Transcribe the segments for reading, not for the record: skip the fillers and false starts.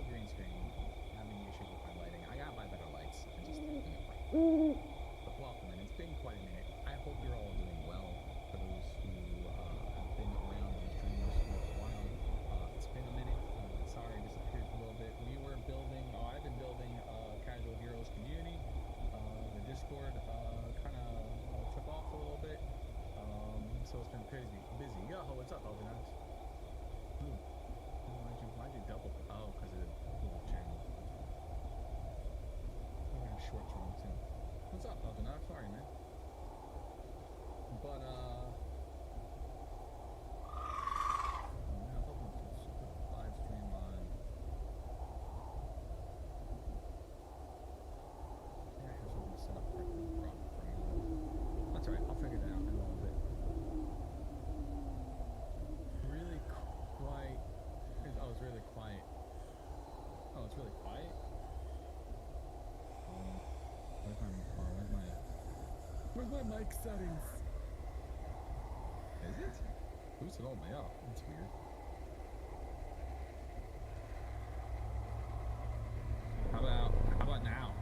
still green screen, having issues with my lighting. I gotta buy better lights. I just but welcome, and it's been quite a minute. I hope you're all doing well. For those who have been around the streamers for a while, it's been a minute. Sorry, I disappeared for a little bit. We were building, I've been building a Casual Heroes community. The Discord kind of took off a little bit, so it's been busy. Yo, what's up, Alvinax? Ooh. Why'd you double? Oh, because of the channel. I got shorts wrong too. What's up, Alvinax? Sorry, man. But live stream on. I have something set up correctly for me. That's alright, I'll figure that out in a little bit. Really quiet. Oh, it's really quiet. Oh, it's really quiet? Where's my mic settings? Is it? Boost it all the way up. That's weird. How about now?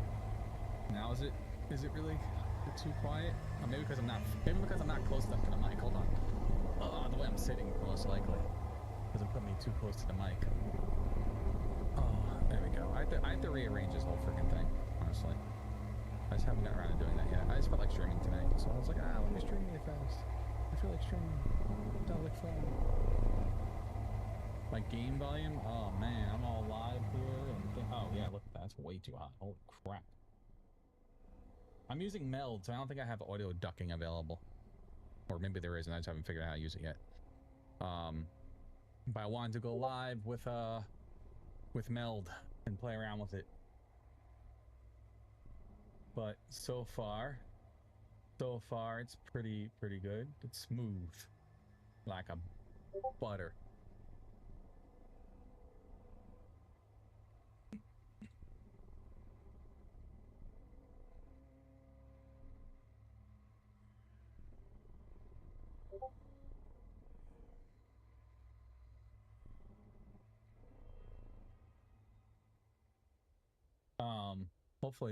Now is it really too quiet? Or maybe because I'm not close enough to the mic. Hold on. The way I'm sitting, most likely. Because I'm putting me too close to the mic. Oh, there we go. I have to rearrange this whole freaking thing, honestly. I just haven't gotten around to doing that yet. I just felt like streaming tonight, so I was like, let me stream really fast. I feel like streaming. Don't look fun. My game volume? Oh man, I'm all live here and oh yeah, look at that. That's way too hot. Holy crap. I'm using Meld, so I don't think I have audio ducking available. Or maybe there is, and I just haven't figured out how to use it yet. But I wanted to go live with Meld and play around with it. But so far it's pretty good. It's smooth, like a butter.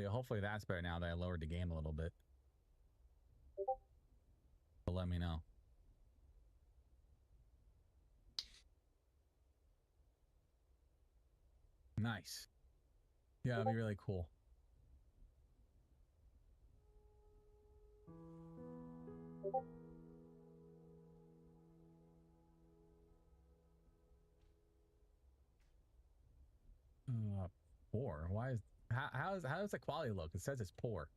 Hopefully that's better now that I lowered the game a little bit. But let me know. Nice. Yeah, it'd be really cool. Poor. Why is how does the quality look? It says it's poor.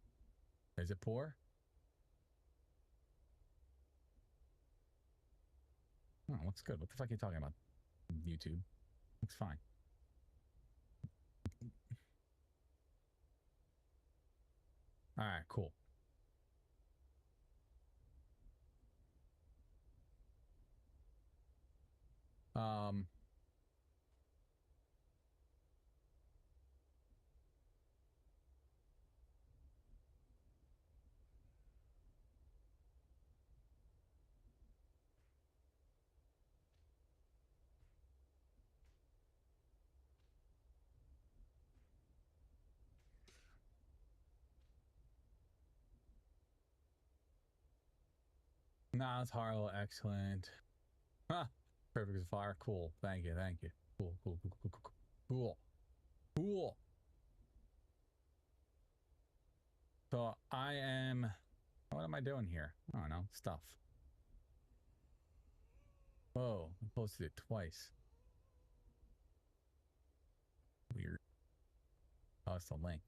Is it poor? Oh, looks good. What the fuck are you talking about? YouTube. Looks fine. All right, cool. Nah, it's horrible. Excellent. Huh. Perfect as fire. Cool. Thank you. Cool. So I am. What am I doing here? I don't know. Stuff. Oh, I posted it twice. Weird. Oh, it's the link.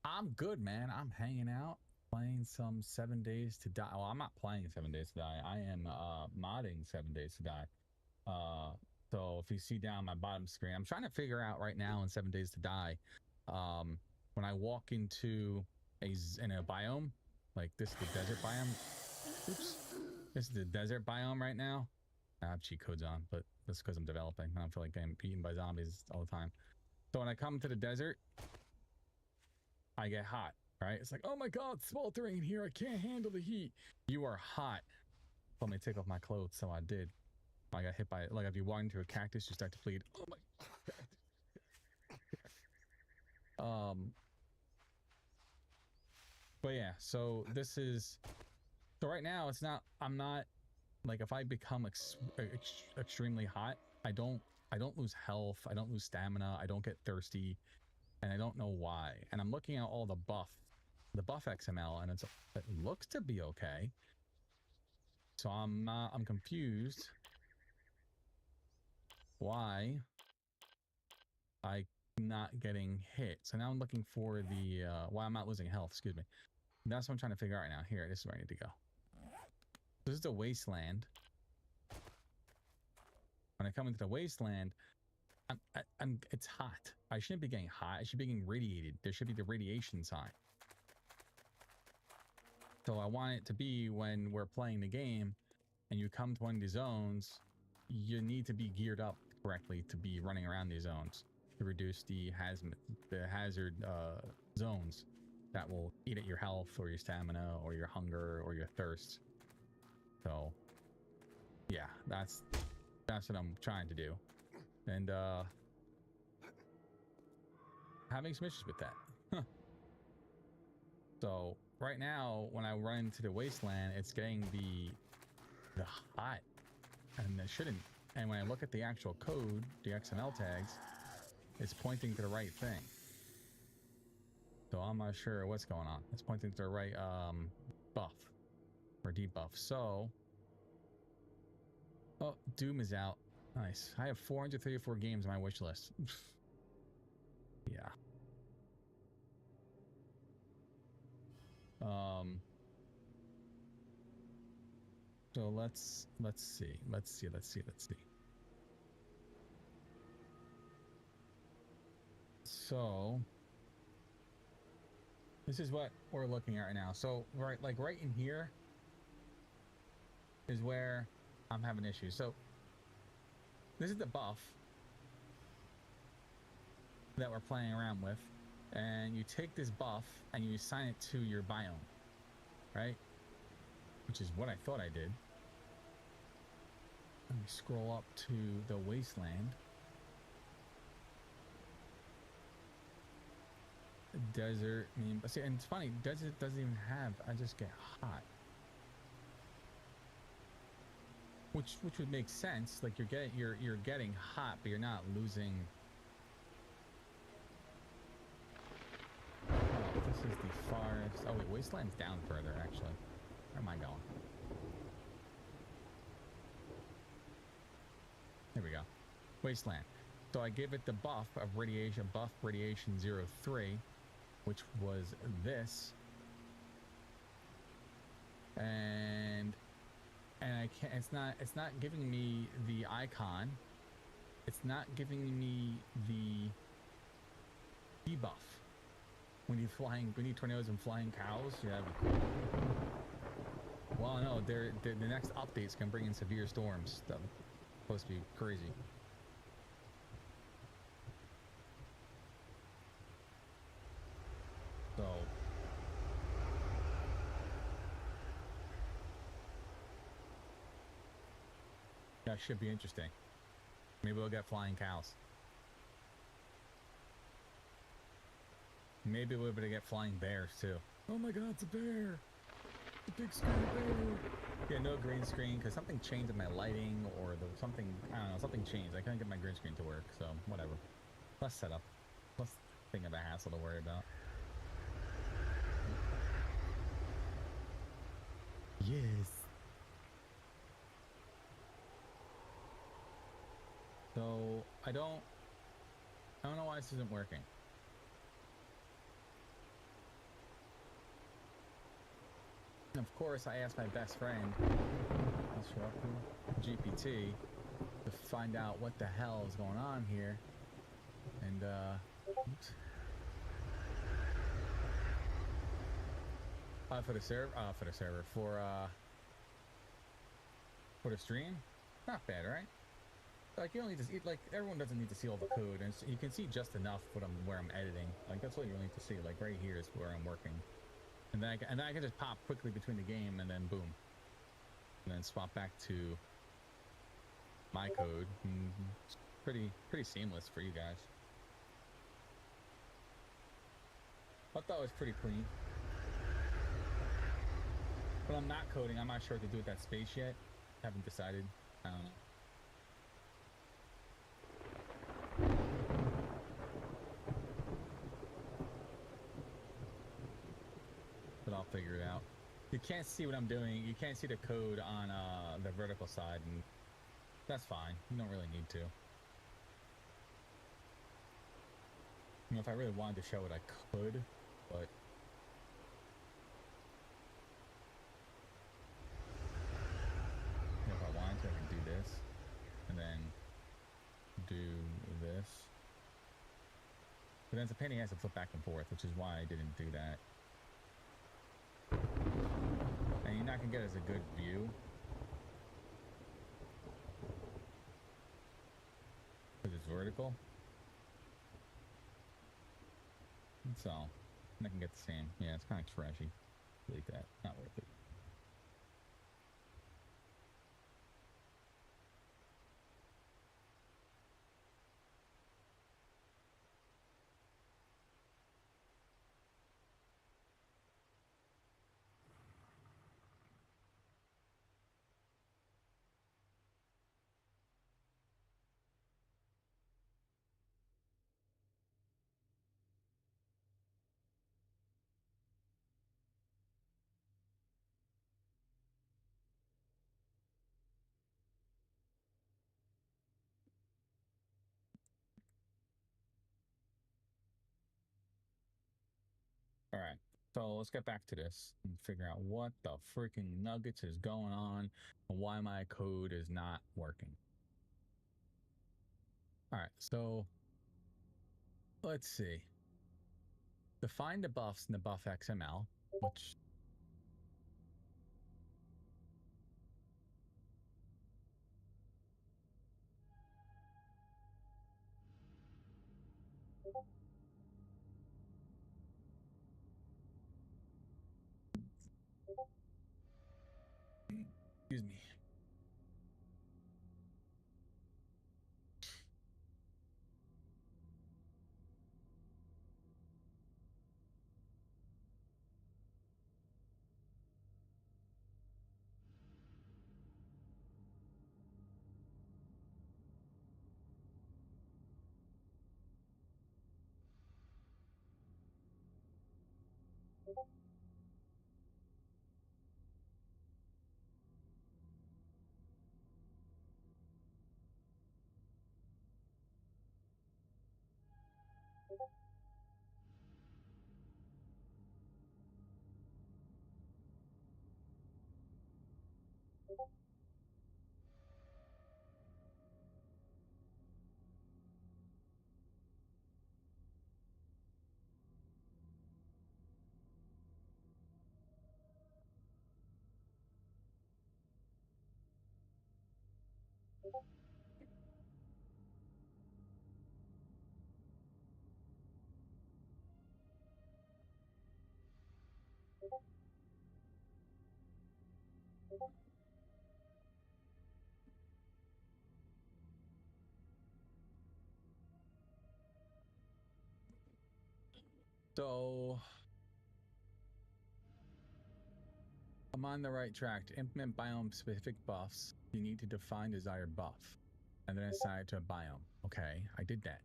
I'm good, man. I'm hanging out, playing some 7 Days to Die. Well, I'm not playing 7 Days to Die. I am modding 7 Days to Die. So if you see down my bottom screen, I'm trying to figure out right now in 7 Days to Die, when I walk into in a biome, like this is the desert biome. Oops. This is the desert biome right now. I have cheat codes on, but that's because I'm developing. I don't feel like getting beaten by zombies all the time. So when I come to the desert, I get hot, right? It's like, oh my god, it's sweltering in here. I can't handle the heat. You are hot. Let me take off my clothes, so I did. I got hit by it. Like if you walk into a cactus, you start to bleed. Oh my. But yeah, so this is, so right now it's not, I'm not, like if I become extremely hot, I don't lose health, I don't lose stamina, I don't get thirsty, and I don't know why. And I'm looking at all the buff XML, and it looks to be okay. So I'm confused why I not getting hit. So now I'm looking for the why I'm not losing health, excuse me. That's what I'm trying to figure out right now. Here, this is where I need to go. This is the Wasteland. When I come into the Wasteland, it's hot. I shouldn't be getting hot. I should be getting radiated. There should be the radiation sign. So I want it to be when we're playing the game and you come to one of these zones, you need to be geared up correctly to be running around these zones to reduce the hazard zones that will eat at your health or your stamina or your hunger or your thirst. So yeah, that's what I'm trying to do. And having some issues with that. Huh. So right now when I run into the Wasteland, it's getting the hot, and it shouldn't. And when I look at the actual code, the XML tags, it's pointing to the right thing. So I'm not sure what's going on. It's pointing to the right buff or debuff. So, oh, Doom is out. Nice. I have 434 games on my wish list. Yeah. So let's see. So this is what we're looking at right now. So right in here is where I'm having issues. So this is the buff that we're playing around with, and you take this buff and you assign it to your biome, right? Which is what I thought I did. Let me scroll up to the Wasteland. Desert, I mean, see, and it's funny, desert doesn't even have, I just get hot. Which would make sense, like you're getting hot, but you're not losing. Oh, this is the forest. Oh wait, Wasteland's down further actually. Where am I going? There we go. Wasteland. So I gave it the buff of radiation, buff radiation 03, which was this. And I can't, it's not giving me the icon. It's not giving me the debuff. We need tornadoes and flying cows. Yeah, that'd be cool. Well, no, the next updates can bring in severe storms. That's supposed to be crazy. So that should be interesting. Maybe we'll get flying cows. Maybe we'll be able to get flying bears too. Oh my god, it's a bear! The big scary bear! Yeah, no green screen because something changed in my lighting or something, I don't know, something changed. I couldn't get my green screen to work, so whatever. Less setup. Less thing of a hassle to worry about. Yes. So I don't know why this isn't working. And of course, I asked my best friend, GPT, to find out what the hell is going on here. And oops. For the server, for the stream, not bad, right? Like you don't need to see, like everyone doesn't need to see all the code, and you can see just enough where I'm editing. Like that's all you really need to see. Like right here is where I'm working, and then I can just pop quickly between the game, and then boom, and then swap back to my code. It's pretty seamless for you guys. I thought it was pretty clean. But I'm not coding. I'm not sure what to do with that space yet. Haven't decided. I don't know. But I'll figure it out. You can't see what I'm doing. You can't see the code on the vertical side, and that's fine. You don't really need to. You know, if I really wanted to show it, I could, but if I wanted to, I can do this, and then do this. But then it's a pain in the ass to flip back and forth, which is why I didn't do that. And you're not gonna get as a good view. Because it's vertical. So, I'm not gonna get the same. Yeah, it's kind of trashy. Delete that. Not worth it. All right, so let's get back to this and figure out what the freaking nuggets is going on and why my code is not working. All right, so let's see. Define the buffs in the buff XML, which excuse me. So I'm on the right track. To implement biome specific buffs, you need to define desired buff and then assign it to a biome. Okay, I did that.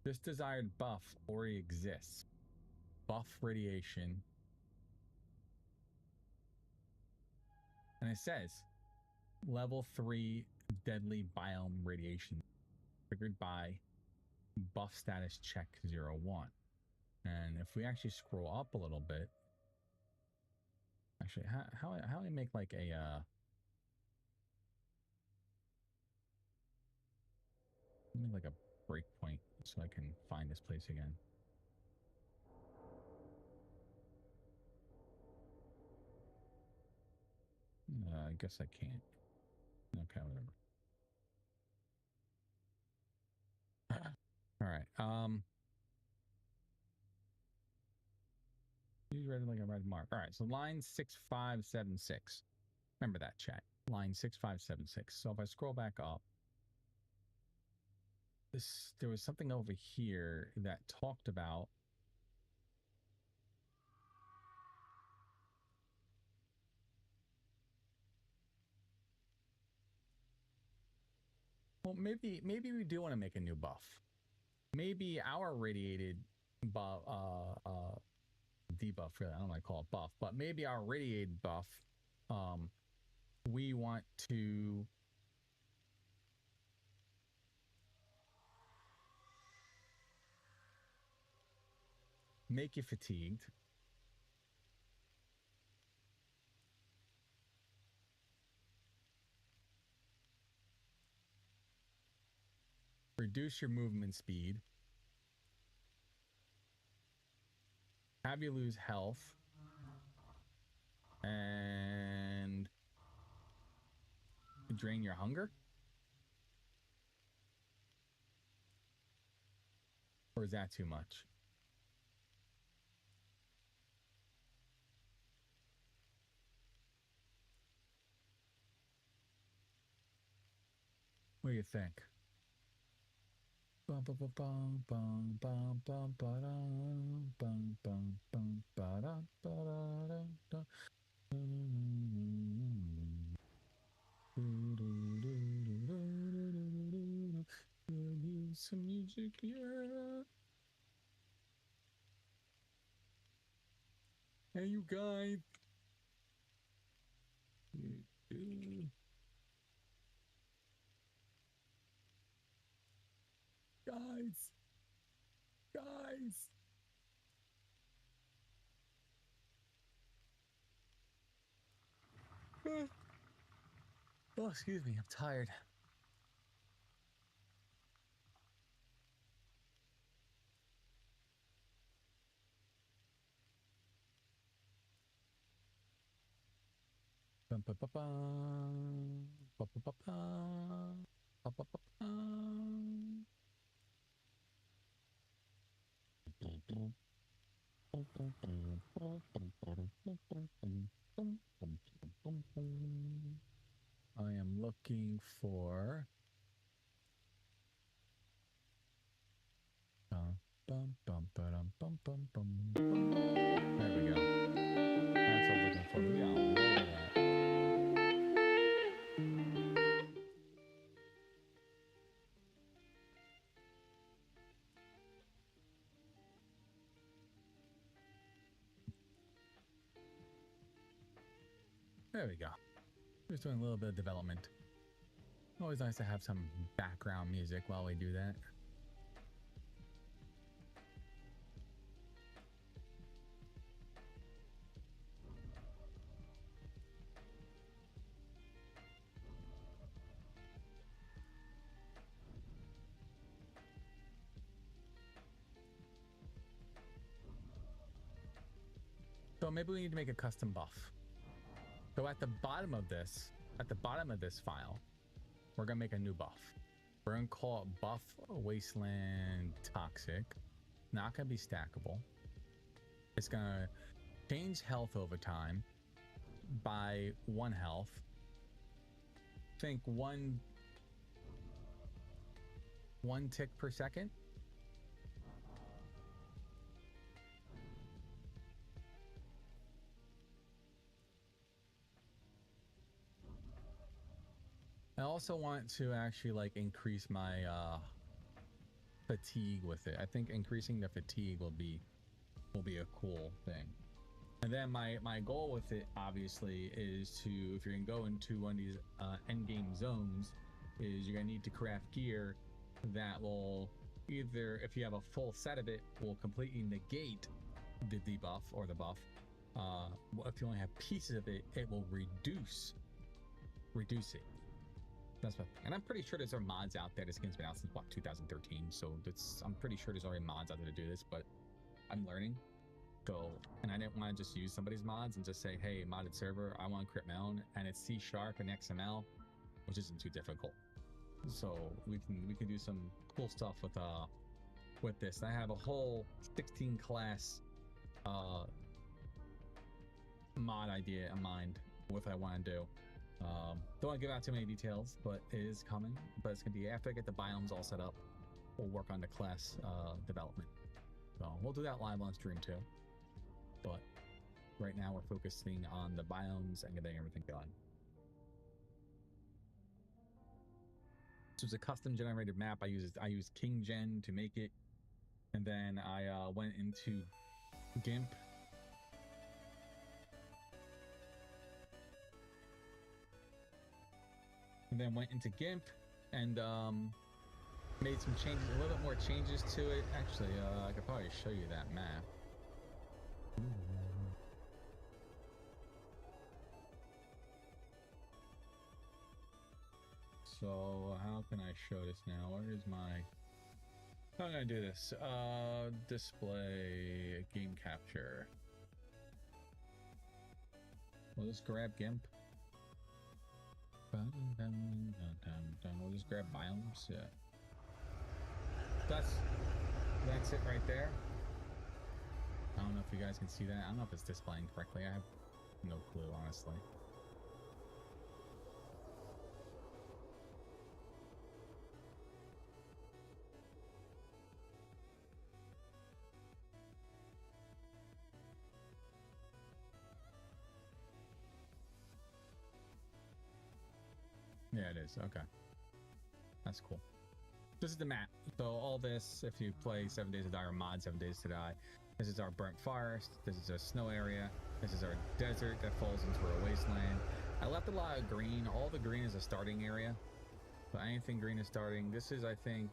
This desired buff already exists. Buff radiation. And it says level 3 deadly biome radiation triggered by buff status check 01. And if we actually scroll up a little bit, actually, how do I make like a let me like a breakpoint so I can find this place again. I guess I can't. Okay, whatever. All right. He's read like a red mark. All right, so line 6576. Remember that, chat. Line 6576. So if I scroll back up, there was something over here that talked about well, maybe we do want to make a new buff. Maybe our radiated buff, debuff, really, I don't want to call it buff, but maybe our radiated buff, we want to make you fatigued. Reduce your movement speed. Have you lose health. And drain your hunger? Or is that too much? What do you think? Some music, yeah. Hey, you guys. Guys. Oh, excuse me. I'm tired. I am looking for there we go. That's what I'm looking for. Maybe I'll lower that. There we go. Just doing a little bit of development. Always nice to have some background music while we do that. So maybe we need to make a custom buff. So at the bottom of this file, we're gonna make a new buff. We're gonna call it Buff Wasteland Toxic. Not gonna be stackable. It's gonna change health over time by 1 health. Think one tick per second. I also want to actually like increase my fatigue with it. I think increasing the fatigue will be a cool thing. And then my goal with it obviously is to, if you're gonna go into one of these end game zones, is you're gonna need to craft gear that will either, if you have a full set of it, will completely negate the debuff or the buff. If you only have pieces of it, it will reduce it. That's what, and I'm pretty sure there's mods out there. This game's been out since what, 2013, so I'm pretty sure there's already mods out there to do this, but I'm learning. So, and I didn't want to just use somebody's mods and just say, hey, modded server, I want to create my own, and it's C# and XML, which isn't too difficult. So we can do some cool stuff with this. I have a whole 16 class mod idea in mind, what I want to do. Don't want to give out too many details, but it is coming. But it's gonna be after I get the biomes all set up, we'll work on the class development. So we'll do that live on stream too. But right now we're focusing on the biomes and getting everything going. This was a custom generated map. I used King Gen to make it, and then I went into GIMP. And then went into GIMP and made some changes, a little bit more changes to it. Actually, I could probably show you that map. So how can I show this now? Where is my... How am I gonna do this? Display game capture. We'll just grab GIMP. We'll just grab biomes. Yeah. That's it right there. I don't know if you guys can see that. I don't know if it's displaying correctly. I have no clue, honestly. Yeah, it is. Okay. That's cool. This is the map. So all this, if you play 7 Days to Die or mod 7 Days to Die, this is our burnt forest. This is a snow area. This is our desert that falls into a wasteland. I left a lot of green. All the green is a starting area. So anything green is starting. This is, I think,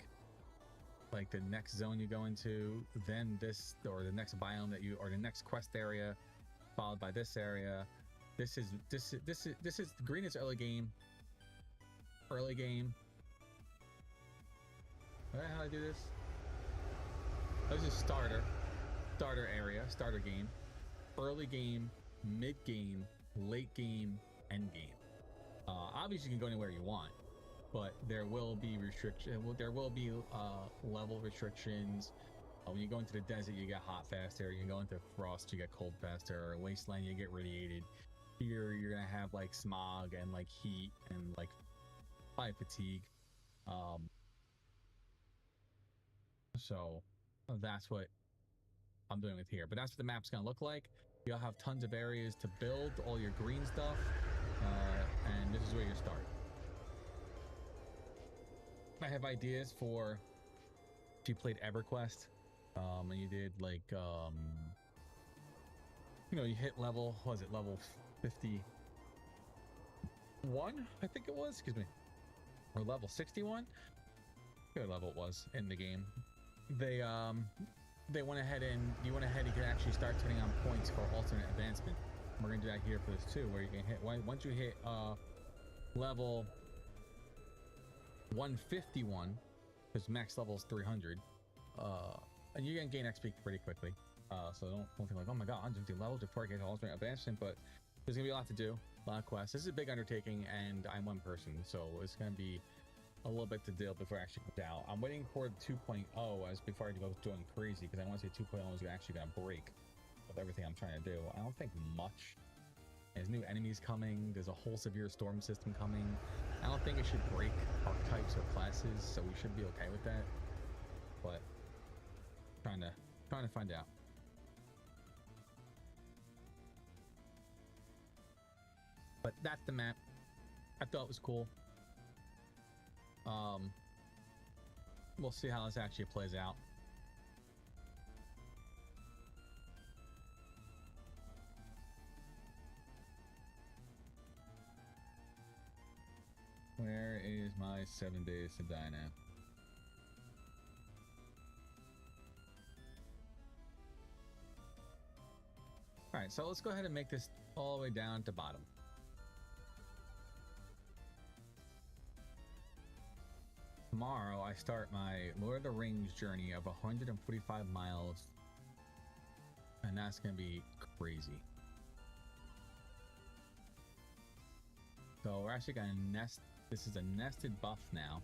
like the next zone you go into, then this, or the next biome that you, or the next quest area, followed by this area. This is green is early game. Early game. How do I do this? This is starter area, starter game, early game, mid game, late game, end game. Obviously, you can go anywhere you want, but there will be restriction. There will be level restrictions. When you go into the desert, you get hot faster. You go into frost, you get cold faster. Or wasteland, you get radiated. Here, you're gonna have like smog and like heat and like fire fatigue. So that's what I'm doing with here, but that's what the map's gonna look like. You'll have tons of areas to build all your green stuff, and this is where you start. I have ideas for if you played EverQuest, and you did like, you know, you hit level, what was it, level 51? I think it was, excuse me, or level 61. What level it was in the game. They went ahead and you can actually start turning on points for alternate advancement. We're gonna do that here for this too, where you can hit once you hit level 151, because max level is 300, and you're gonna gain XP pretty quickly. So don't think like, oh my god, I'm just doing levels before I get alternate advancement, but there's gonna be a lot to do, a lot of quests. This is a big undertaking, and I'm one person, so it's gonna be a little bit to deal before I actually put out. I'm waiting for the 2.0 as before I go doing crazy, because I want to say 2.0 is actually going to break with everything I'm trying to do. I don't think much. There's new enemies coming. There's a whole severe storm system coming. I don't think it should break archetypes or classes, so we should be okay with that. But trying to find out. But that's the map. I thought it was cool. We'll see how this actually plays out. Where is my 7 Days to Die now? All right, so let's go ahead and make this all the way down to bottom. Tomorrow, I start my Lord of the Rings journey of 145 miles, and that's going to be crazy. So we're actually going to nest. This is a nested buff now.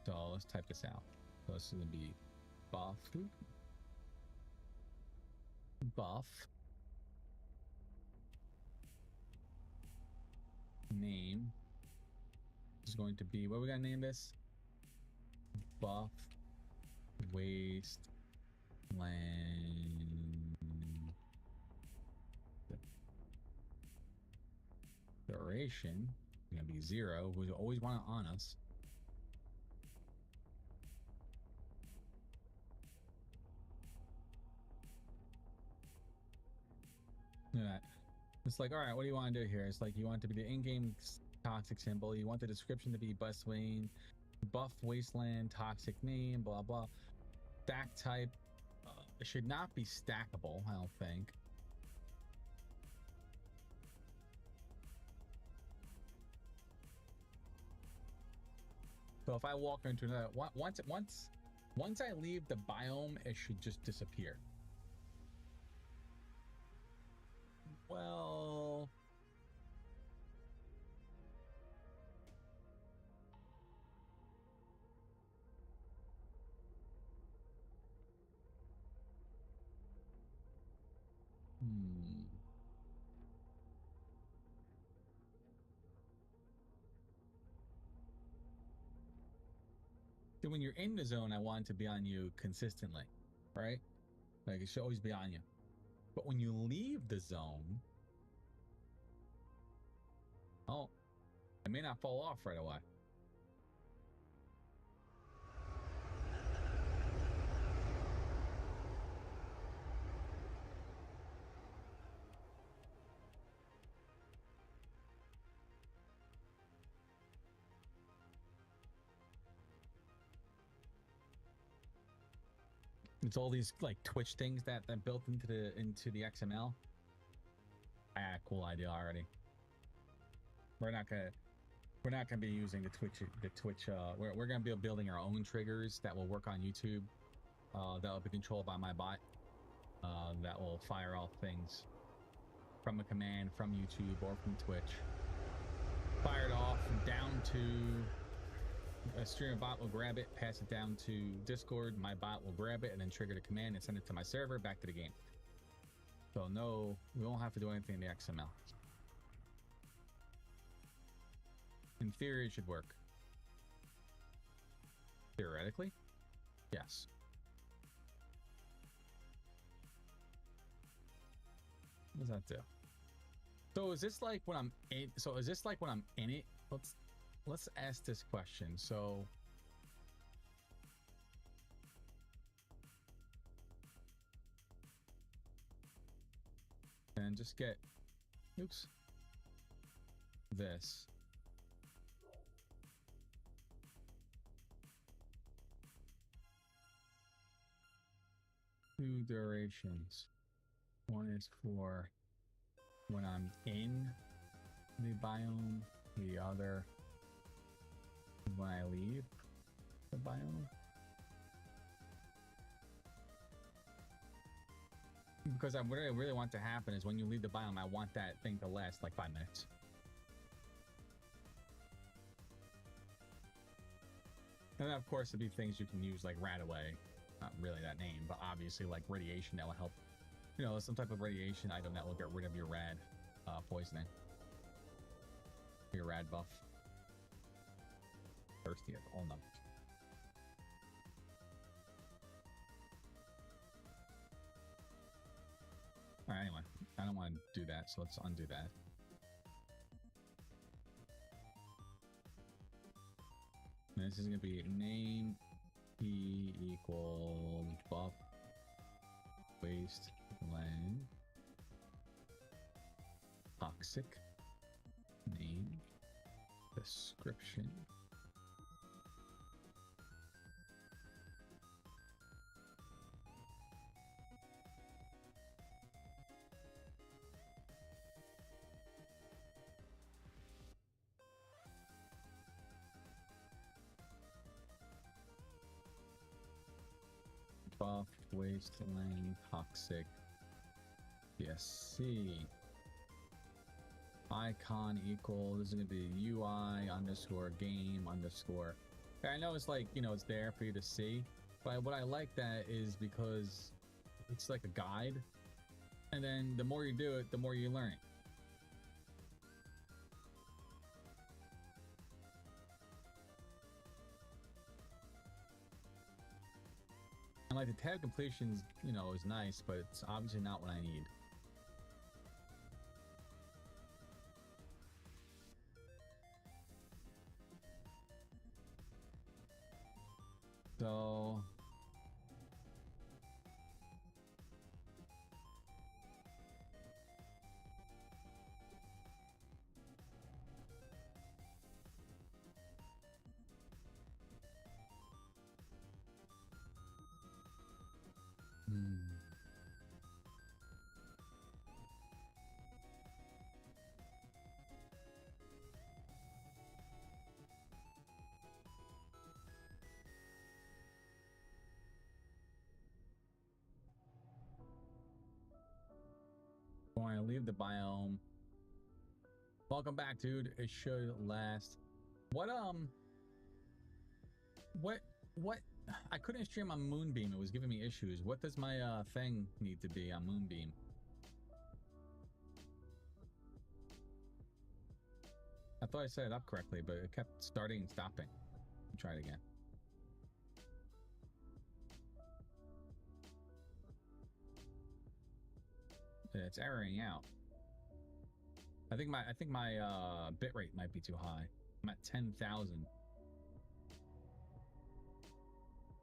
So let's type this out. So this is going to be buff. is going to be, what are we gonna name this? Buff Wasteland duration. Gonna be 0. We always want it on us. Yeah. It's like, all right, what do you want to do here? It's like, you want it to be the in-game toxic symbol. You want the description to be buff wasteland toxic name, blah blah. Stack type. It should not be stackable, I don't think. So if I walk into another, once I leave the biome, it should just disappear. Well, So when you're in the zone, I want it to be on you consistently, right? Like, it should always be on you. But when you leave the zone, oh, it may not fall off right away. It's all these like Twitch things that built into the XML. Ah, cool idea already. We're not gonna be using the Twitch. We're gonna be building our own triggers that will work on YouTube. That will be controlled by my bot. That will fire off things from a command from YouTube or from Twitch. Fire it off down to a streamer bot will grab it, pass it down to Discord. My bot will grab it and then trigger the command and send it to my server back to the game. So no, we won't have to do anything in the XML. In theory, it should work. Theoretically, yes. What does that do? So is this like when I'm in? So is this like when I'm in it? Let's ask this question. So and just get, oops, this. Two durations. One is for when I'm in the biome, the other when I leave the biome. Because what I really want to happen is when you leave the biome, I want that thing to last like 5 minutes. And then of course it'd be things you can use like Radaway, not really that name, but obviously like radiation that will help, you know, some type of radiation item that will get rid of your rad poisoning, your rad buff. Thirsty at all numbers. All right, anyway, I don't want to do that, so let's undo that. And this is going to be name p equals buff wasteland toxic name description buff wasteland toxic PSC icon equal, this is going to be UI underscore game underscore. I know it's like, you know, it's there for you to see, but what I like that is because it's like a guide, and then the more you do it, the more you learn it. like the tab completions, you know, is nice, but it's obviously not what I need. So Going to leave the biome. Welcome back, dude. It should last. What I couldn't stream on Moonbeam. It was giving me issues. What does my thing need to be on Moonbeam? I thought I set it up correctly, but it kept starting and stopping. Try it again. Yeah, it's erroring out. I think my bitrate might be too high. I'm at 10,000.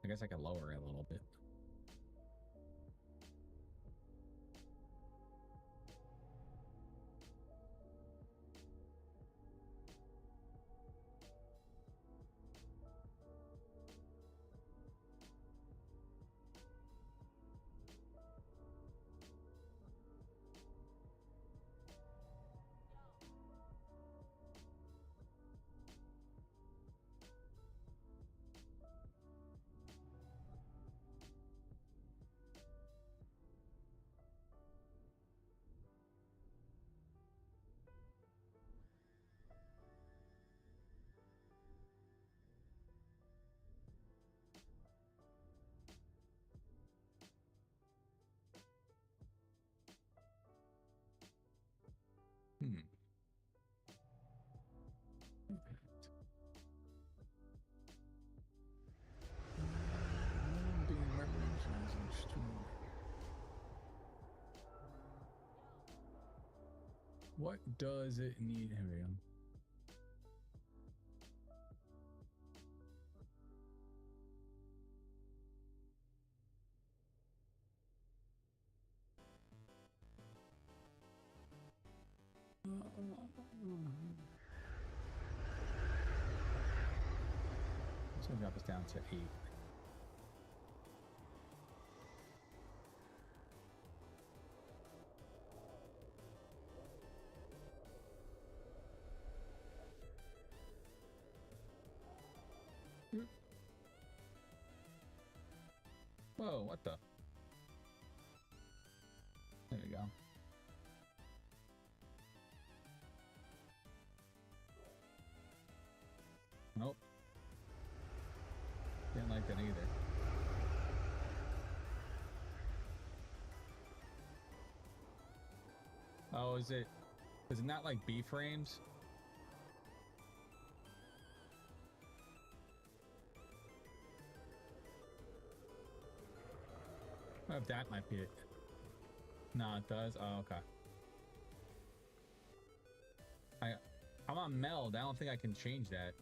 I guess I could lower it a little bit. What does it need? Here we go. It's gonna drop us down to 8. Whoa, what the? There we go. Nope. Didn't like that either. Oh, is it not like B frames? Oh, that might be it. No, it does. Oh, okay. I'm on meld. I don't think I can change that.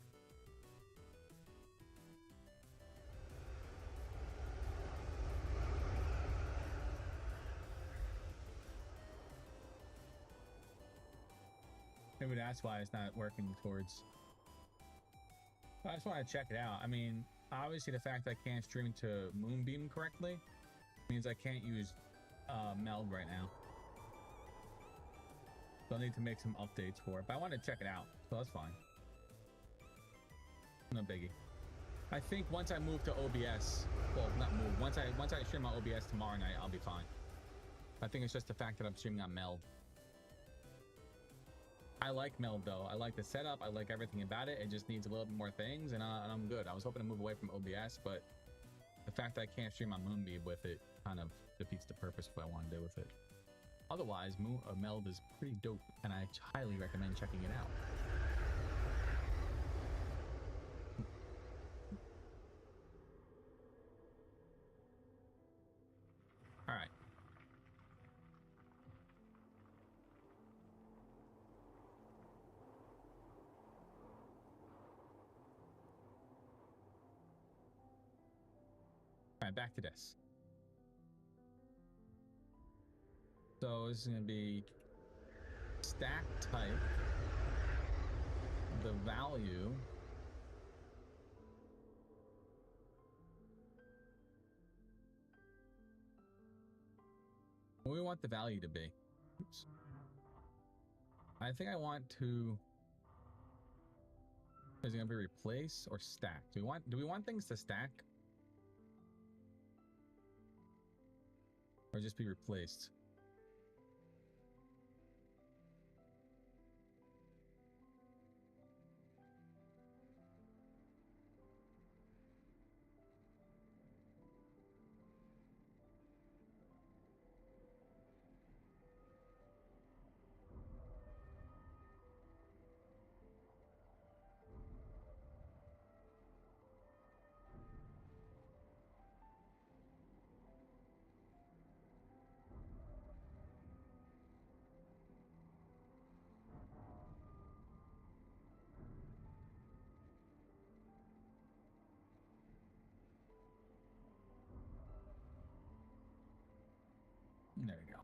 Maybe that's why it's not working towards. I just want to check it out. I mean, obviously the fact that I can't stream to Moonbeam correctly means I can't use meld right now. So I need to make some updates for it, but I want to check it out, so that's fine. No biggie. I think once I move to OBS, well, not move. Once I stream my OBS tomorrow night, I'll be fine. I think it's just the fact that I'm streaming on meld. I like meld though. I like the setup. I like everything about it. It just needs a little bit more things, and I'm good. I was hoping to move away from OBS, but the fact that I can't stream on Moonbeam with it kind of defeats the purpose of what I want to do with it. Otherwise, meld is pretty dope, and I highly recommend checking it out. All right, back to this. So this is going to be stack type, the value, what we want the value to be. Oops. I think I want to, is it going to be replace or stack? Do we want things to stack? Or just be replaced? There we go.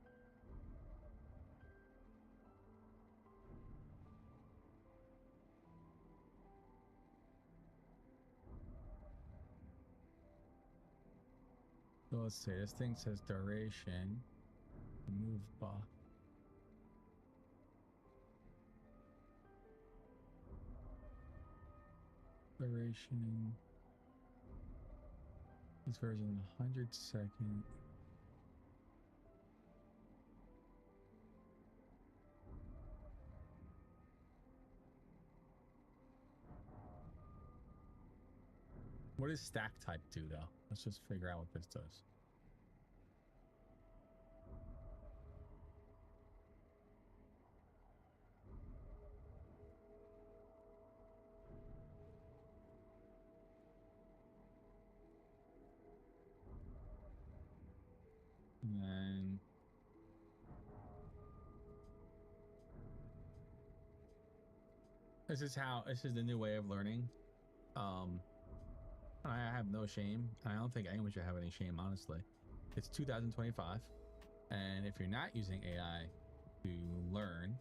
So let's see, this thing says duration, move buff. Duration. This version 100 second. What does stack type do though? Let's just figure out what this does. And then this is the new way of learning. I have no shame. I don't think anyone should have any shame, honestly. It's 2025, and if you're not using AI to learn,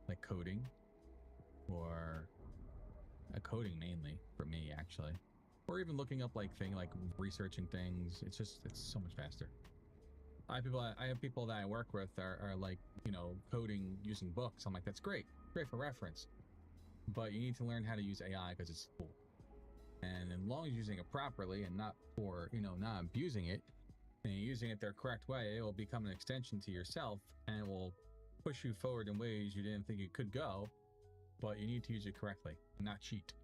like coding, or coding mainly for me actually, or even looking up like researching things, it's so much faster. I have people that I work with are like, you know, coding using books. I'm like, that's great for reference, but you need to learn how to use AI because it's cool. And as long as you're using it properly and not for, you know, not abusing it, and you're using it the correct way, it will become an extension to yourself and it will push you forward in ways you didn't think it could go, but you need to use it correctly, not cheat.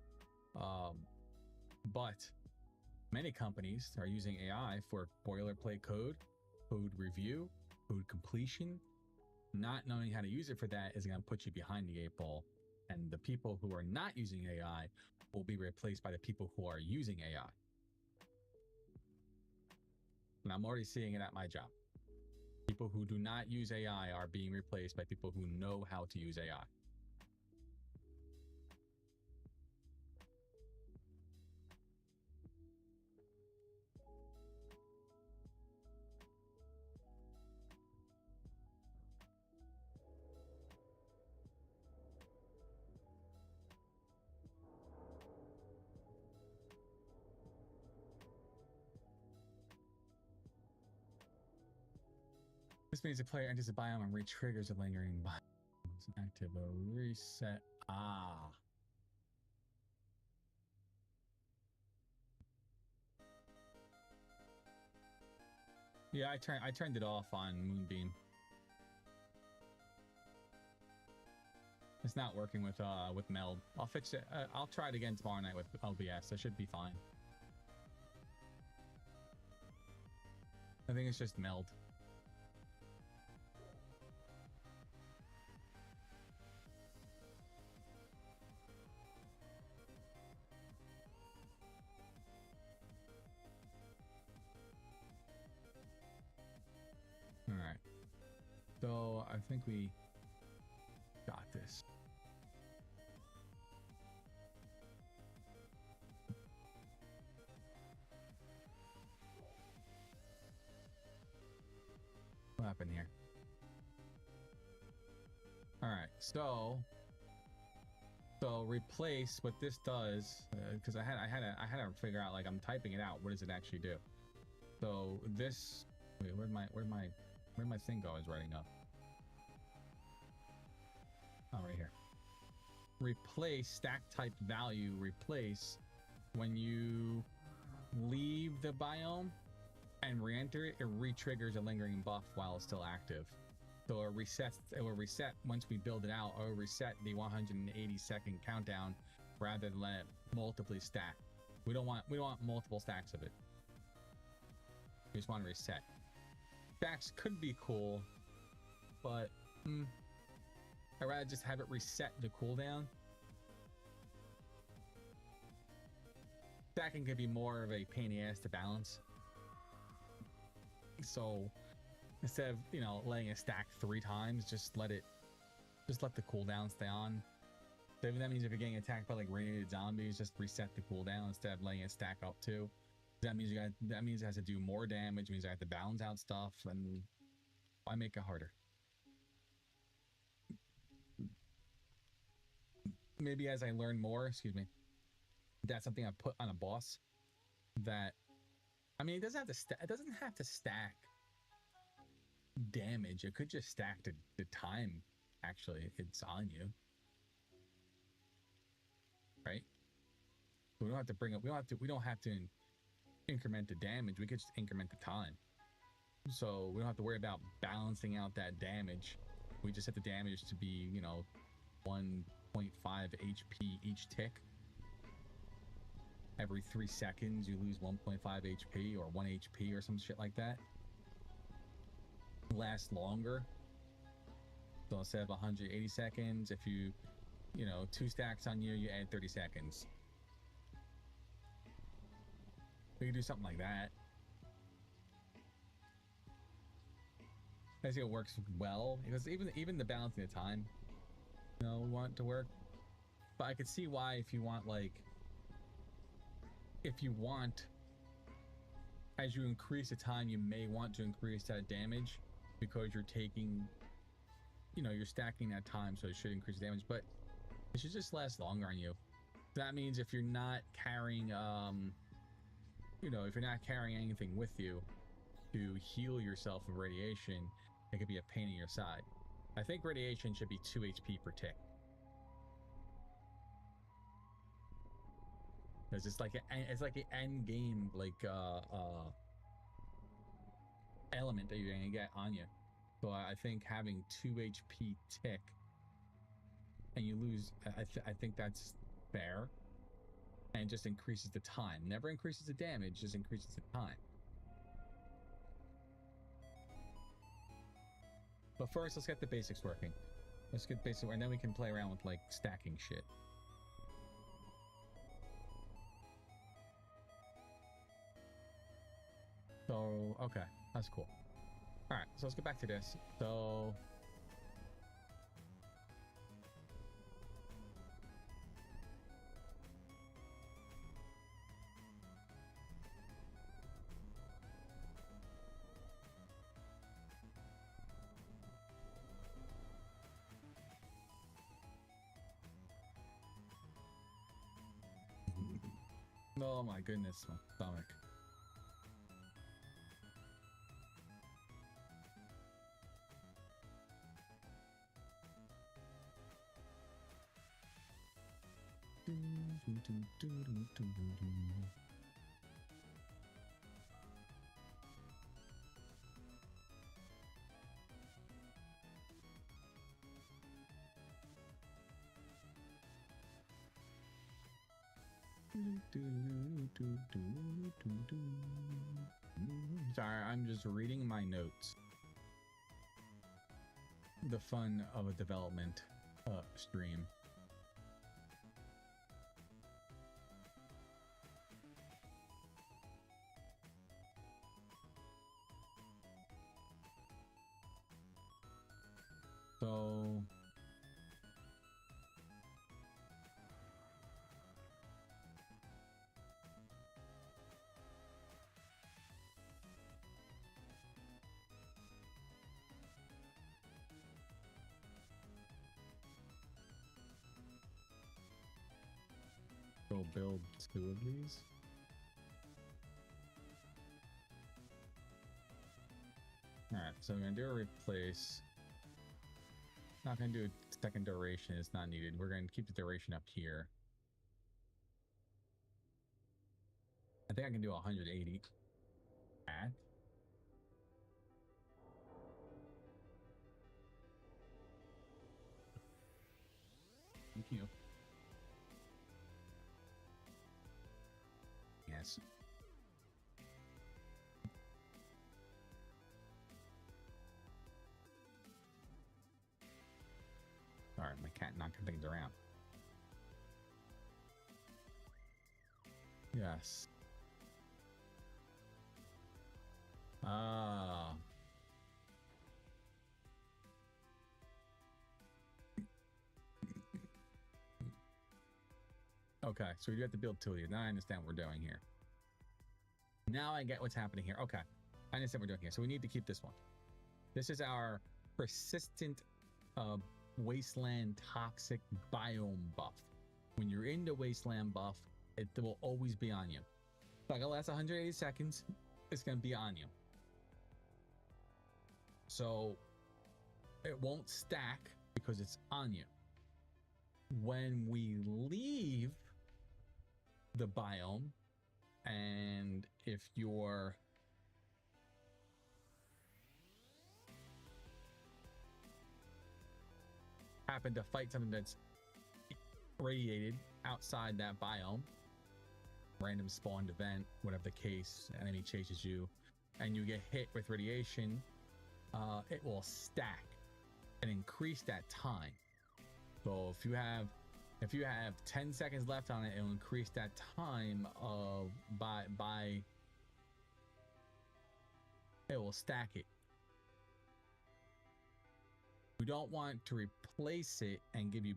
But many companies are using AI for boilerplate code review, code completion. Not knowing how to use it for that is going to put you behind the 8 ball. And the people who are not using AI will be replaced by the people who are using AI. And I'm already seeing it at my job. People who do not use AI are being replaced by people who know how to use AI. This means the player enters a biome and re-triggers a lingering biome. Active a reset. Ah. Yeah, I turned it off on Moonbeam. It's not working with Meld. I'll fix it. I'll try it again tomorrow night with OBS. That should be fine. I think it's just Meld. All right. So I think we got this. What happened here? All right, so replace what this does, because I had to figure out, like, I'm typing it out. What does it actually do? So this, wait, where'd my thing go? I was writing up. Oh, right here. Replace stack type value. Replace when you leave the biome and re-enter it. It re-triggers a lingering buff while it's still active. So it resets. It will reset once we build it out. Or reset the 180-second countdown rather than let it multiply stack. We don't want multiple stacks of it. We just want to reset. Stacks could be cool, but I'd rather just have it reset the cooldown. Stacking could be more of a pain in the ass to balance. So instead of, you know, letting it stack 3 times, just let the cooldown stay on. So that means if you're getting attacked by like radiated zombies, just reset the cooldown instead of letting it stack up too. That means it has to do more damage, means I have to balance out stuff, and why make it harder? Maybe as I learn more, excuse me, that's something I put on a boss. That, I mean, it doesn't have to stack damage. It could just stack the time. Actually, it's on you, right? We don't have to bring up. We don't have to increment the damage. We could just increment the time. So we don't have to worry about balancing out that damage. We just have the damage to be, you know, 1.5 HP each tick. Every 3 seconds you lose 1.5 HP or 1 HP or some shit like that. Last longer. So instead of 180 seconds, if you know, 2 stacks on you, you add 30 seconds. We can do something like that. I think it works well because even the balancing the time, you know, we want it to work. But I could see why, if you want, as you increase the time, you may want to increase that damage because you're taking, you know, you're stacking that time, so it should increase the damage, but it should just last longer on you. That means if you're not carrying, you know, if you're not carrying anything with you to heal yourself of radiation, it could be a pain in your side. I think radiation should be 2 HP per tick. Because it's like an end game, like element that you're gonna get on you. So I think having 2 HP tick and you lose, I think that's fair, and just increases the time. Never increases the damage, just increases the time. But first, let's get the basics working. Let's get basic, and then we can play around with like stacking shit. So, okay, that's cool. All right, so let's get back to this. So, oh my goodness, my stomach. Sorry, I'm just reading my notes. The fun of a development stream. So go build 2 of these. Alright, so I'm gonna do a replace. Not gonna do a second duration, it's not needed. We're gonna keep the duration up here. I think I can do 180. Add. Thank you. Yes. Alright, my cat knocking things around. Yes. Ah. Okay, so we do have to build 2 of these. Now I understand what we're doing here. Now I get what's happening here. Okay, I understand what we're doing here. So we need to keep this one. This is our persistent wasteland toxic biome buff. When you're into wasteland buff, it will always be on you. It's not gonna last 180 seconds. It's gonna be on you. So it won't stack because it's on you. When we leave the biome, and if you're happen to fight something that's radiated outside that biome, random spawned event, whatever the case, enemy chases you, and you get hit with radiation, it will stack and increase that time. So if you have 10 seconds left on it, it will increase that time of by it will stack it. We don't want to replace it and give you,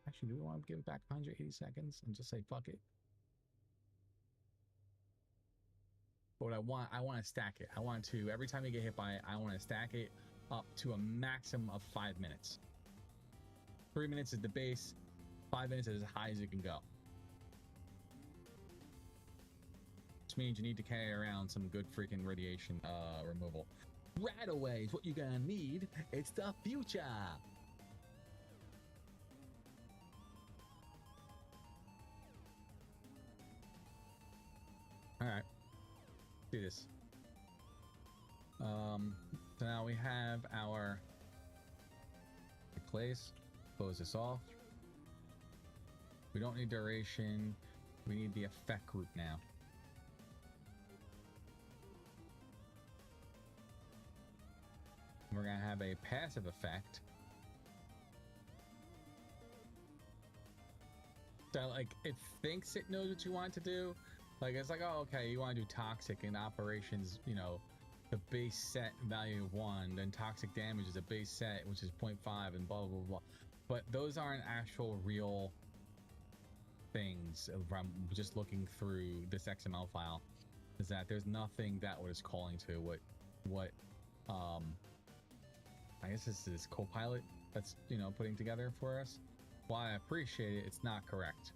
actually, do we want to give it back 180 seconds and just say fuck it? But what I want to stack it. I want to, every time you get hit by it, I want to stack it up to a maximum of 5 minutes. 3 minutes is the base, 5 minutes is as high as it can go. Which means you need to carry around some good freaking radiation removal. Right away is what you're gonna need. It's the future. All right, do this. So now we have our replace. Close this off. We don't need duration. We need the effect group now. We're gonna have a passive effect. So like it thinks it knows what you want to do. Like it's like, oh, okay, you want to do toxic in operations, you know, the base set value of 1, then toxic damage is a base set, which is 0.5 and blah, blah, blah. But those aren't actual real things from just looking through this XML file, is that there's nothing that what is calling to what I guess this is Copilot that's, you know, putting together for us. While I appreciate it, it's not correct.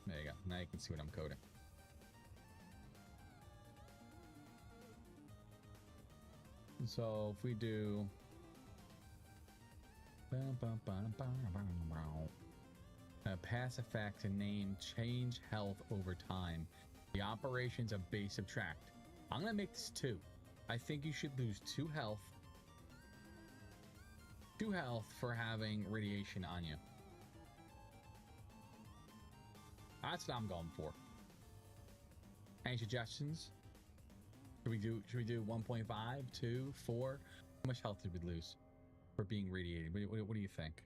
There you go. Now you can see what I'm coding. So if we do a pass effect and name change health over time, the operations of base subtract. I'm gonna make this 2. I think you should lose 2 health. 2 health for having radiation on you. That's what I'm going for. Any suggestions? Should we do 1.5, 2, 4? How much health did we lose for being radiated? What do you think?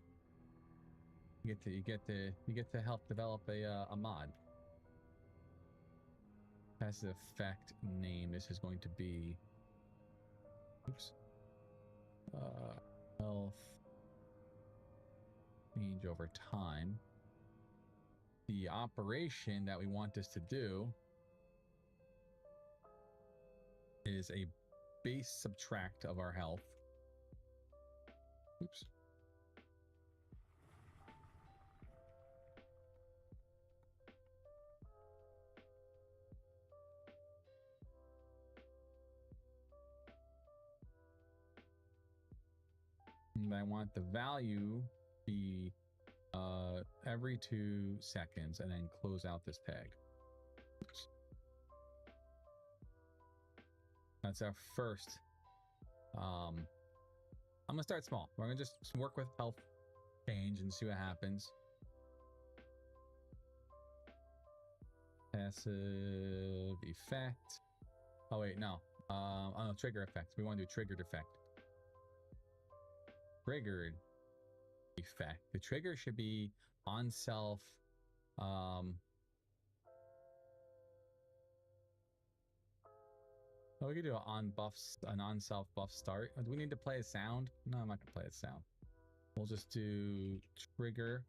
You get to help develop a mod. Passive effect name. This is going to be, oops, health change over time. The operation that we want this to do is a base subtract of our health. Oops. And I want the value be every 2 seconds, and then close out this tag. Oops. That's our first. I'm gonna start small. We're gonna just work with health change and see what happens. Passive effect. Oh wait, no. Oh no, trigger effect. We want to do triggered effect. Triggered effect. The trigger should be on self. Oh, we could do an on buffs, an on self buff start. Do we need to play a sound? No, I'm not gonna play a sound. We'll just do trigger.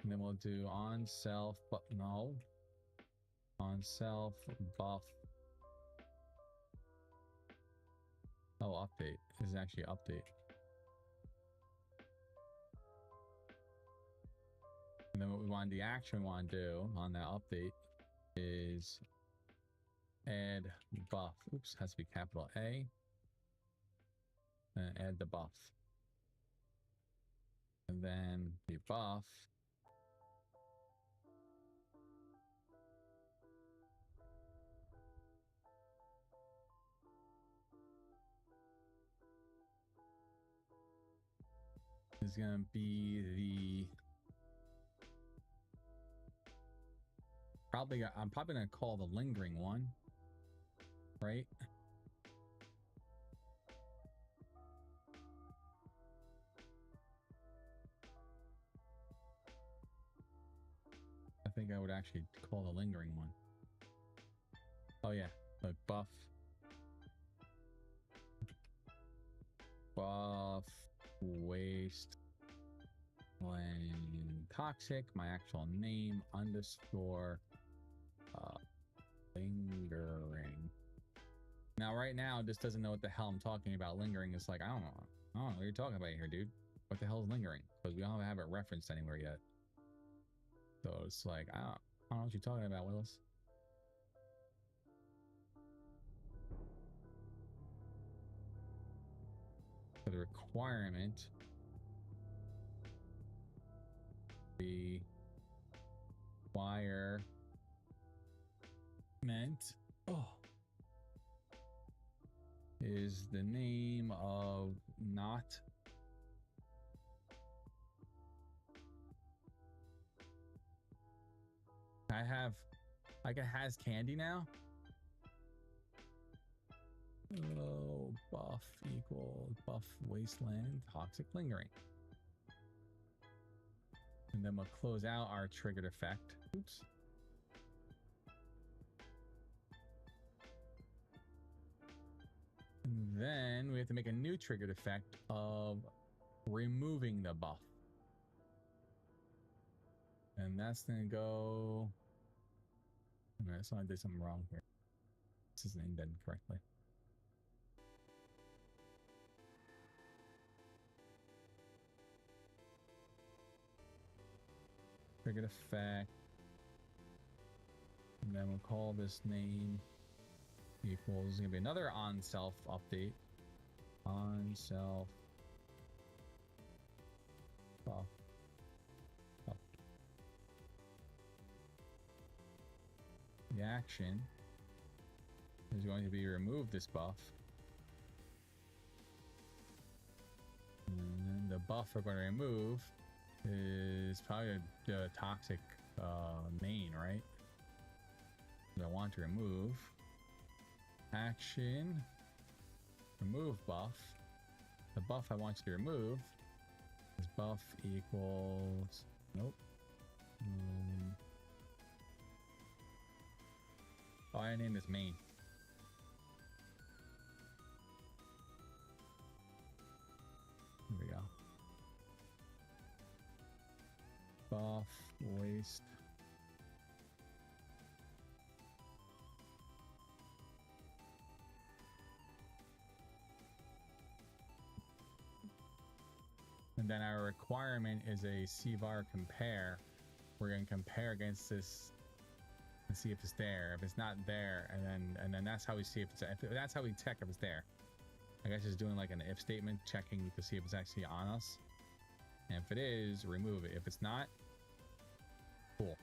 And then we'll do on self, but no. On self buff. Oh, update. This is actually update. And then what we want, the action we want to do on that update is add buff. Oops, has to be capital A. And add the buff. And then the buff is going to be the I'm probably going to call the lingering one, right? I think I would actually call the lingering one. Oh yeah, the buff waste when toxic, my actual name underscore lingering. Now right now this doesn't know what the hell I'm talking about. Lingering is like, I don't know what you're talking about here, dude. What the hell is lingering? Because we don't have it referenced anywhere yet. So it's like, I don't know what you're talking about, Willis. For the requirement, the requirement, is the name of not it has candy now. Oh, buff equals buff wasteland toxic lingering. And then we'll close out our triggered effect. Oops. And then we have to make a new triggered effect of removing the buff. And that's gonna go. Alright, so I did something wrong here. This isn't indented correctly. Triggered effect. And then we'll call this name equals, it's gonna be another on self update. On self buff. The action is going to be remove this buff. And then the buff we're going to remove is probably the toxic main, right? I want to remove. Action. Remove buff. The buff I want you to remove is buff equals... Nope. Oh, I named this main. Here we go. Buff, waste. And then our requirement is a CVAR compare. We're going to compare against this and see if it's there. If it's not there, and then that's how we see if it's, that's how we check if it's there. I guess just doing like an if statement, checking to see if it's actually on us. And if it is, remove it. If it's not, cool.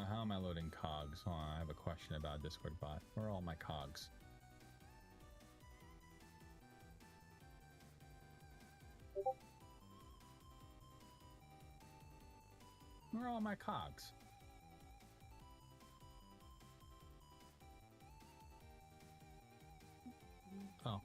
How am I loading cogs? Hold on, I have a question about Discord bot. Where are all my cogs? Where are all my cogs? Oh.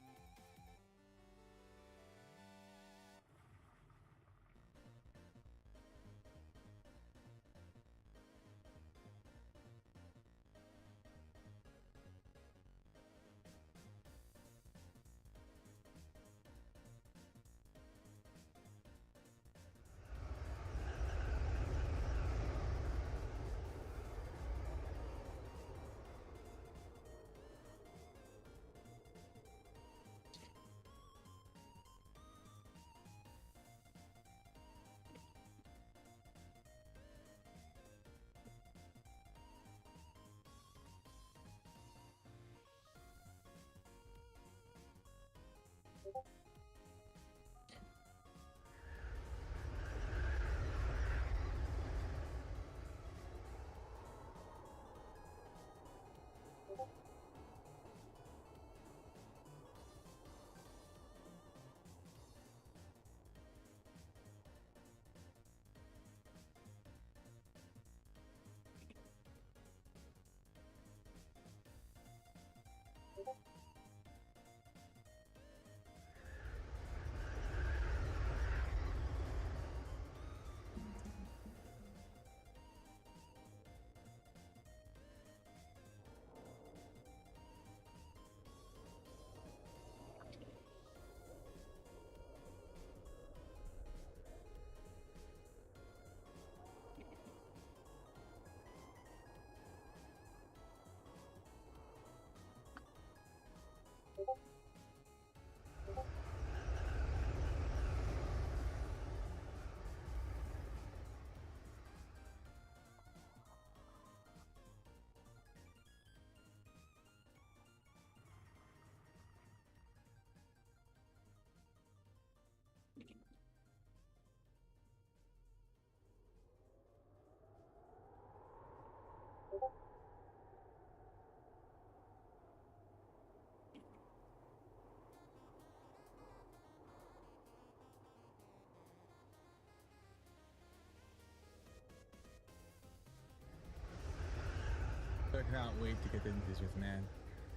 I cannot wait to get into this with, man.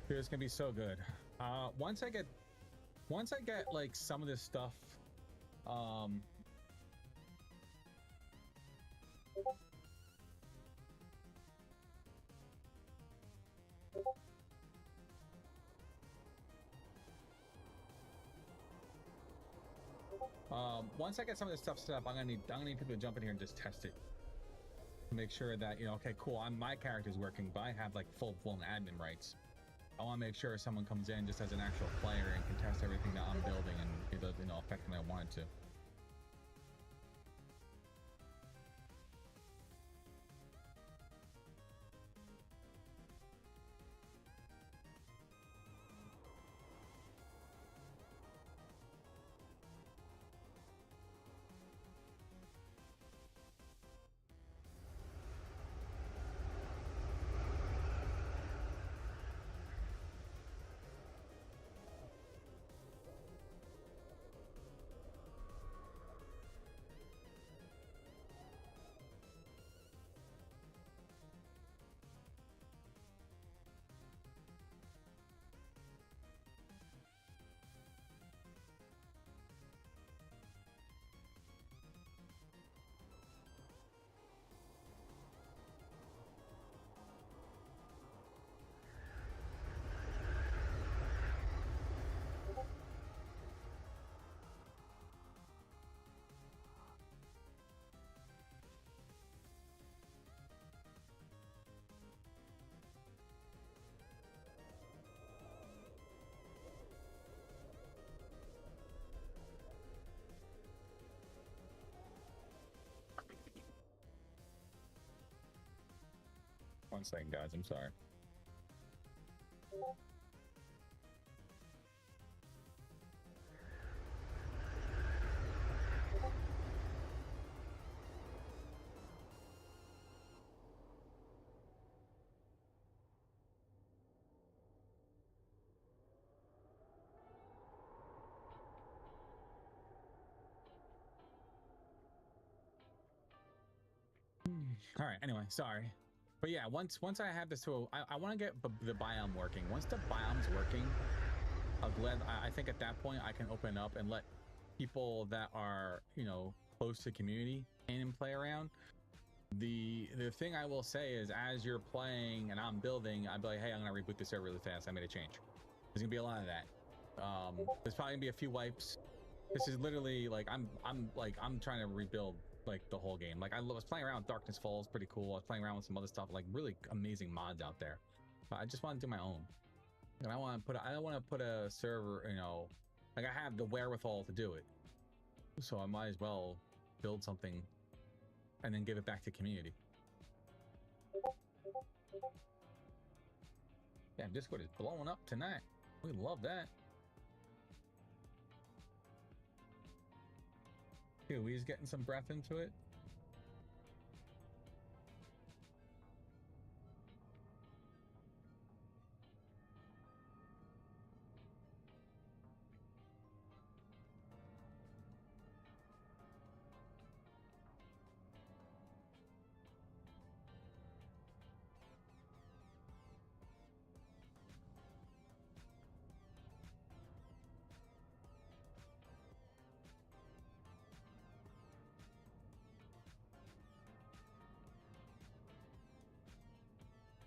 Dude, it's gonna be so good. Once I get like some of this stuff, once I get some of this stuff set up, I'm gonna need people to jump in here and just test it. Make sure that, you know, okay, cool, my character's working, but I have like full-blown admin rights. I want to make sure someone comes in just as an actual player and can test everything that I'm building and it does, you know, affect me I want it to. 1 second, guys. I'm sorry. All right. Anyway, sorry, but yeah, once I have this tool, I want to get the biome working. Once the biome's working, I think at that point I can open up and let people that are, you know, close to community in and play around. The thing I will say is, as you're playing and I'm building, I'd be like, hey, I'm gonna reboot this server really fast. I made a change. There's gonna be a lot of that. There's probably gonna be a few wipes. This is literally like I'm trying to rebuild like the whole game. Like I was playing around with Darkness Falls, pretty cool. I was playing around with some other stuff, like really amazing mods out there. But I just want to do my own. And I want to put a server, you know, like I have the wherewithal to do it. So I might as well build something and then give it back to community. Yeah, Discord is blowing up tonight. We love that. Dude, we just getting some breath into it.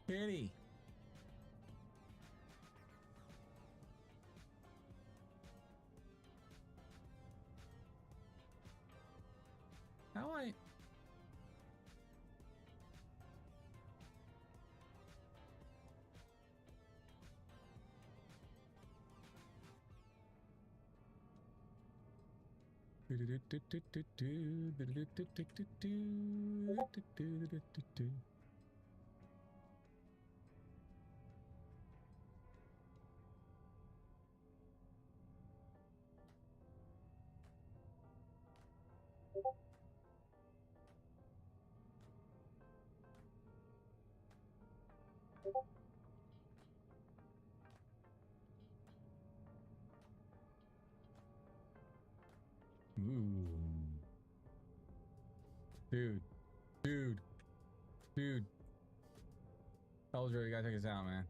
Kitty. How I... Ooh. Dude. Soldier, you gotta take us out, man.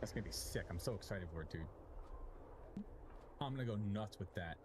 That's gonna be sick. I'm so excited for it, dude. I'm gonna go nuts with that.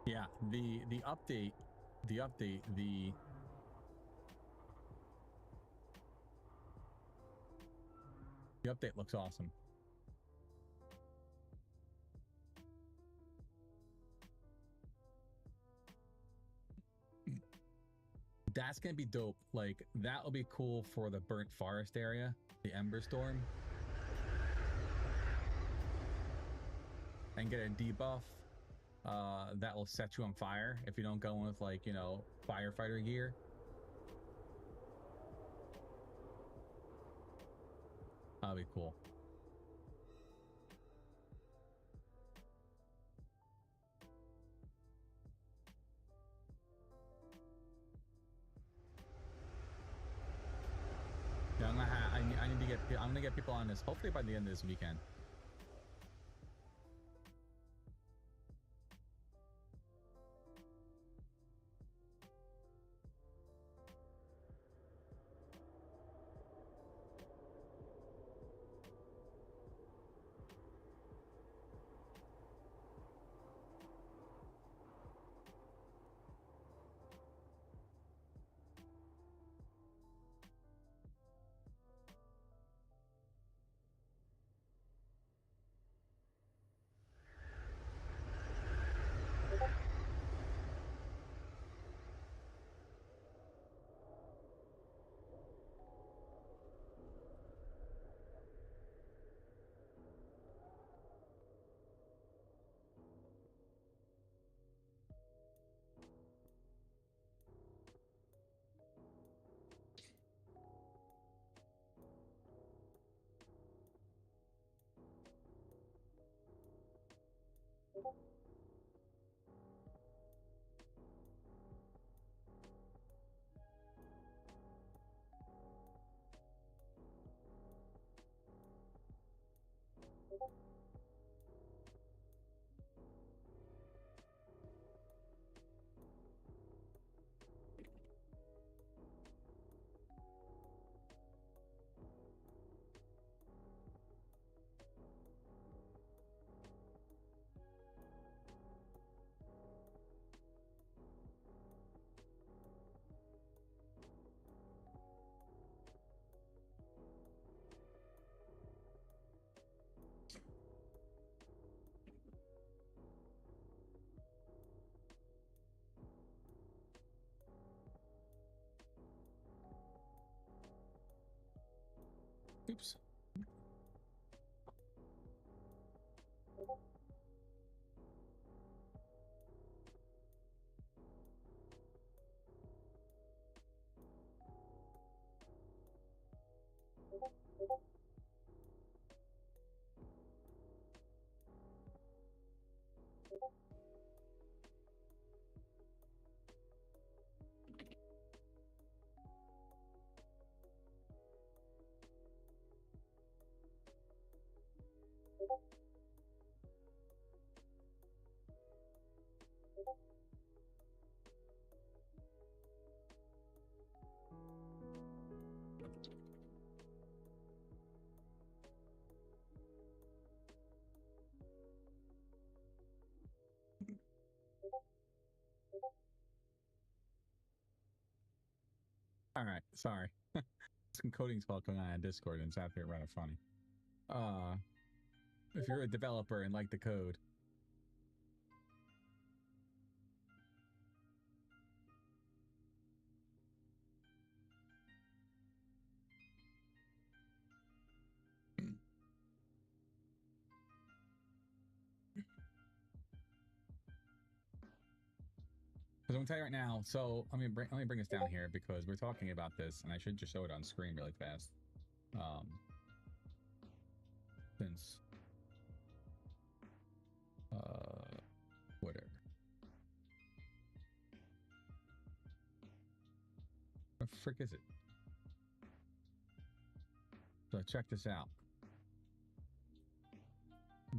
Yeah, the update, the update looks awesome. That's gonna be dope. Like, that'll be cool for the burnt forest area, the Ember Storm, and get a debuff that will set you on fire if you don't go in with, like, you know, firefighter gear. That'll be cool. Yeah, I need to get, I'm gonna get people on this hopefully by the end of this weekend. Oops. All right, sorry. Some coding spell going on Discord and it's out there rather funny. If you're a developer and like the code, because I'm gonna tell you right now. So let me bring us down here because we're talking about this, and I should just show it on screen really fast. Since whatever. What the frick is it? So check this out.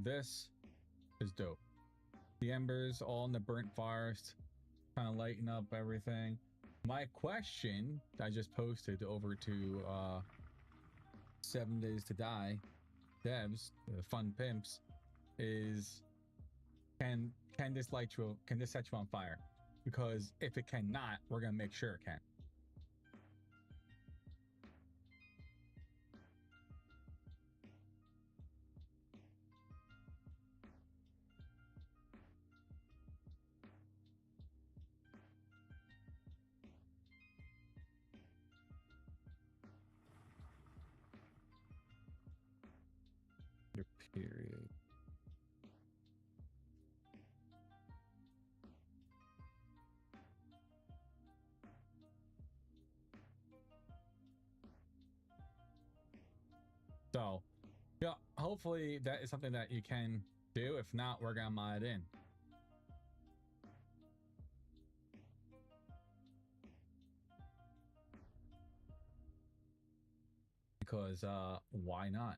This is dope. The embers all in the burnt forest, kind of lighten up everything. My question I just posted over to 7 Days to Die devs, fun pimps, is can this set you on fire? Because if it cannot, we're gonna make sure it can. Period. So, yeah, hopefully that is something that you can do. If not, we're gonna mod it in. Because why not?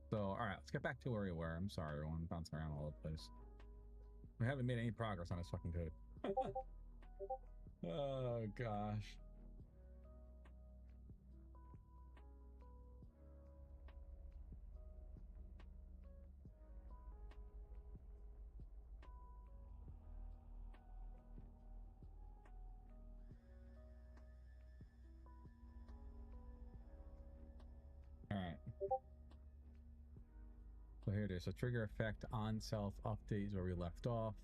So, all right, let's get back to where we were. I'm sorry, everyone. I'm bouncing around all over the place. We haven't made any progress on this fucking code. Oh, gosh. All right. So here it is. So trigger effect on self updates where we left off.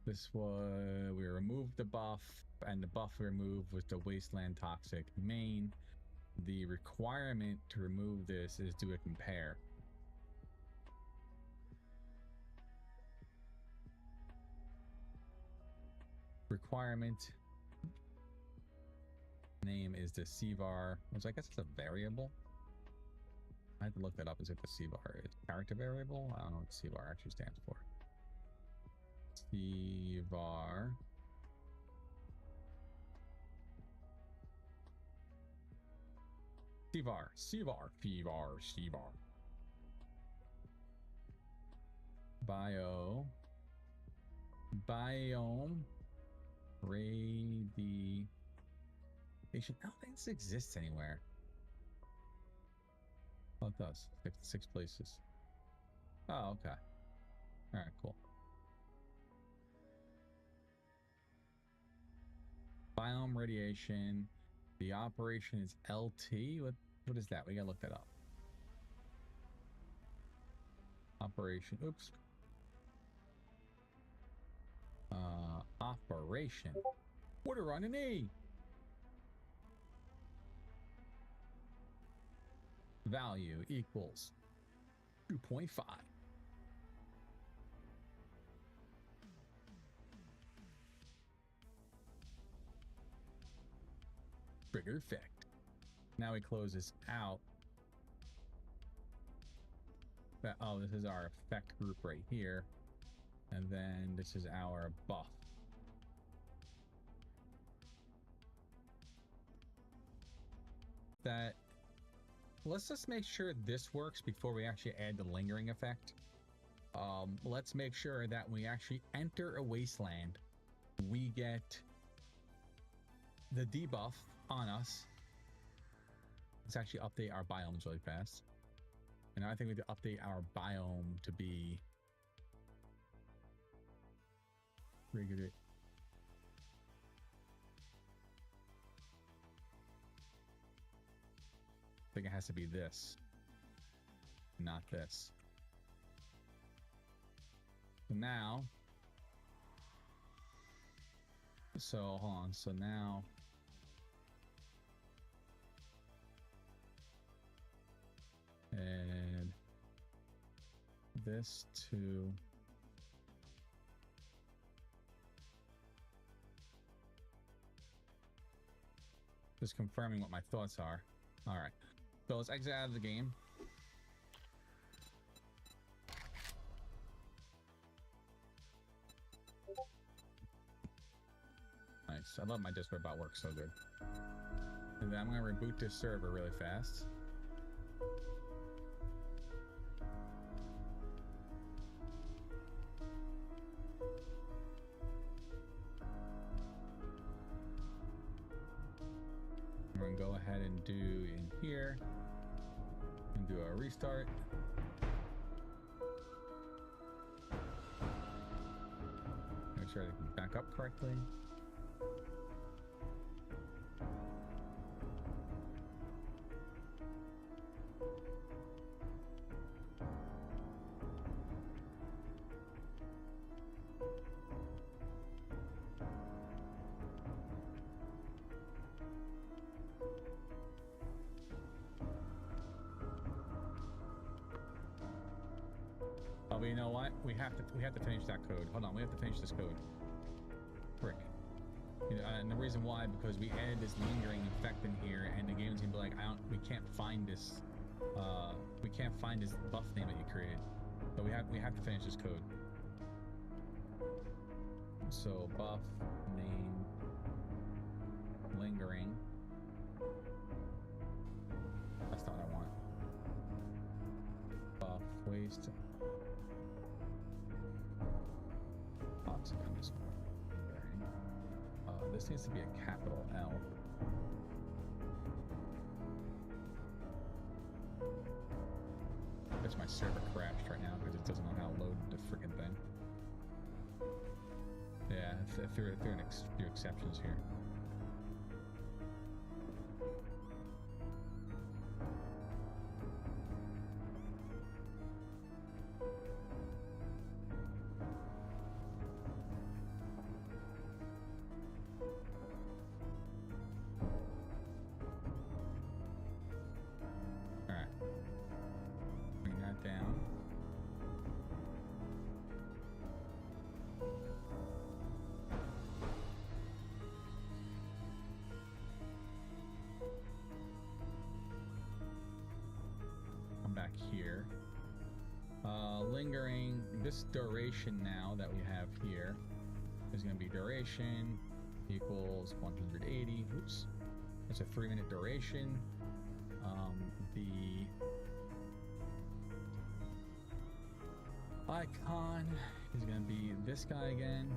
This was, we removed the buff, and the buff we removed was the Wasteland Toxic main. The requirement to remove this is do a compare. Requirement name is the CVAR, which I guess is a variable. I had to look that up as if the CVAR is character variable. I don't know what CVAR actually stands for. CVAR. CVAR. Biome. Radiation. I don't think this exists anywhere. Oh, it does. 56 places. Oh, okay. All right, cool. Biome radiation. The operation is LT. What is that? We gotta look that up. Operation. Oops. Operation. What are on an E? Value equals 2.5. Trigger effect. Now we close this out. Oh, this is our effect group right here. And then this is our buff. That, let's just make sure this works before we actually add the lingering effect. Let's make sure that when we actually enter a wasteland, we get the debuff on us. Let's actually update our biomes really fast. And I think we need to update our biome to be regular. I think it has to be this, not this. Now, so hold on. So now, and this to Just confirming what my thoughts are. All right. So let's exit out of the game. Nice. I love my Discord bot, works so good. And then I'm going to reboot this server really fast. We're going to go ahead and do in here and do a restart. Make sure I can back up correctly. Oh, but you know what? We have to finish that code. Hold on, we have to finish this code. Frick. You know, and the reason why, because we added this lingering effect in here, and the game's gonna be like, we can't find this buff name that you created. So we have to finish this code. So buff name lingering. That's not what I want. Buff waste. This needs to be a capital L. I bet my server crashed right now because it doesn't know how to load the freaking thing. Yeah, it threw a few exceptions here. Back here. Lingering, this duration now that we have here is going to be duration equals 180. Oops. It's a 3-minute duration. The icon is going to be this guy again.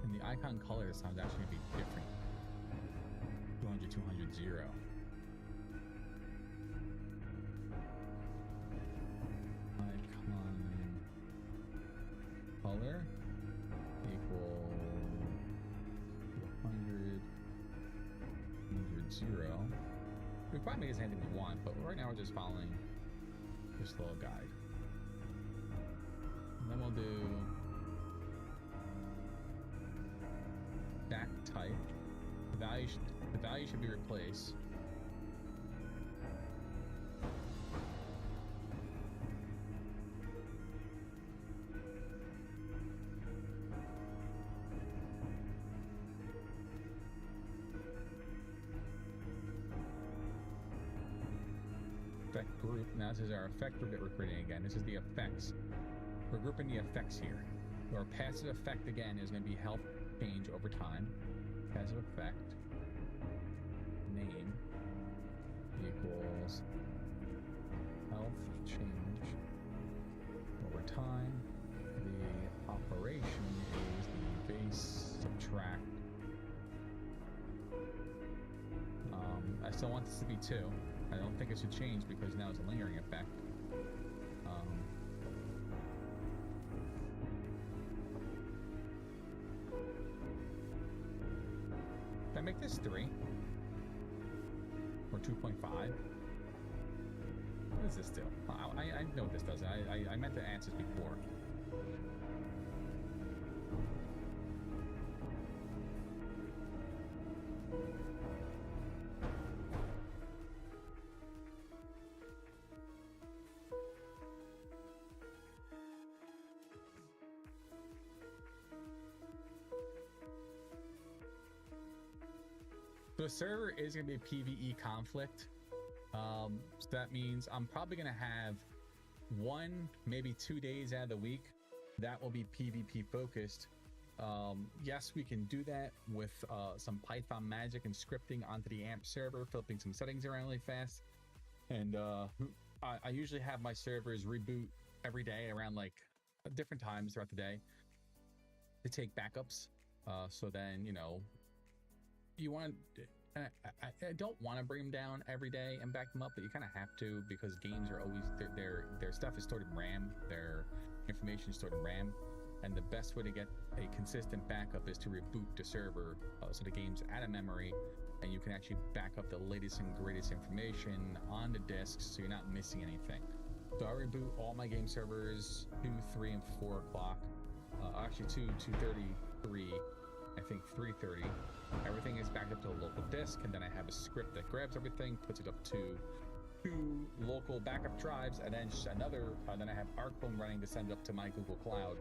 And the icon color this time is actually going to be different. 200, 200, 0. Icon color equal 100, 100, 0. We probably make this anything we want, but right now we're just following this little guide. And then we'll do back type. The value should be replaced. Effect group. Now this is our effect group that we're creating again. This is the effects. We're grouping the effects here. Our passive effect again is going to be health change over time. Passive effect. Name equals health change over time. The operation is the base subtract. I still want this to be 2. I don't think it should change because now it's a lingering effect. Can I make this 3? Or 2.5? What does this do? I know what this does. I meant to answer this before. the server is going to be a PvE-Conflict. So that means I'm probably going to have 1, maybe 2 days out of the week that will be PvP focused. Yes, we can do that with some Python magic and scripting onto the AMP server, flipping some settings around really fast. And I usually have my servers reboot every day around like different times throughout the day to take backups. So then, you know, you want I don't want to bring them down every day and back them up, but you kind of have to, because games are always their stuff is stored in RAM, their information is stored in RAM, and the best way to get a consistent backup is to reboot the server so the game's out of memory and you can actually back up the latest and greatest information on the disks so you're not missing anything. So I reboot all my game servers 2, 3, and 4 o'clock. Actually 2:33, I think 3:30. Everything is backed up to a local disk, and then I have a script that grabs everything, puts it up to 2 local backup drives, and then then I have Arclone running to send it up to my Google Cloud.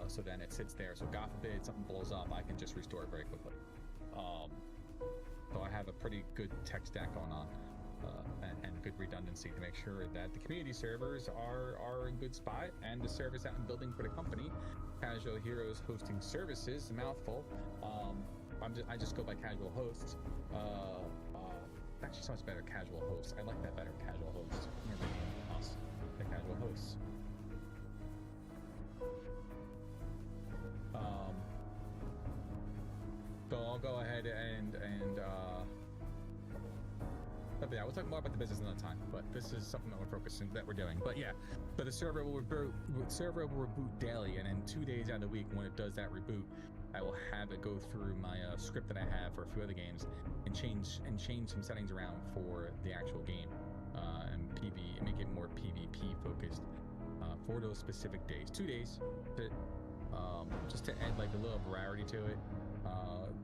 So then it sits there. So God forbid something blows up, I can just restore it very quickly. So I have a pretty good tech stack going on, and good redundancy to make sure that the community servers are in good spot, and the servers that I'm building for the company, Casual Heroes Hosting Services, a mouthful. I just go by Casual Hosts. Actually sounds better, Casual Hosts. I like that better, Casual Hosts. I'm gonna rename us the Casual Hosts. So I'll go ahead and yeah, we'll talk more about the business another time, but this is something that we're doing. But yeah, so the server will reboot daily, and in 2 days out of the week when it does that reboot, I will have it go through my script that I have for a few other games and change some settings around for the actual game and make it more PvP focused for those specific days. 2 days, just to add like a little variety to it.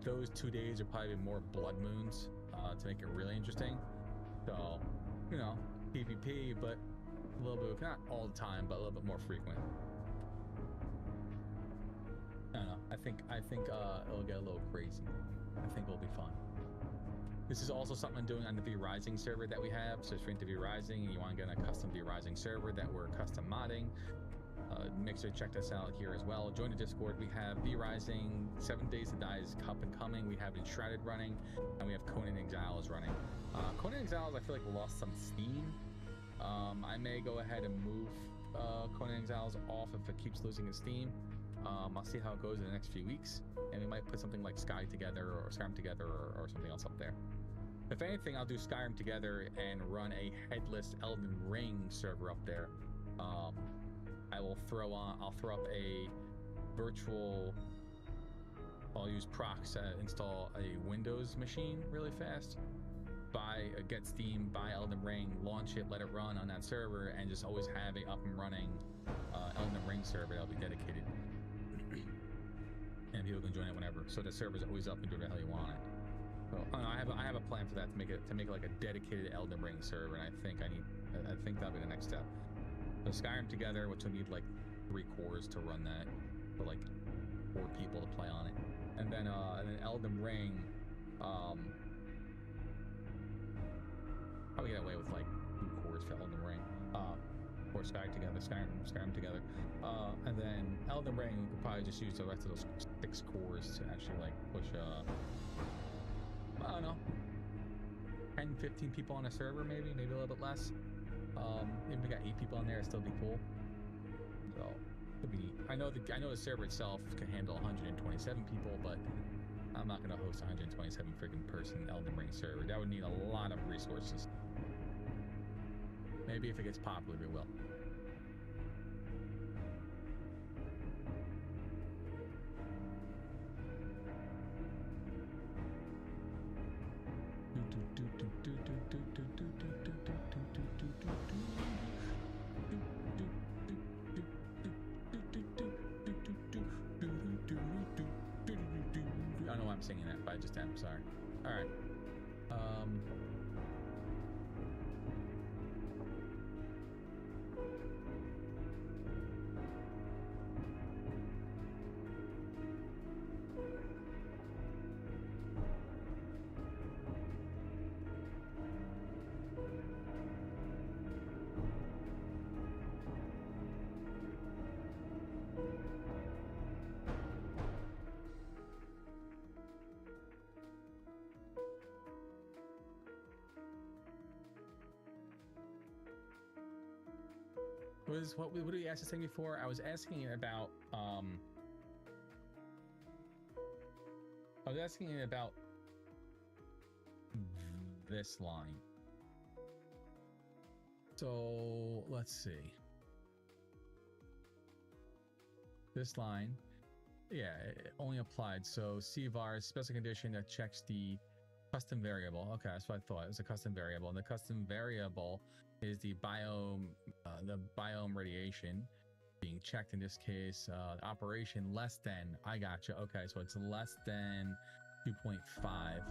Those 2 days are probably more blood moons to make it really interesting. So, you know, PvP, but a little bit, not all the time, but a little bit more frequent. I don't know. I think it'll get a little crazy. I think it'll be fun. This is also something I'm doing on the V-Rising server that we have. So if you're into V-Rising and you want to get a custom V-Rising server that we're custom modding, make sure to check us out here as well. Join the Discord. We have V-Rising, 7 Days to Die is up and coming. We have Enshrouded running, and we have Conan Exiles running. Conan Exiles, I feel like lost some steam. I may go ahead and move Conan Exiles off if it keeps losing its steam. I'll see how it goes in the next few weeks, and we might put something like Skyrim together or something else up there. If anything, I'll do Skyrim together and run a headless Elden Ring server up there. I'll throw up a virtual. I'll use procs to install a Windows machine really fast. Get Steam, buy Elden Ring, launch it, let it run on that server, and just always have a up and running Elden Ring server that'll be dedicated. And people can join it whenever. So the server's always up and do whatever the hell you want on it. So I have a plan for that to make it like a dedicated Elden Ring server, and I think that'll be the next step. So Skyrim together, which will need like 3 cores to run that, for like 4 people to play on it, and then Elden Ring. Probably get away with like 2 cores for Elden Ring, or Skyrim together, and then Elden Ring you could probably just use the rest of those 6 cores to actually like push I don't know, 10, 15 people on a server, maybe a little bit less. If we got 8 people on there, it'd still be cool. So it'd be neat. I know the server itself can handle 127 people, but I'm not gonna host 127 freaking person Elden Ring server. That would need a lot of resources. Maybe if it gets popular, we will. I don't know why I'm singing that, but I just am. Sorry. All right. what were you asking before? I was asking about this line. So let's see. This line, yeah, it only applied. So CVAR is special condition that checks the custom variable. Okay, that's what I thought. It was a custom variable, and the custom variable is the biome radiation being checked. In this case, operation less than. I gotcha. Okay, so it's less than 2.5.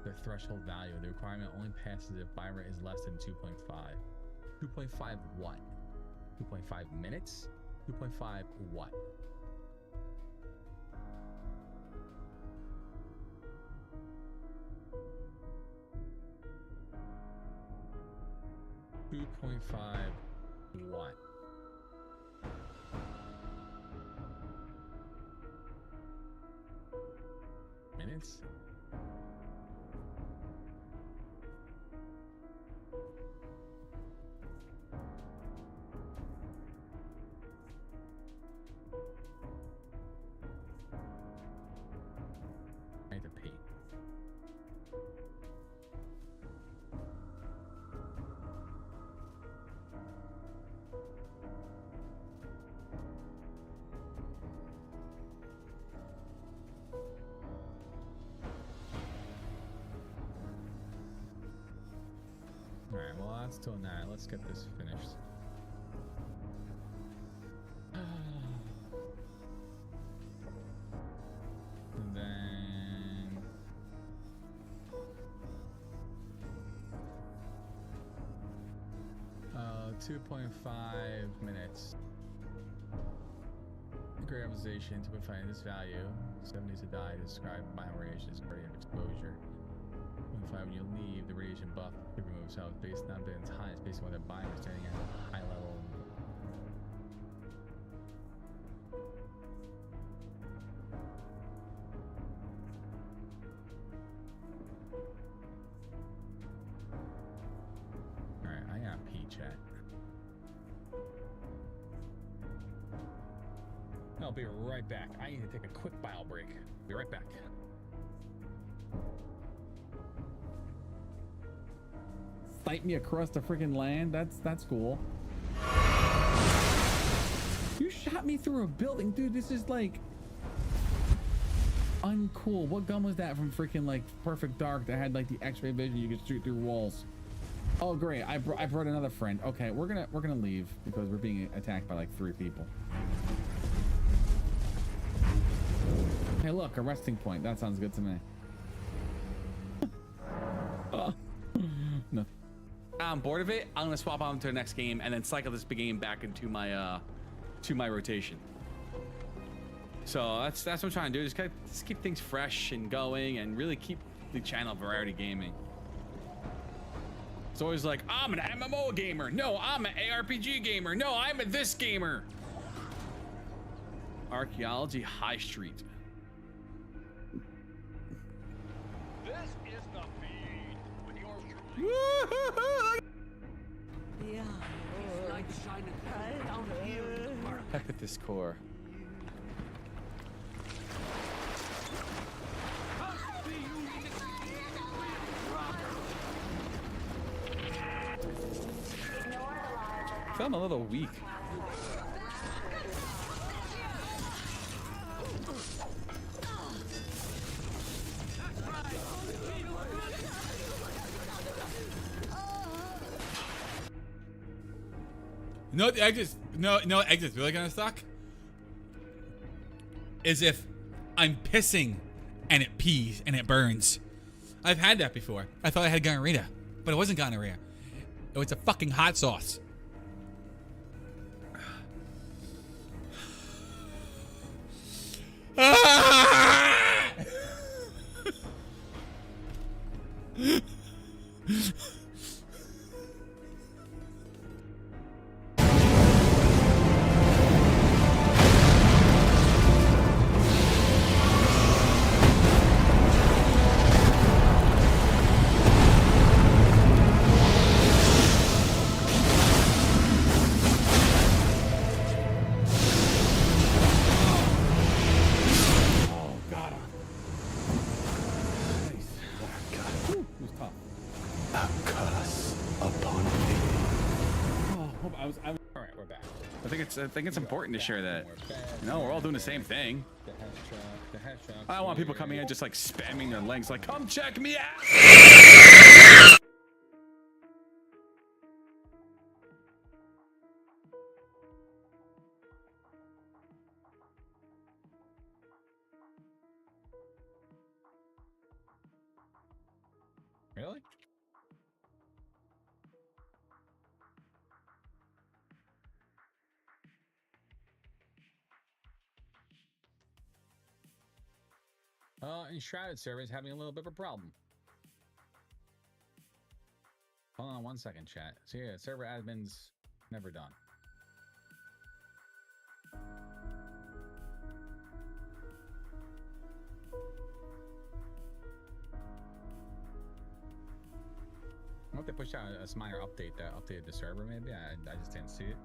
The threshold value. The requirement only passes if buy rate is less than 2.5. 2.5 what? 2.5 minutes? 2.5 what? What? Minutes? I need to pee. Alright, well that's till 9. Let's get this finished. And then 2.5 minutes. Great optimization, 2.5 this value. 7 days to die to describe biome radiation as radiation exposure. 2.5 when you leave, the radiation buff could remove itself based not based on time, it's based on whether biome is standing at a high level. Alright, I got P chat. I'll be right back. I need to take a quick bile break. Be right back. Fight me across the freaking land? That's cool. You shot me through a building, dude. This is like uncool. What gun was that from freaking like Perfect Dark that had like the X-ray vision? You could shoot through walls. Oh great! I brought another friend. Okay, we're gonna leave because we're being attacked by like 3 people. Hey, look, a resting point. That sounds good to me. No. I'm bored of it. I'm gonna swap on to the next game and then cycle this big game back into my rotation. So that's what I'm trying to do. Just keep things fresh and going, and really keep the channel variety gaming. It's always like, I'm an MMO gamer. No, I'm an ARPG gamer. No, I'm a this gamer. Archaeology High Street. This is the feed with yours truly. Yeah. Light shining down here in the park. Heck with this core. I feel I'm a little weak. No, the exit's really gonna suck. Is if I'm pissing and it pees and it burns. I've had that before. I thought I had gonorrhea, but it wasn't gonorrhea. It was a fucking hot sauce. All right, we're back. I think it's important to share that. We're all doing the same thing. The hashtag. I don't want people coming in just like spamming their links, like, come check me out. Really? Enshrouded server is having a little bit of a problem. Hold on 1 second, chat. So yeah, server admins never done. I hope they pushed out a minor update that updated the server. Maybe I just didn't see it.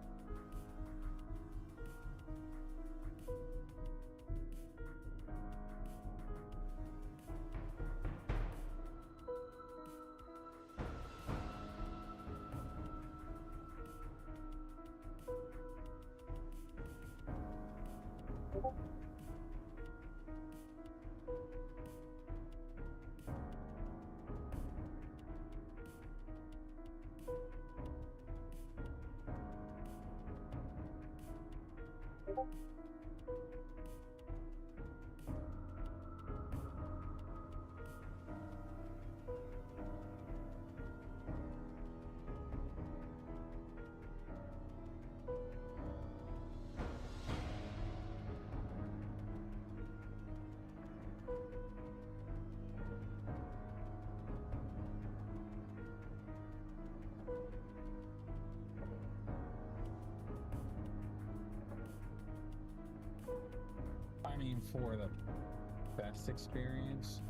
I mean, for the best experience.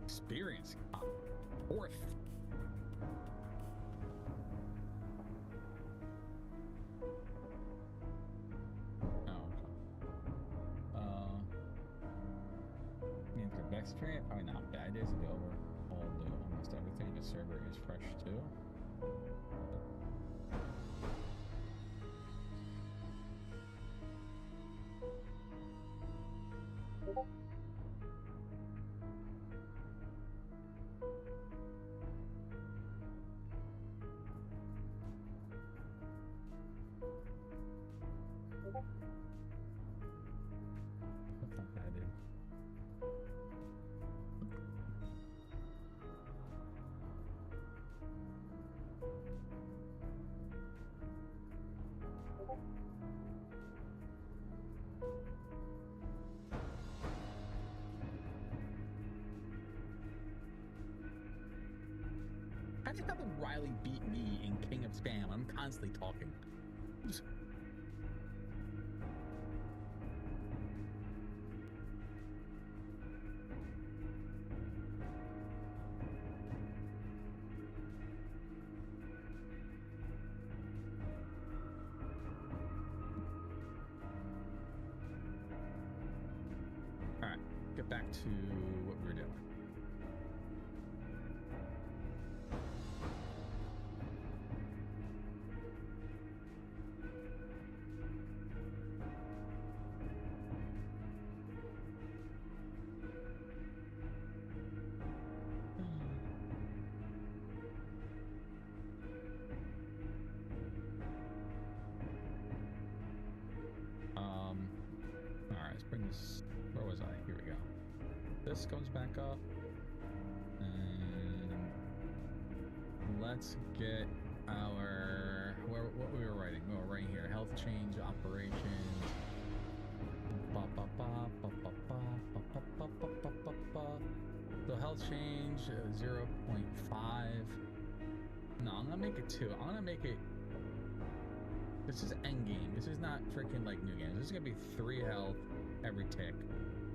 Experience. Fourth. Oh, okay. I mean, for best experience, probably not bad. Days ago, we're all new. Almost everything. The server is fresh too. That's not bad, dude. I just thought that Riley beat me in King of Spam. I'm constantly talking. All right, get back to what we were doing. All right, let's bring this. Where was I? Here we go. This goes back up, and let's get our what we were writing. We were writing here: health change, operations. So health change 0.5. No, I'm gonna make it 2. I'm gonna make it This is end game. This is not freaking like new games. This is gonna be 3 health every tick.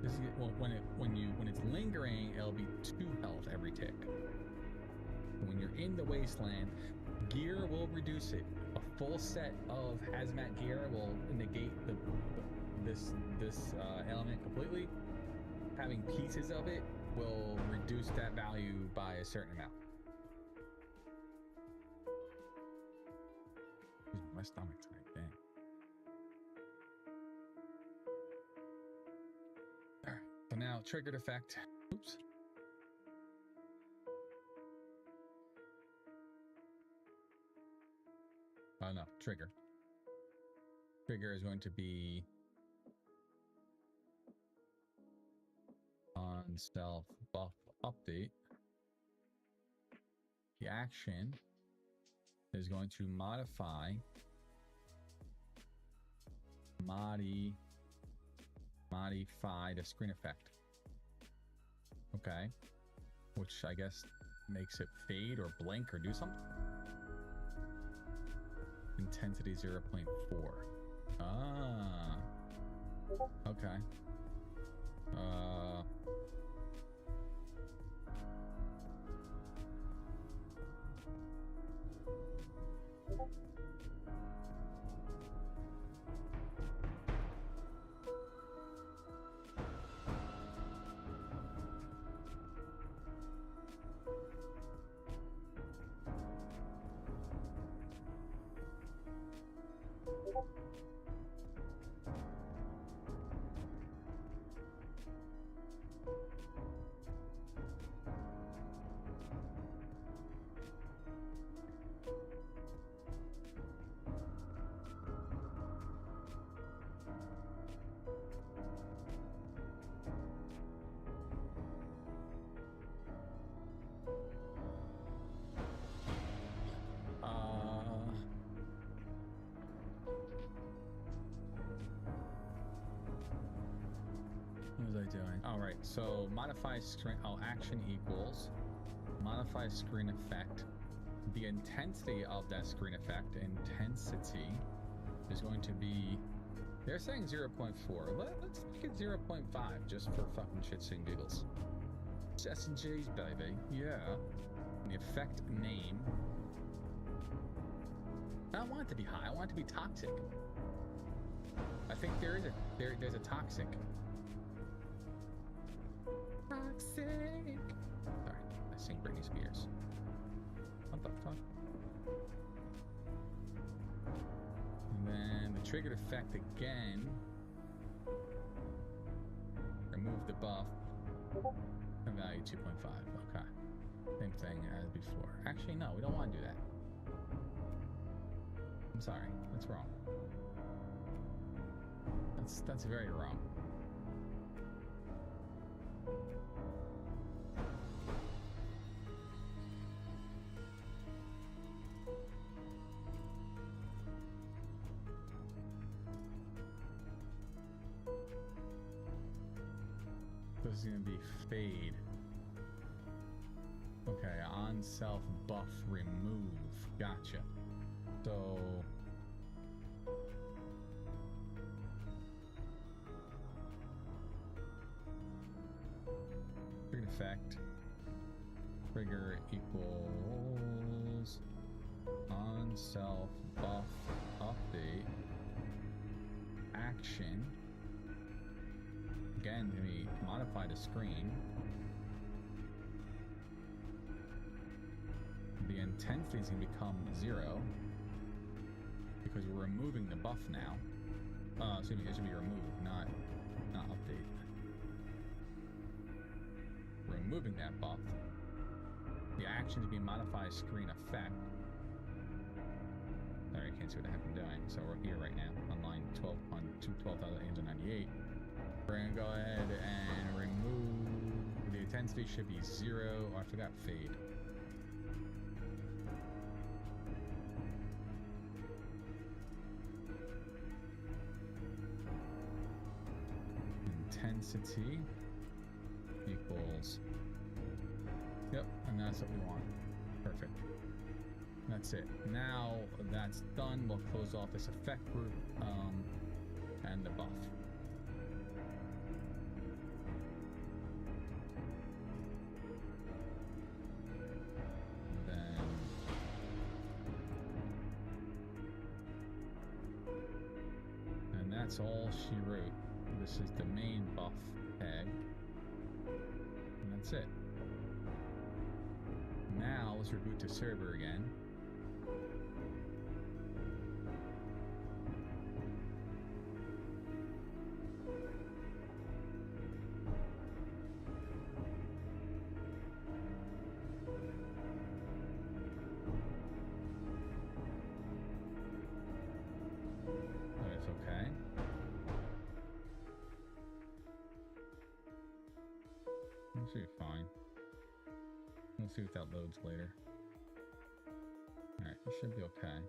This is when it's lingering, it'll be 2 health every tick. When you're in the wasteland, gear will reduce it. A full set of hazmat gear will negate this element completely. Having pieces of it will reduce that value by a certain amount. My stomach tonight, dang. Alright, so now triggered effect. Oops. Oh no, trigger. Trigger is going to be on self buff update. The action is going to modify the screen effect. Okay, which I guess makes it fade or blink or do something. Intensity 0.4. Ah, okay. What was I doing? All right, so modify screen. Oh, action equals modify screen effect. The intensity of that screen effect, intensity, is going to be. They're saying 0.4. Let's make it 0.5 just for fucking shits and giggles. It's S&J's, baby. Yeah. And the effect name. I don't want it to be high. I want it to be toxic. I think there's a toxic. Toxic. Sorry, I sing Britney Spears. What the fuck? And then the triggered effect again. Remove the buff. Value 2.5. Okay. Same thing as before. Actually, no, we don't want to do that. I'm sorry. That's wrong. That's very wrong. This is going to be fade. Okay, on self buff remove. Gotcha. So trigger effect. Trigger equals on self buff update. Action. Again, we modify the screen. The intensity is going to become 0 because we're removing the buff now. Excuse me, it should be removed, not update. Removing that buff. The action to be modify screen effect. Sorry, I can't see what the heck I'm doing. So we're here right now on line 12 on 12,898. We're gonna go ahead and remove the intensity should be 0. Oh, I forgot fade. Intensity equals. Yep, and that's what we want. Perfect. Now that's it. Now that's done, we'll close off this effect group and the buff. And that's all she wrote. This is the main buff tag. And that's it. Now let's reboot to server again. That's okay. That should be fine. We'll see if that loads later. Alright, it should be okay.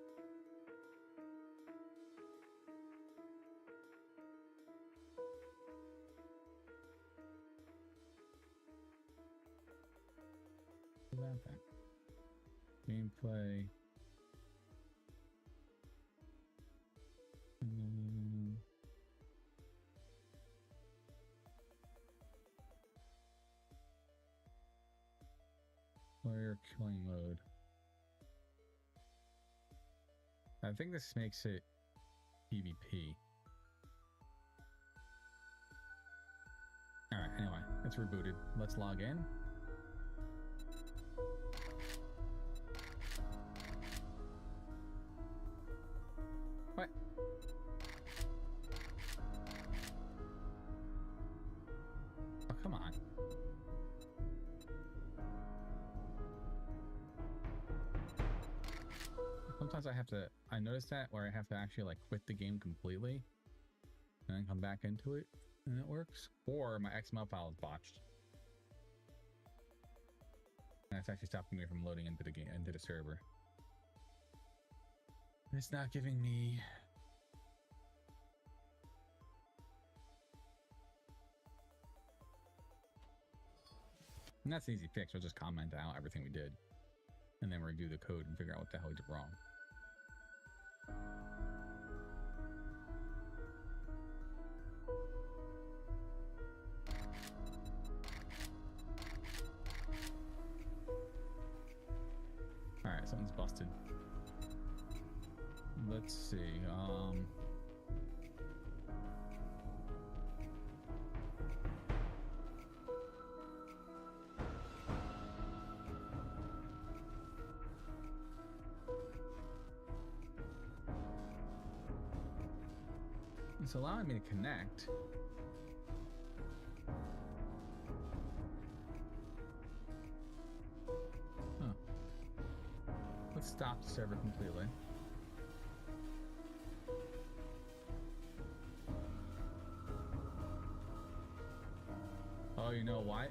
That thing. Gameplay. Player killing mode. I think this makes it PvP. Alright, anyway, it's rebooted. Let's log in. What? Oh, come on. Sometimes I notice that where I have to actually like quit the game completely and then come back into it and it works. Or my XML file is botched. And it's actually stopping me from loading into the game, into the server. It's not giving me... And that's an easy fix. We'll just comment out everything we did. And then redo the code and figure out what the hell we did wrong. Alright, something's busted. Let's see, it's allowing me to connect. Huh. Let's stop the server completely. Oh, you know what?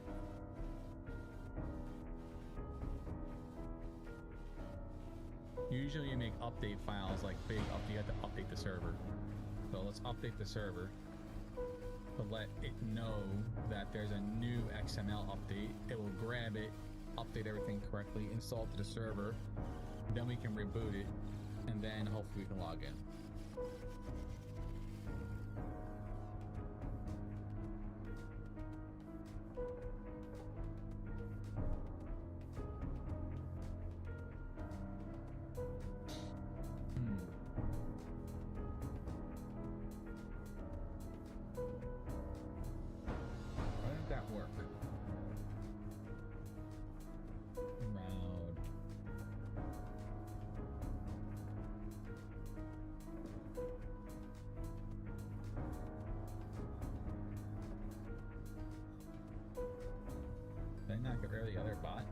Usually you make update files like big up, you have to update the server. So let's update the server to let it know that there's a new XML update. It will grab it, update everything correctly, install it to the server, then we can reboot it, and then hopefully we can log in. Why didn't that work? Loud. Did I not get rid of the other bot?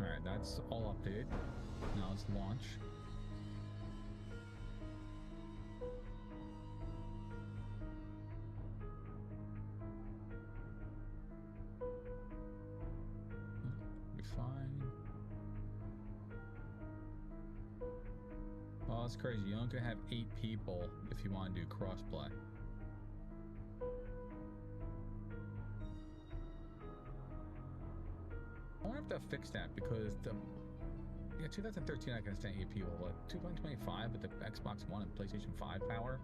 Alright, that's all updated. Now let's launch. Be fine. it's crazy. You only can have 8 people if you want to do crossplay. I wonder if they'll fix that because the 2013 I can understand 8 people, but 2025 with the Xbox One and PlayStation 5 power,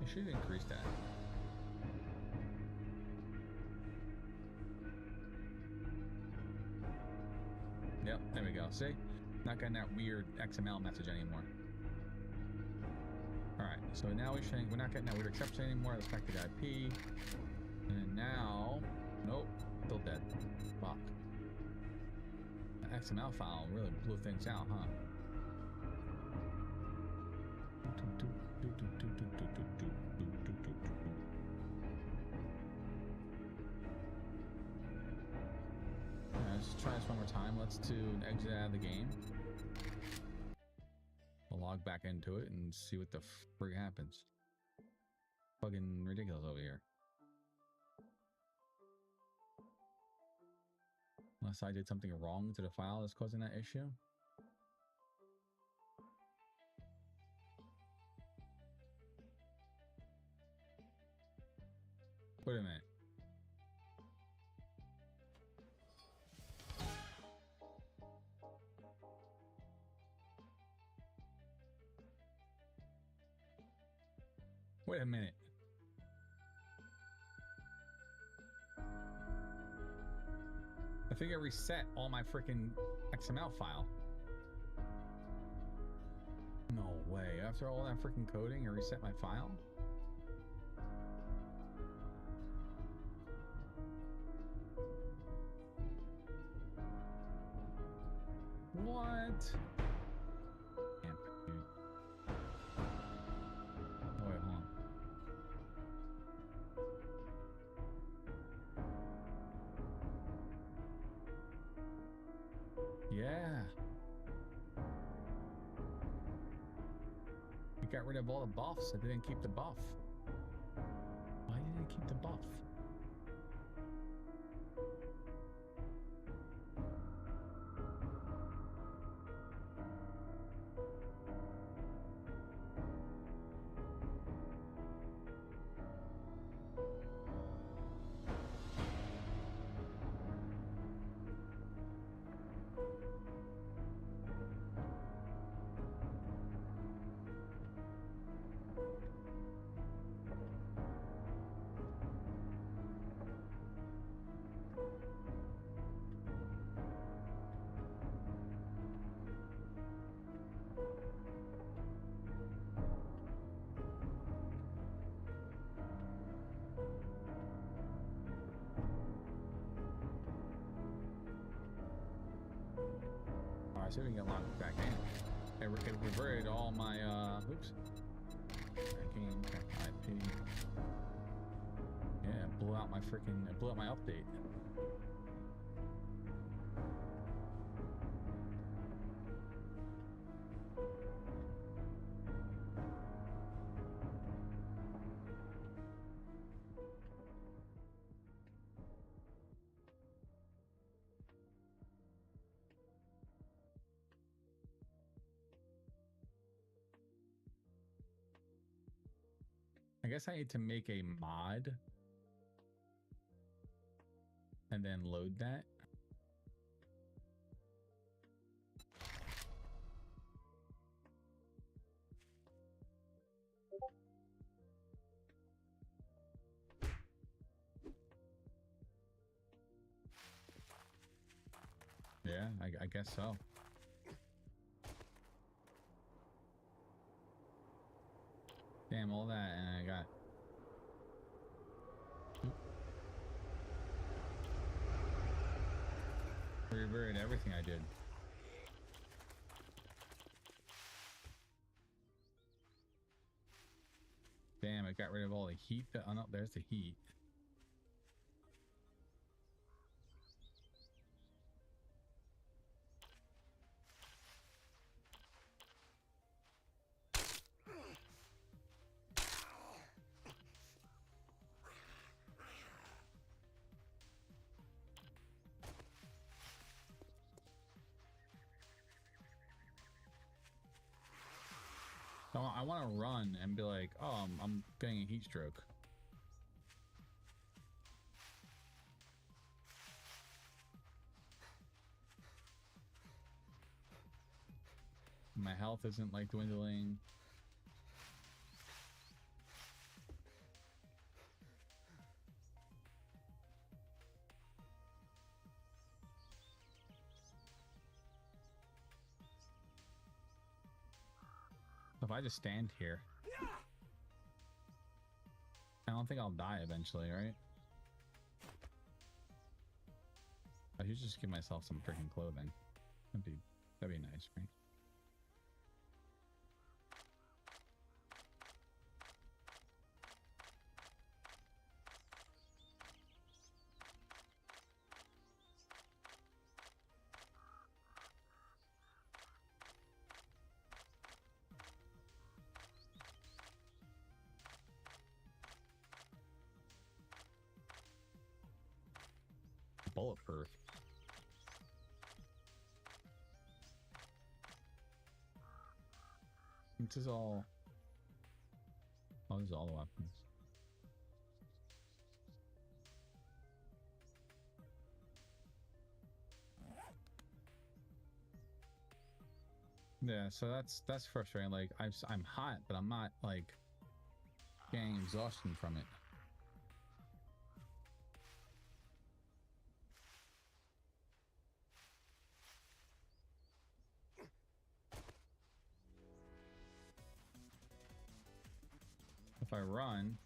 they should increase that. Yep, there we go. See? Not getting that weird XML message anymore. Alright, so now we're not getting that weird exception anymore. Let's back to the IP. And now, nope, still dead. Fuck. The XML file really blew things out, huh? Let's try this one more time. Let's do an exit out of the game. We'll log back into it and see what the frig happens. Fucking ridiculous over here. Unless I did something wrong to the file that's causing that issue. Wait a minute. Wait a minute. I think I reset all my freaking XML file. No way. After all that freaking coding, I reset my file? What? Damn, dude. Oh, wait, hold on. Yeah. You got rid of all the buffs. I didn't keep the buff. Why didn't I keep the buff? Alright, so we can get logged back in. It reverted all my, oops. Tracking, IP. Yeah, it blew out my update. I guess I need to make a mod and then load that. Yeah, I guess so. Damn, all that, and I got... Reverted everything I did. Damn, I got rid of all the heat. Oh no, there's the heat. I want to run and be like, oh, I'm getting a heat stroke. My health isn't like dwindling. If I just stand here, I don't think I'll die eventually, right? I should just give myself some freaking clothing. That'd be nice, right? Bulletproof. This is all. Oh, this is all the weapons. Yeah, so that's frustrating. Like I'm hot, but I'm not like getting exhaustion from it. If I run,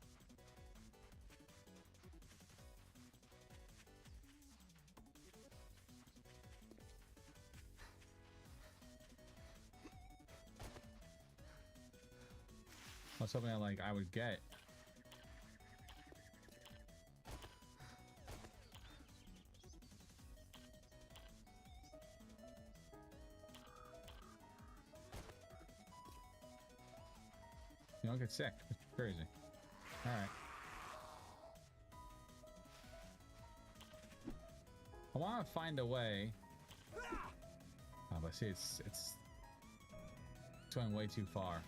that's something I would get. You don't get sick. It's crazy. All right. I want to find a way. Oh, but see, it's going way too far.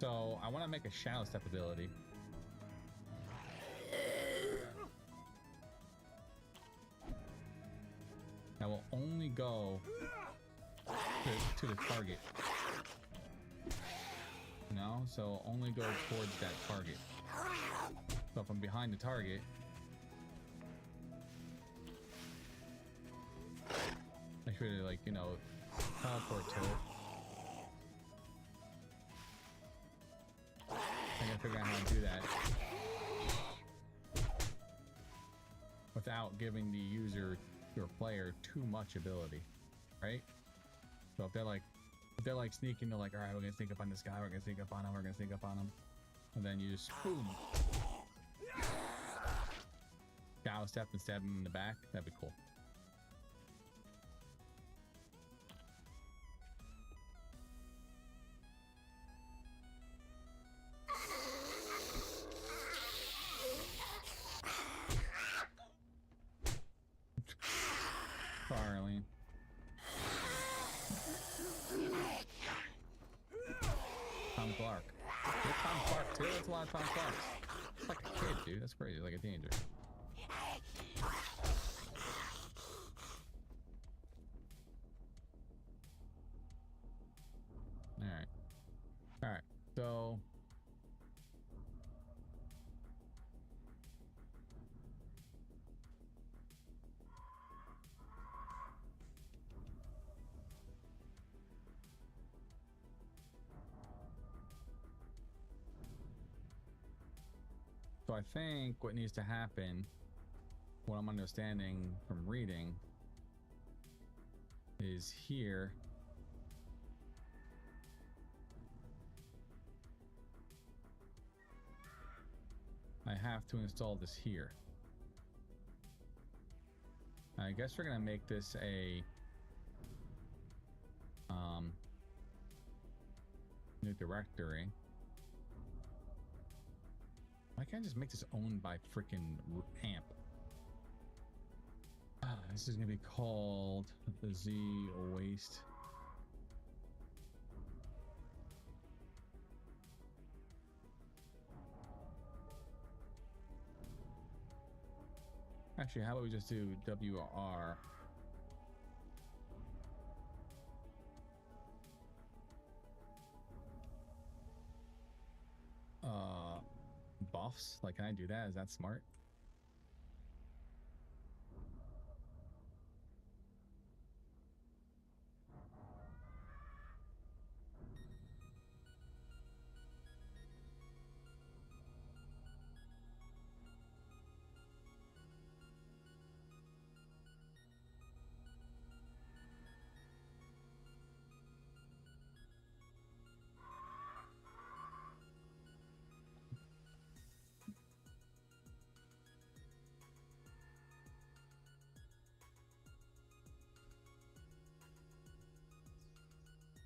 So I want to make a shadow step ability. That will only go to the target. No, so only go towards that target. So if I'm behind the target, I should like, you know, teleport to it. I gotta figure out how to do that without giving the user or player too much ability, right? So if they're like sneaking, they're like, all right, we're gonna sneak up on this guy, we're gonna sneak up on him, we're gonna sneak up on him, and then you just boom, cow step and stab him in the back. That'd be cool. Arlene. Tom Clark. You're Tom Clark too? That's a lot of Tom Clarks. It's like a kid, dude. That's crazy. Like a teenager. Alright. Alright. So I think what needs to happen, what I'm understanding from reading, is here. I have to install this here. I guess we're gonna make this a new directory. Why can't I just make this owned by freaking AMP? This is gonna be called the Z Waste Actually, how about we just do WR? Buffs? Like, can I do that? Is that smart?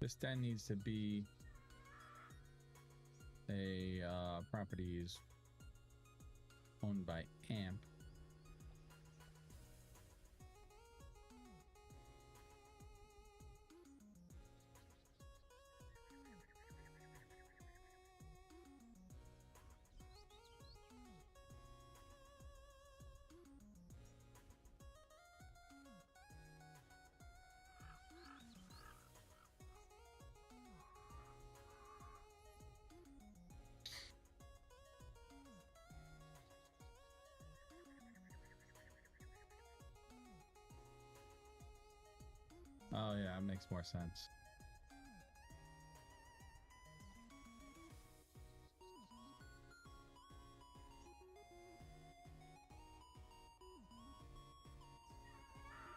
This then needs to be a properties owned by AMP. Oh yeah, it makes more sense.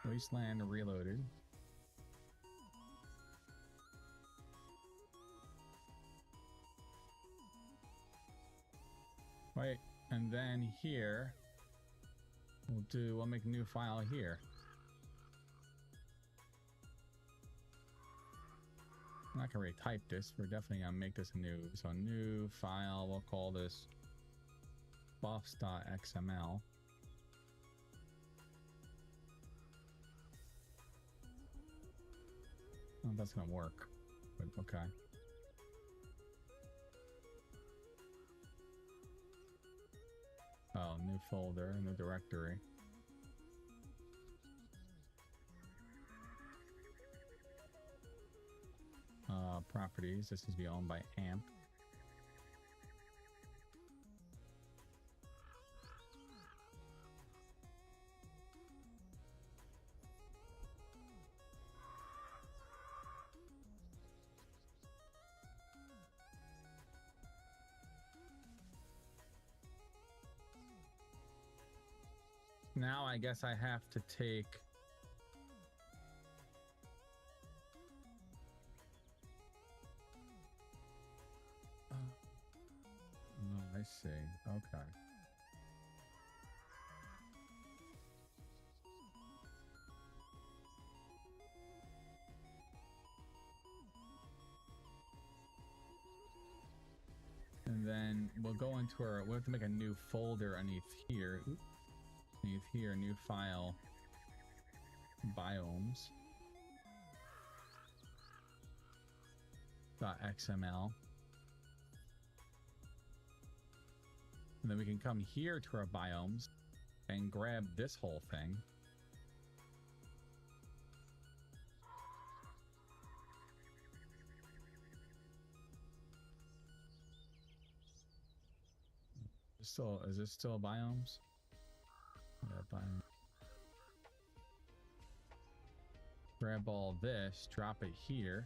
Wasteland Reloaded. Right, and then here we'll make a new file here. I'm not gonna retype this. We're definitely gonna make this a new file. We'll call this buffs.xml. Oh, that's gonna work, but okay. Oh, new folder, new directory. Properties. This is to be owned by AMP. Now I guess I have to take I see. Okay. And then we'll go into our, we'll have to make a new folder underneath here. Underneath here, new file, biomes. .xml. And then we can come here to our biomes and grab this whole thing. Is this still biomes? Yeah, biomes. Grab all this, drop it here.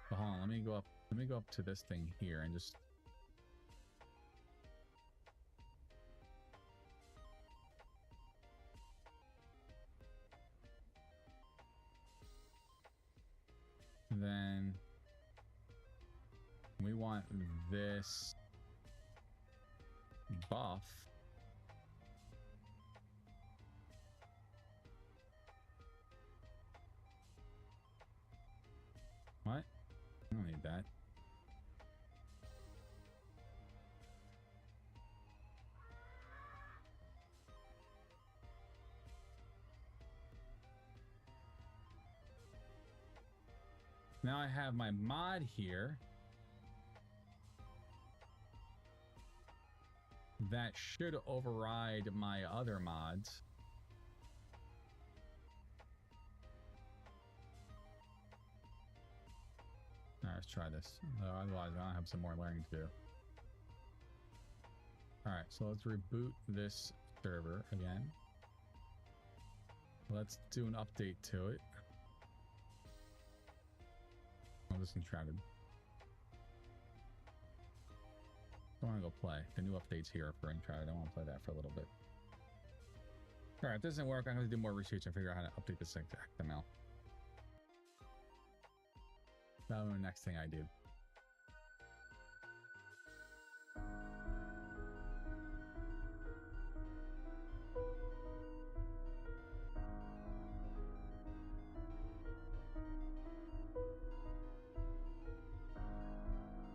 But hold on, let me go up to this thing here and just then we want this buff. What? I don't need that. Now I have my mod here. that should override my other mods. Alright, let's try this. Otherwise, I have some more learning to do. Alright, so let's reboot this server again. Let's do an update to it. Oh, this is Enshrouded. I want to go play. The new update's here for Enshrouded. I want to play that for a little bit. Alright, if this doesn't work, I'm going to do more research and figure out how to update this XML. That'll be the next thing I do.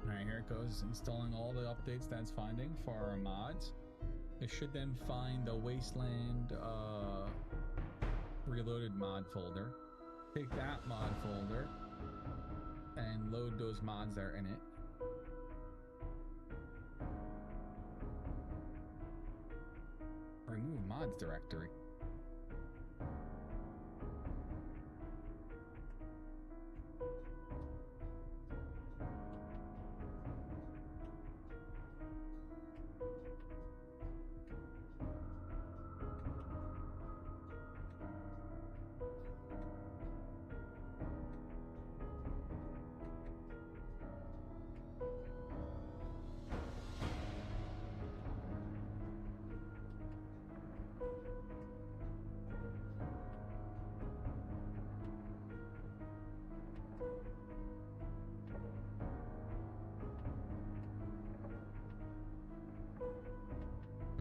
Alright, here it goes. Installing all the updates that's finding for our mods. It should then find the Wasteland Reloaded mod folder. Take that mod folder and load those mods that are in it. Remove mods directory.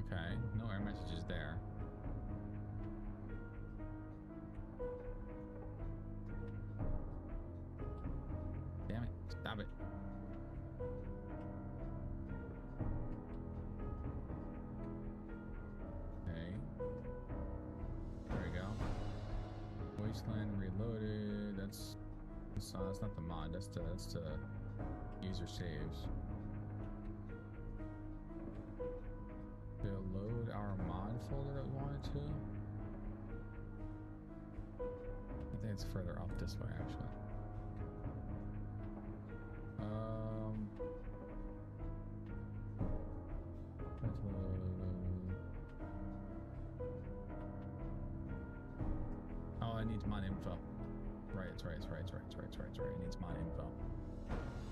Okay, no error messages there. Damn it, stop it. Okay. There we go. Wasteland Reloaded. That's not the mod, that's the user saves. To load our mod folder that we wanted to. I think it's further up this way actually. Let's load. Oh, it needs mod info. Right, it's right. It needs mod info.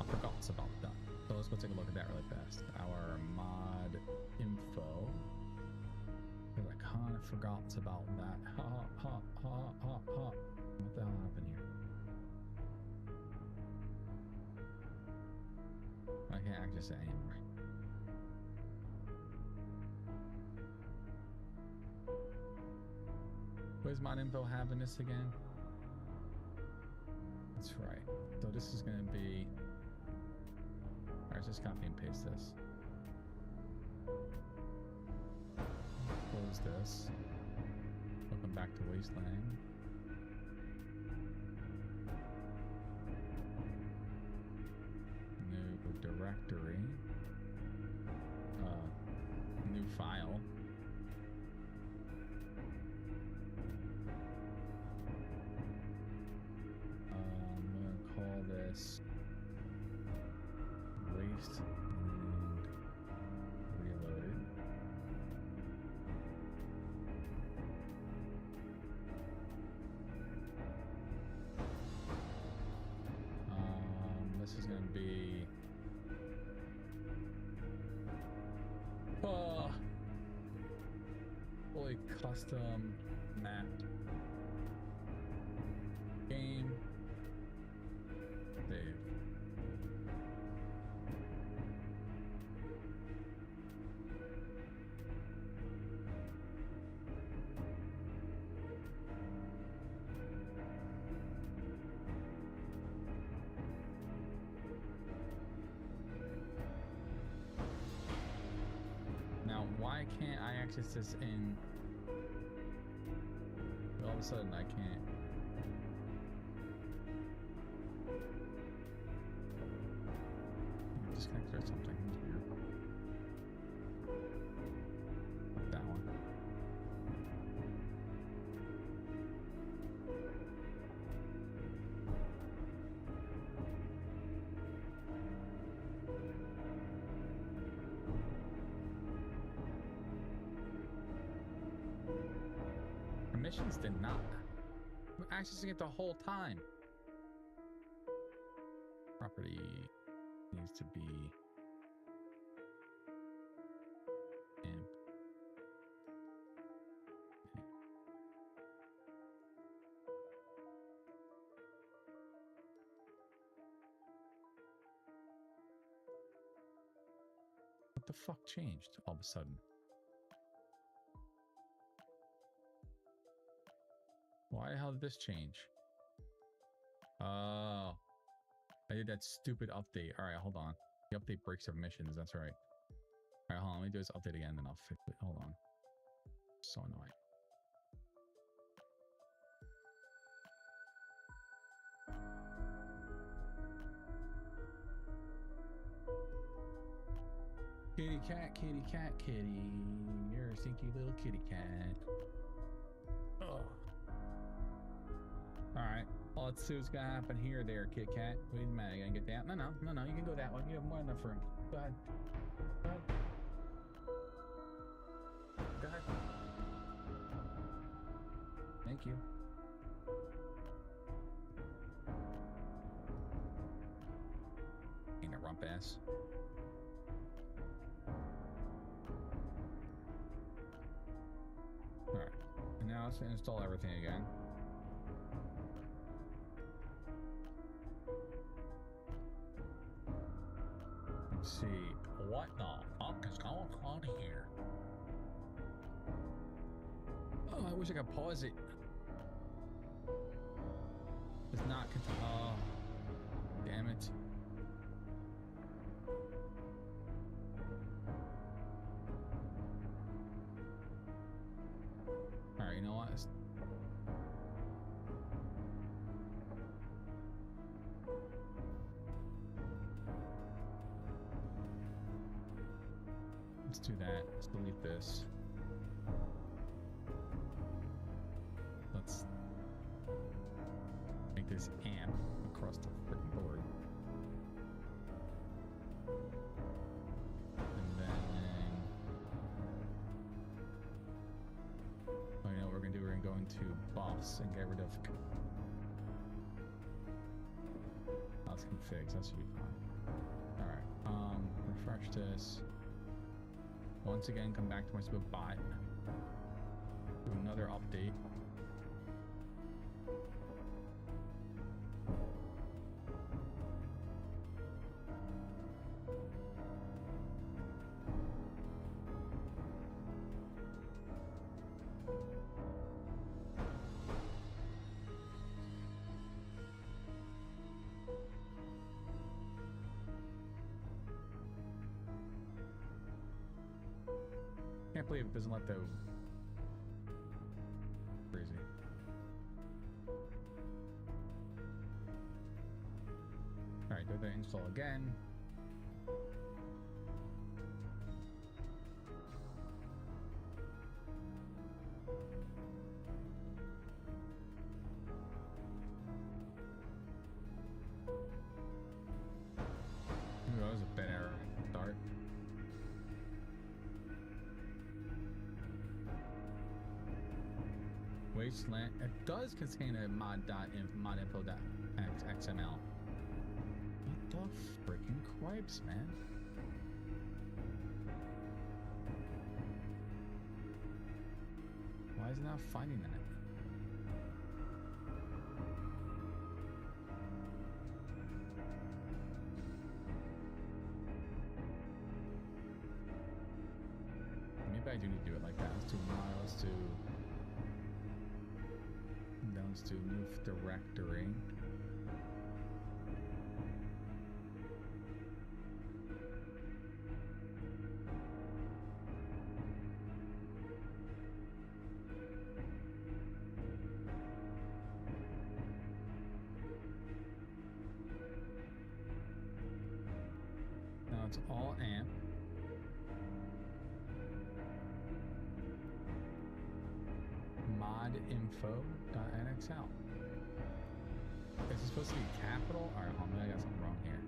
I forgot about that. So let's go take a look at that really fast. Our mod info. Because I kind of forgot about that. What the hell happened here? I can't access it anymore. Where's mod info having this again? That's right. So this is going to be... Alright, just copy and paste this. Close this. Welcome back to Wasteland. New directory. New file. I'm gonna call this Wasteland Reloaded. This is gonna be fully custom map game save. Now, why can't I access this in? All of a sudden, I can't. Disconnected or something. That's weird. Missions did not. I'm accessing it the whole time. Property needs to be amp. What the fuck changed all of a sudden? Why the hell did this change? Oh, I did that stupid update. All right, hold on. The update breaks up missions. That's right. All right, hold on. Let me do this update again, then I'll fix it. Hold on. So annoying. Kitty cat, kitty cat, kitty. You're a stinky little kitty cat. Oh. All right. Well, let's see what's gonna happen here, there, Kit Kat. Wait a minute, you gonna get down? No. You can go that way. You have more than enough room. Go ahead. Go ahead. Go ahead. Thank you. Ain't a rump ass. All right. And now let's install everything again. Let's see, what the fuck is going on here? Oh, I wish I could pause it. It's not control. Oh, damn it. All right, you know what? Let's do that. Let's delete this. Let's make this amp across the freaking board. And then, oh, you know what we're gonna do? We're gonna go into buffs and get rid of. That's configs. That should be fine. All right. Refresh this. Once again, come back to my split bot. Do another update. Can't believe it doesn't let the crazy. All right, do the install again. Ooh, that was a bad error. Start. Wasteland. It does contain a modinfo.xml. What the freaking cripes, man? Why is it not finding that? Maybe I do need to do it like that. Let's do let's do new directory. Now it's all AMP. Modinfo.nxl. Is it supposed to be capital? Alright, hold on, I got something wrong here.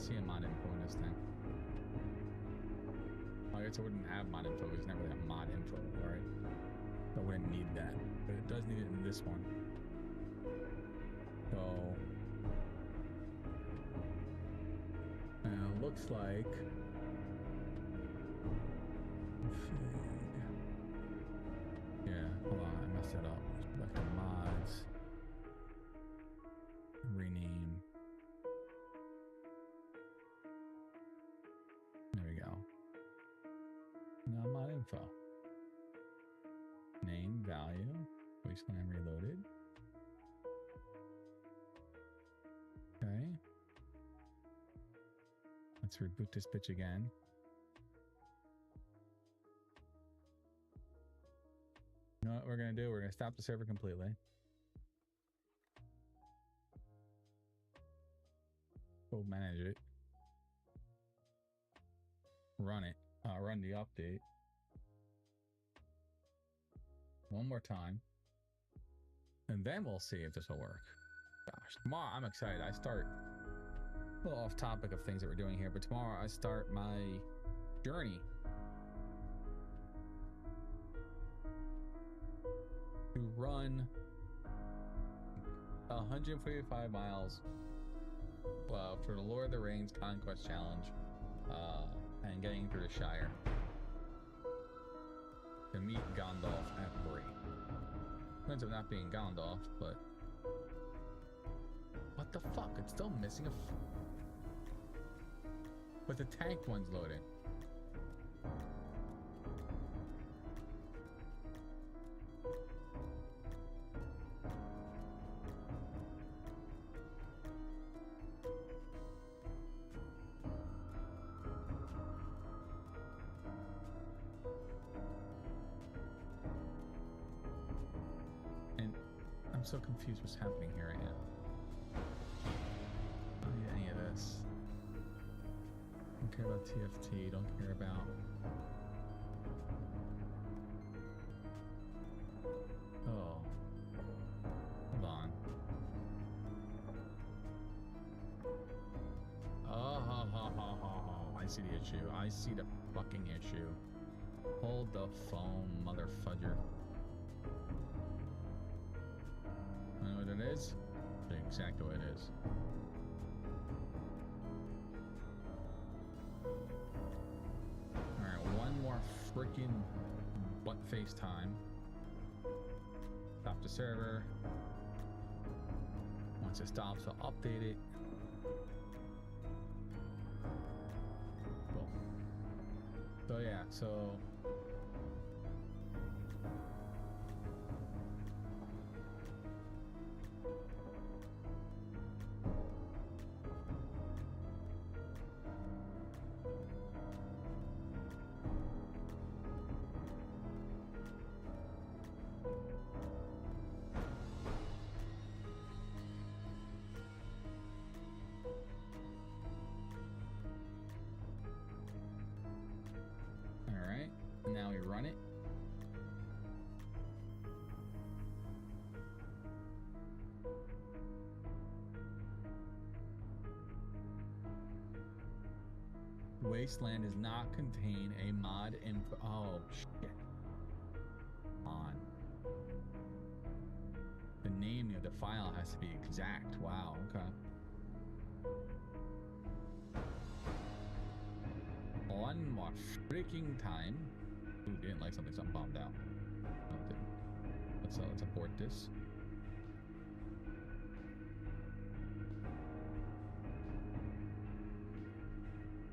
see a mod info in this thing. I guess I wouldn't have mod info because never really have mod info, alright? I wouldn't need that. But it does need it in this one. So it looks like yeah, hold on, I messed that up. Select the mods. Rename. There we go. Now mod info. Name, value, Wasteland Reloaded. Okay. Let's reboot this bitch again. You know what we're gonna do? We're gonna stop the server completely. Go manage it. Run it. Run the update. One more time. And then we'll see if this will work. Gosh, tomorrow I'm excited. I start a little off topic of things that we're doing here, but tomorrow I start my journey to run 145 miles for the Lord of the Rings Conquest Challenge and getting through the Shire to meet Gandalf at Bree. Ends up not being Gandalf, but what the fuck? It's still missing a but the tank one's loading. And I'm so confused what's happening here right now. I don't need any of this. Don't care about TFT, don't care about oh. Hold on. I see the issue. I see the fucking issue. Hold the phone, motherfudger. I know what it is? Exactly what it is. Alright, one more freaking butt face time. Stop the server. Once it stops, I'll update it. Cool. So yeah, so now we run it. Wasteland does not contain a mod info. Oh shit. On. The name of the file has to be exact. Wow, okay. One more freaking time. Ooh, didn't like something bombed out. No, it didn't. Let's abort this.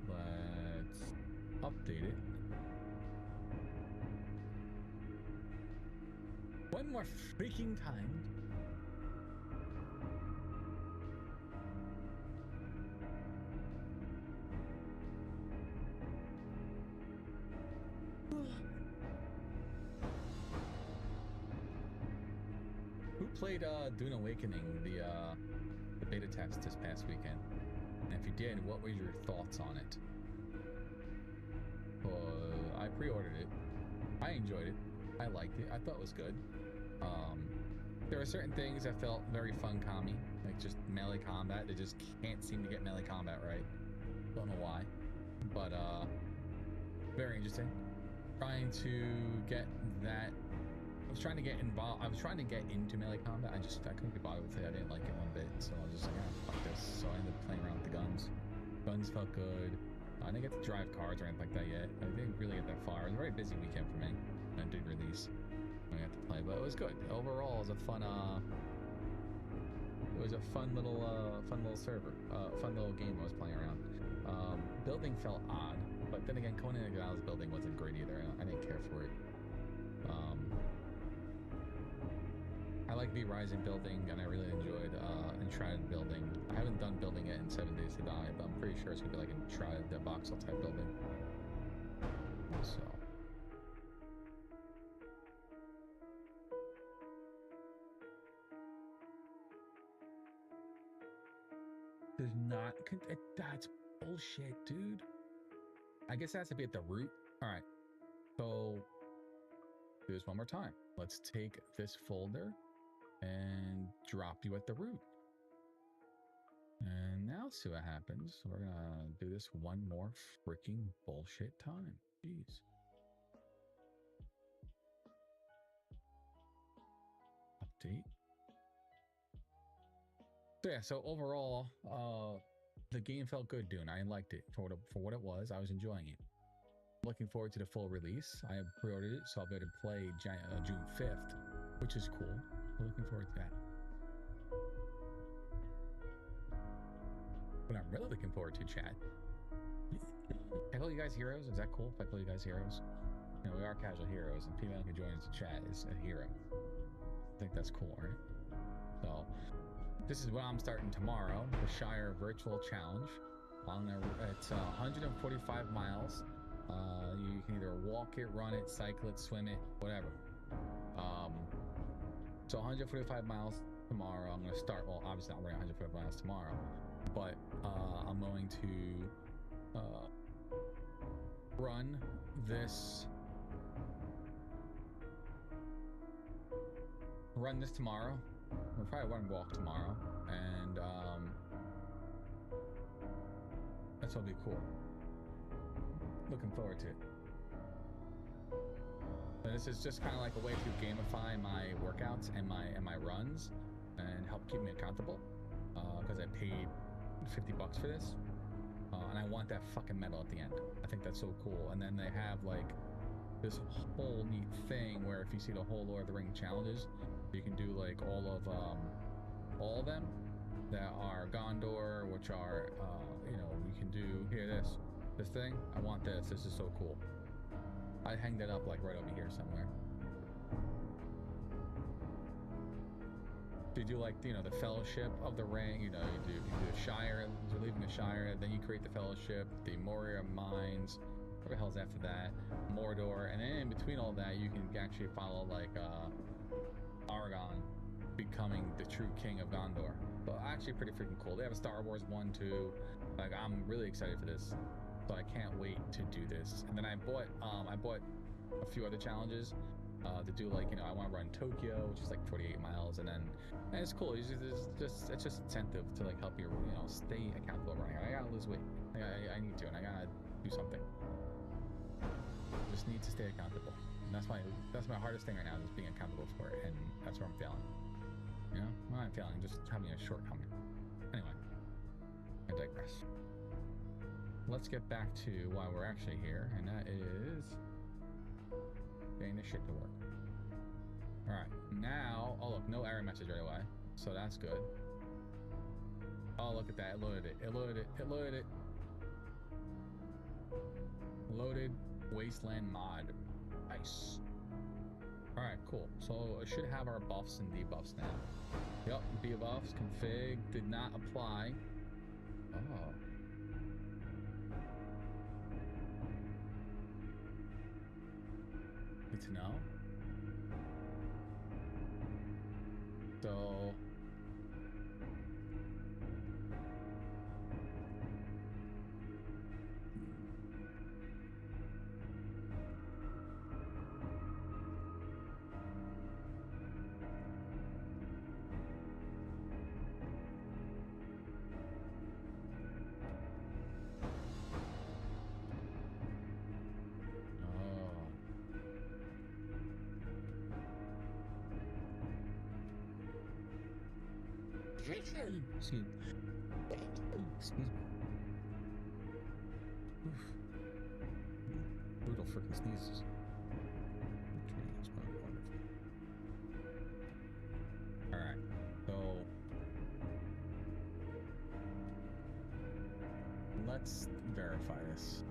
Let's update it. One more freaking time. Who played Dune Awakening, the beta test this past weekend? And if you did, what were your thoughts on it? I pre-ordered it. I enjoyed it. I liked it. I thought it was good. There were certain things that felt very fun-commy, like just melee combat. They just can't seem to get melee combat right. Don't know why, but very interesting. Trying to get that. I was trying to get involved. I was trying to get into melee combat. I couldn't be bothered with it. I didn't like it one bit, so I was just like, ah, fuck this. So I ended up playing around with the guns. Guns felt good. I didn't get to drive cars or anything like that yet. I didn't really get that far. It was a very busy weekend for me. I did release. I got to play, but it was good. Overall, it was a fun. It was a fun little server. Fun little game I was playing around. Building felt odd, but then again, Conan Exile's building wasn't great either. I didn't care for it. I like the Rising building, and I really enjoyed Enshrouded building. I haven't done building it in 7 Days to Die, but I'm pretty sure it's gonna be like Enshrouded, the voxel type building. So. Does not. That's bullshit, dude. I guess it has to be at the root. All right. So do this one more time. Let's take this folder and drop you at the root. And now see what happens. We're gonna do this one more freaking bullshit time. Jeez. Update. So yeah, so overall, the game felt good, dude. I liked it for what it was. I was enjoying it. Looking forward to the full release. I have pre-ordered it, so I'll be able to play June 5th, which is cool. Looking forward to that. What I'm really looking forward to, chat. I call you guys heroes. Is that cool if I call you guys heroes? You know, we are casual heroes, and people who join us to chat is a hero. I think that's cool, right? So, this is what I'm starting tomorrow, the Shire Virtual Challenge. It's 145 miles. You can either walk it, run it, cycle it, swim it, whatever. So 145 miles tomorrow. I'm going to start. Well, obviously not running 145 miles tomorrow, but I'm going to run this. Run this tomorrow. We'll probably run walk tomorrow, and that's gonna be cool. Looking forward to it. And this is just kind of like a way to gamify my workouts and my runs, and help keep me accountable. Because I paid $50 for this, and I want that fucking medal at the end. I think that's so cool. And then they have like this whole neat thing where if you see the whole Lord of the Ring challenges, you can do like all of them that are Gondor, which are you know, you can do here this thing. I want this. This is so cool. I'd hang that up like right over here somewhere. You do like, you know, the Fellowship of the Ring. You know, you do the Shire. You're leaving the Shire, then you create the Fellowship, the Moria Mines. What the hell's after that? Mordor, and then in between all that, you can actually follow like Aragorn becoming the true king of Gondor. But actually pretty freaking cool. They have a Star Wars 1, 2. Like, I'm really excited for this. So I can't wait to do this. And then I bought a few other challenges to do, like, you know, I want to run Tokyo, which is like 48 miles, and it's cool. It's just incentive to like help you, you know, stay accountable running. I gotta lose weight. I need to, and I gotta do something. Just need to stay accountable. And that's my hardest thing right now, is being accountable for it, and that's where I'm failing. You know, well, I'm failing, just having a shortcoming. Anyway, I digress. Let's get back to why we're actually here, and that is getting this shit to work. All right, now, oh look, no error message right away, so that's good. Oh, look at that, it loaded it. Loaded Wasteland mod. Nice. Alright, cool. So it should have our buffs and debuffs now. Yep, debuffs, config, did not apply. Oh. Good to know. So Excuse me. Oof. Brutal freaking sneezes. Alright, so let's verify this.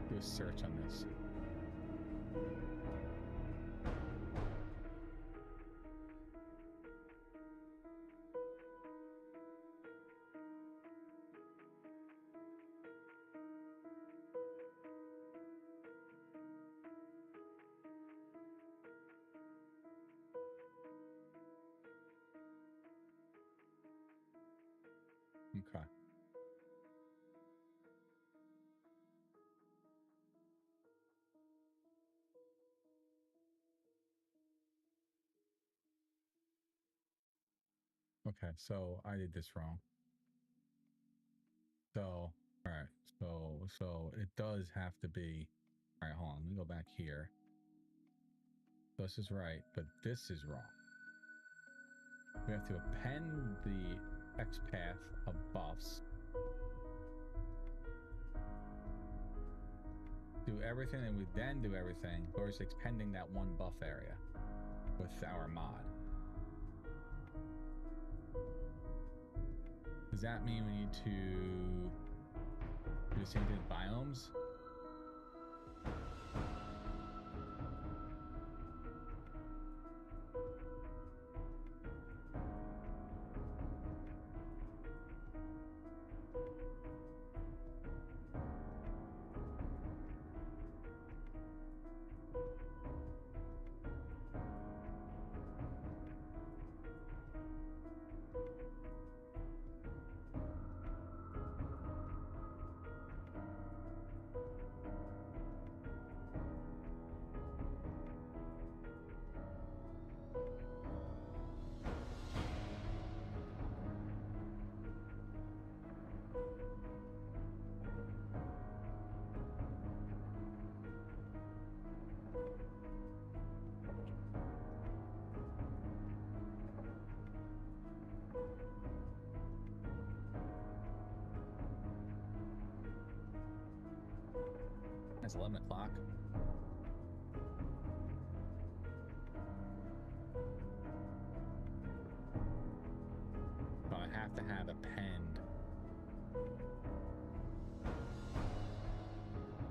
Do a search on this. Okay. Okay, so I did this wrong. So, all right, so it does have to be. All right, hold on. Let me go back here. This is right, but this is wrong. We have to append the XPath of buffs. Do everything, and we then do everything towards expending that one buff area with our mod. Does that mean we need to do the same thing with biomes? It's 11 o'clock. So I have to have a penned.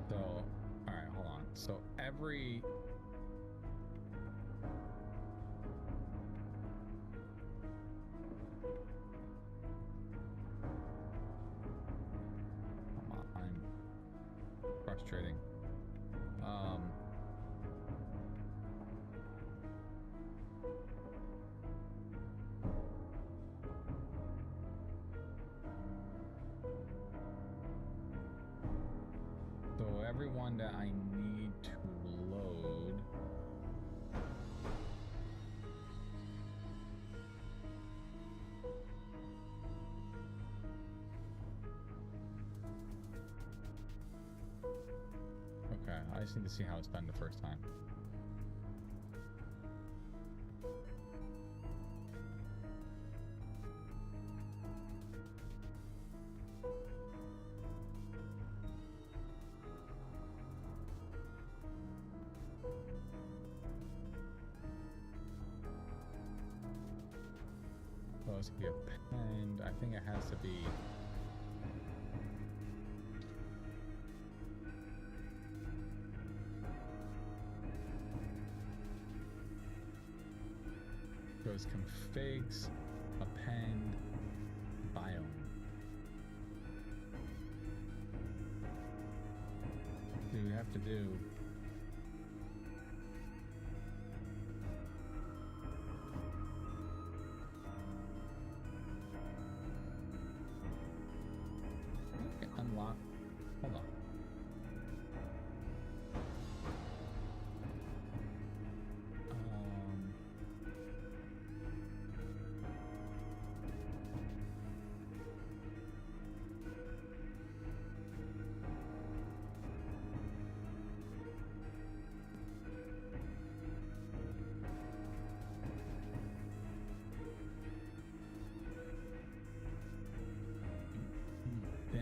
So, all right, hold on. So every frustrating. So everyone that I need to load. Okay, I just need to see how it's done the first time. So it's gonna be append. I think it has to be. Goes configs, append, biome. So we have to do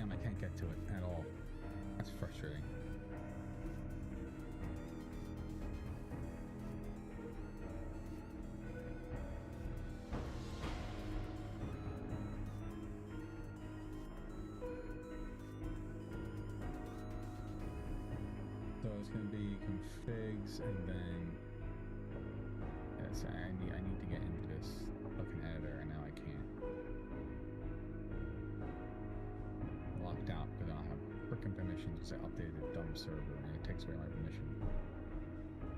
Damn, I can't get to it at all. That's frustrating. So it's going to be configs and then yes, I need to get into this fucking editor and now I can't. I'm locked out because I don't have frickin' permissions to update the dumb server and it takes away my permission.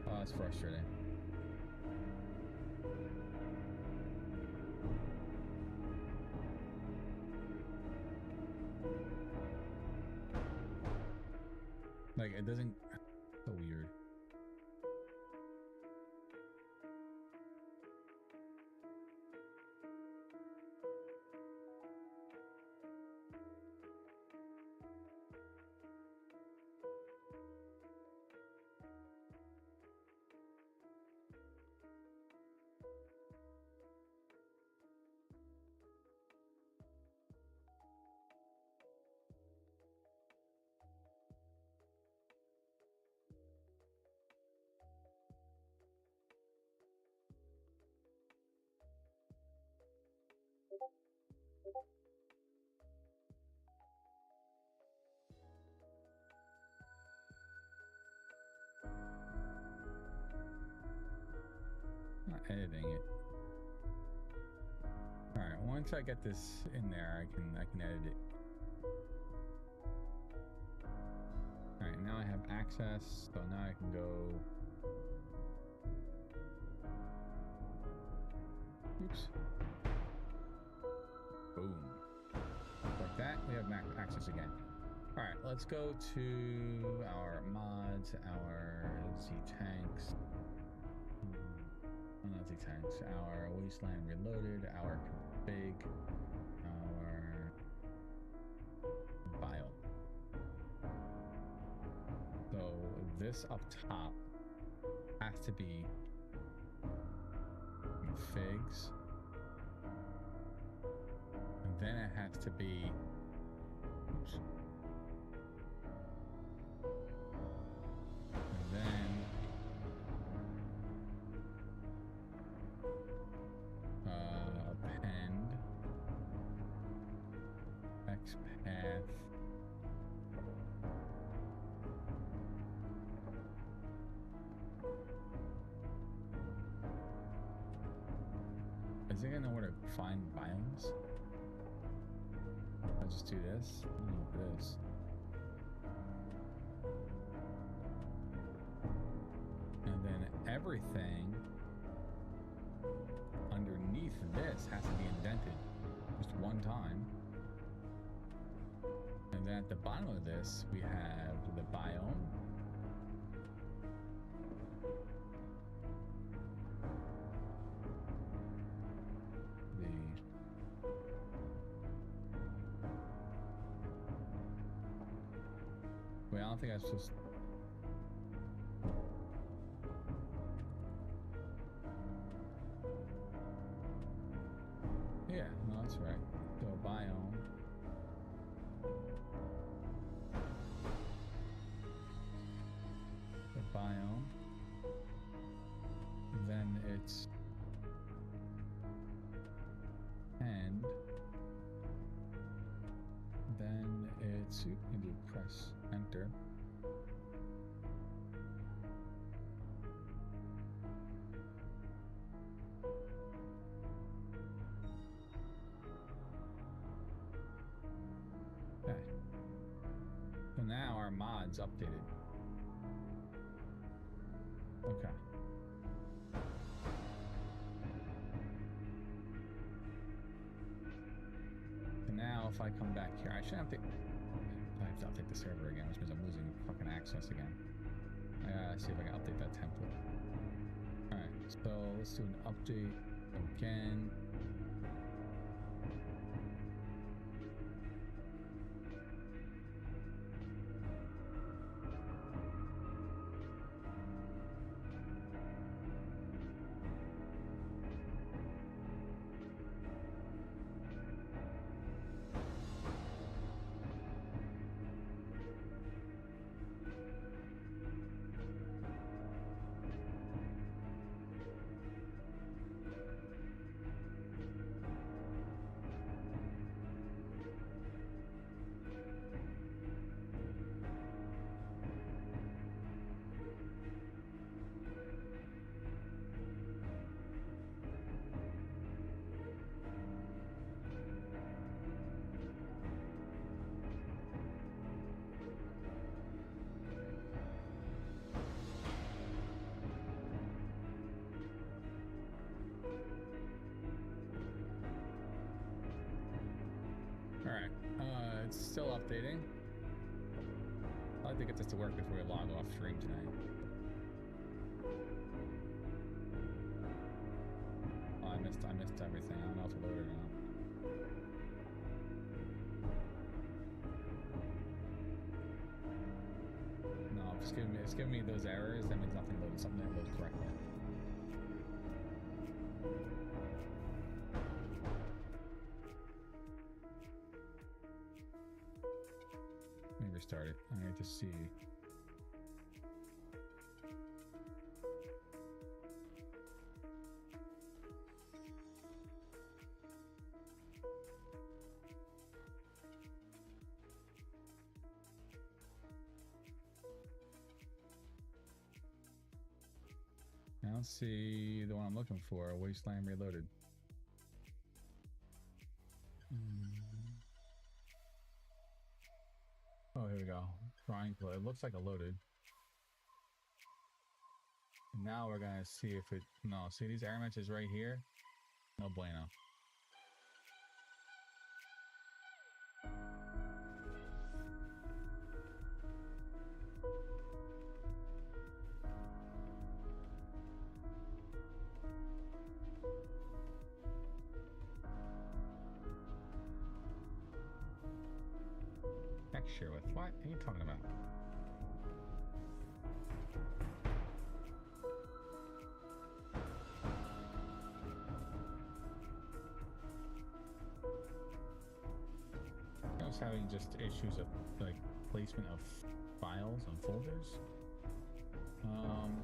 Oh, that's frustrating. Like it doesn't. So weird. Not editing it. All right, once I get this in there, I can edit it. All right, now I have access, so now I can go. Oops. Boom. Like that, we have access again. All right, let's go to our mods, our Z tanks. Not Z tanks, our Wasteland Reloaded, our config, our biome. So this up top has to be configs, and then it has to be. Oops. And then append xpath is it gonna know where to find biomes? I'll just do this. I don't know what it is. And then everything underneath this has to be indented just one time. And then at the bottom of this, we have the biome. Wait, I don't think I was supposed. Yeah, no, that's right. So biome. The biome. Then it's and then it's maybe press enter. Okay. So now our mod's updated. Okay. So now if I come back here, I should have to. I have to update the server again, which means I'm losing fucking access again. I gotta see if I can update that template. Alright, so let's do an update again. Alright, it's still updating. I'd like to get this to work before we log off stream tonight. Oh, I missed everything. I don't know if it loaded or not. No, it's giving me those errors. That means nothing loaded. Something didn't load correctly. Let me restart it. I need to see. I don't see the one I'm looking for. Wasteland Reloaded. Oh, here we go. Triangle. It looks like it loaded. Now we're gonna see if it. No, see these error messages right here? No bueno. Texture with what? What are you talking about? I was having just issues of like placement of files and folders.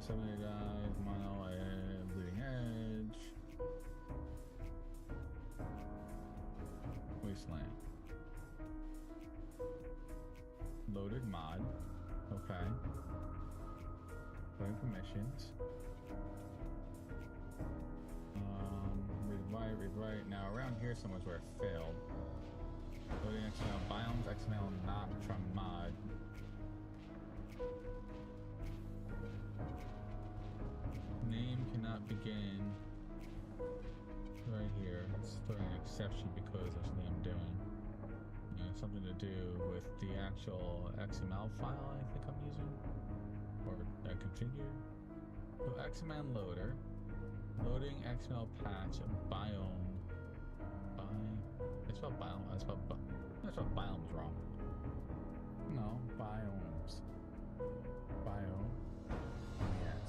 70 guys, mono, bleeding edge, wasteland. Loaded mod. Okay. Going permissions. Read write. Now around here somewhere's where it failed. Loading XML biomes, XML not from mod. Name cannot begin right here. It's throwing an exception because of something I'm doing. Something to do with the actual XML file I think I'm using, or configure. So XML loader, loading XML patch biome. I spelled biome. I spelled biomes wrong. No, biomes. Biome. Yes.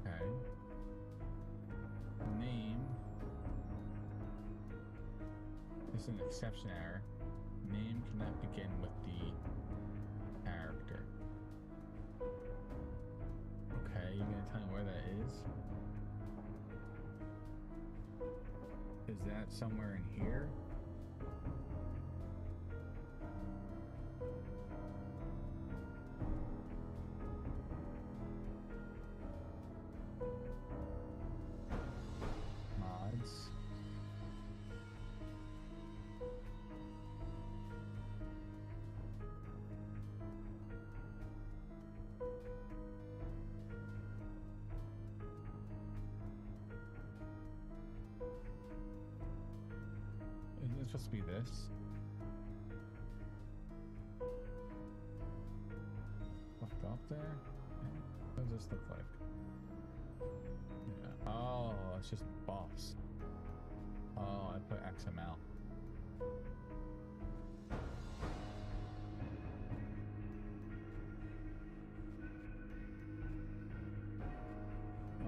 Okay. Name. This is an exception error. Name cannot begin with the character. Okay, you gonna tell me where that is? Is that somewhere in here? Mods. Isn't it supposed to be this? Fucked up there? What does this look like? Yeah. Oh, it's just boss. Oh, I put XML.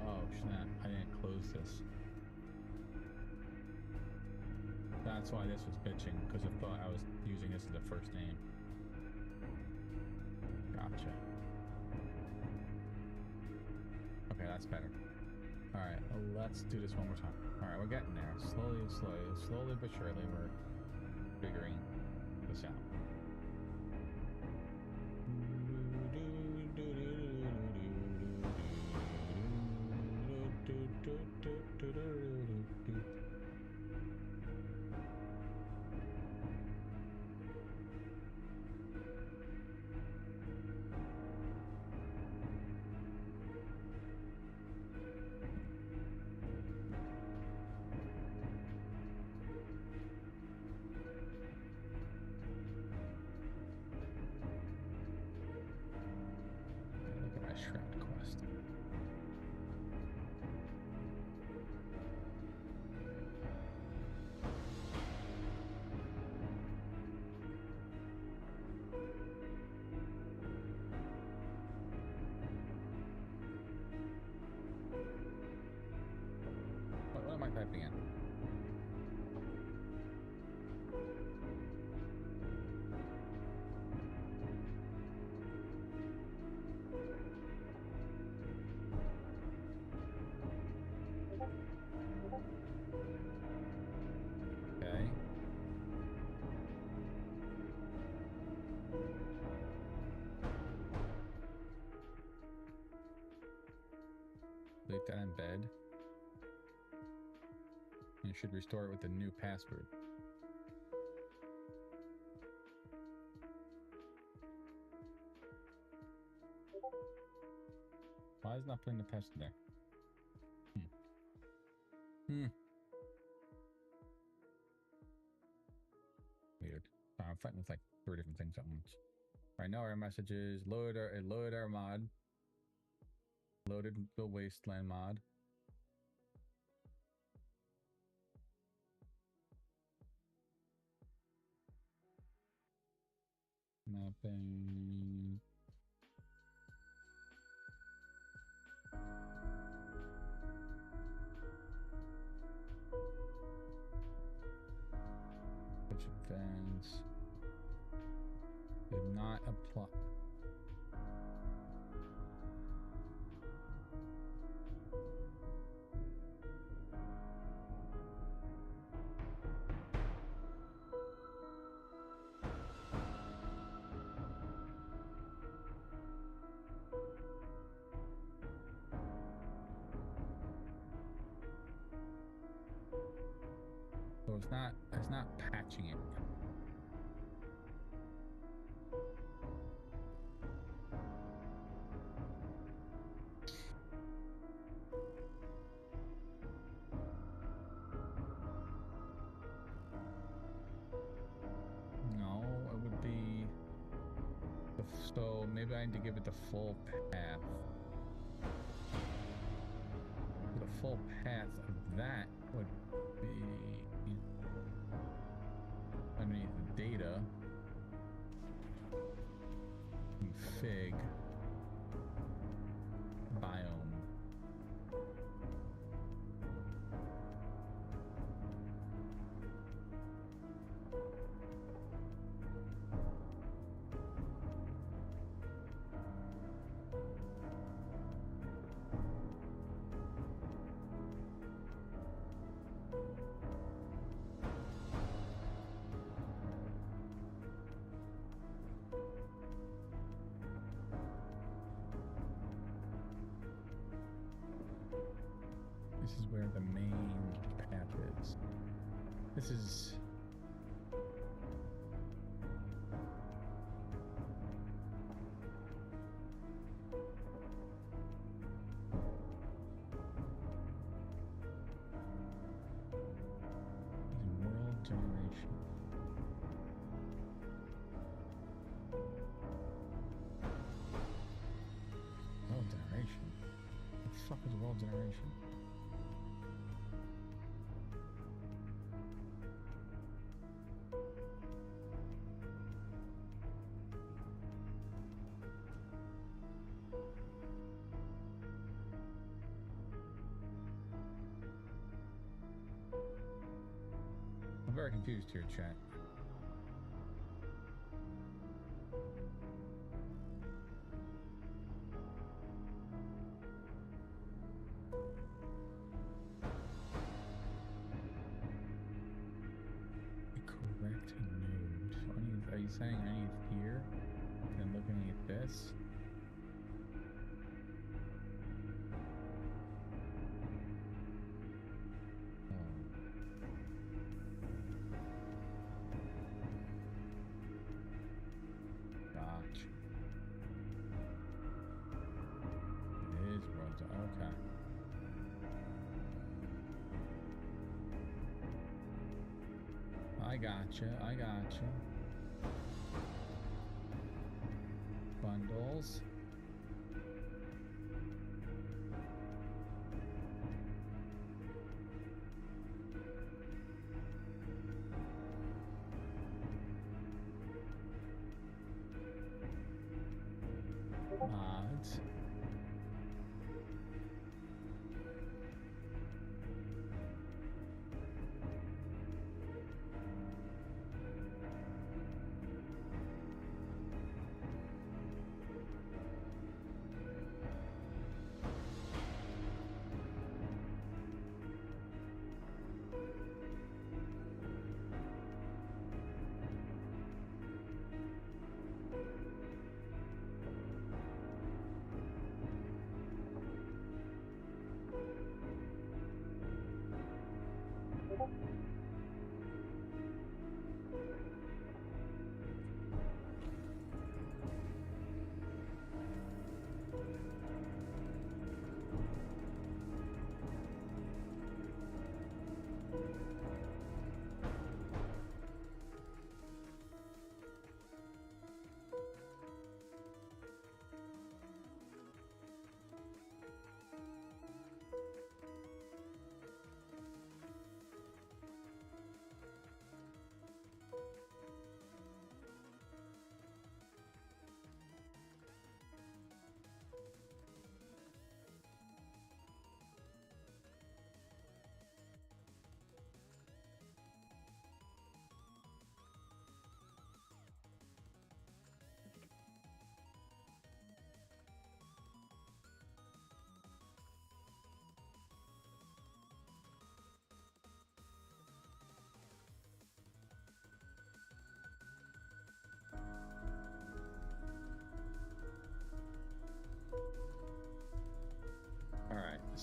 Oh snap, I didn't close this. That's why this was bitching, because I thought I was using this as the first name. Gotcha. Okay, that's better. Alright, let's do this one more time. Alright, we're getting there. Slowly but surely, we're figuring this out. that embed. You should restore it with a new password. Why is it not putting the password there? Weird. I'm fighting with like 3 different things at once. Right now our message is load our mod. Loaded the Wasteland mod. Mapping. Which events did not apply. So it's not patching it. No, it would be so maybe I need to give it the full path. The full path of that would be underneath the data, config, biome. This is where the main path is. This is world generation. World generation? What the fuck is world generation? I'm very confused here, chat. Correct node. So are you saying I need here and looking at this? Gotcha. It is roads. Okay. I gotcha. Bundles. Mods.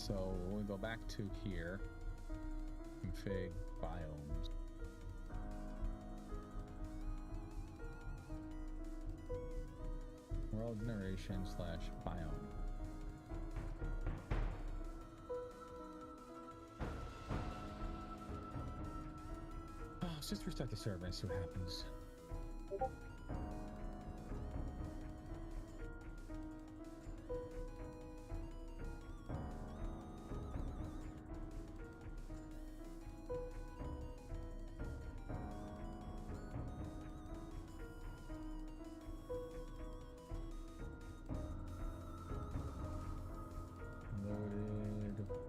so when we go back to here, config biomes. World generation / biome. Oh, let's just restart the server and see what happens.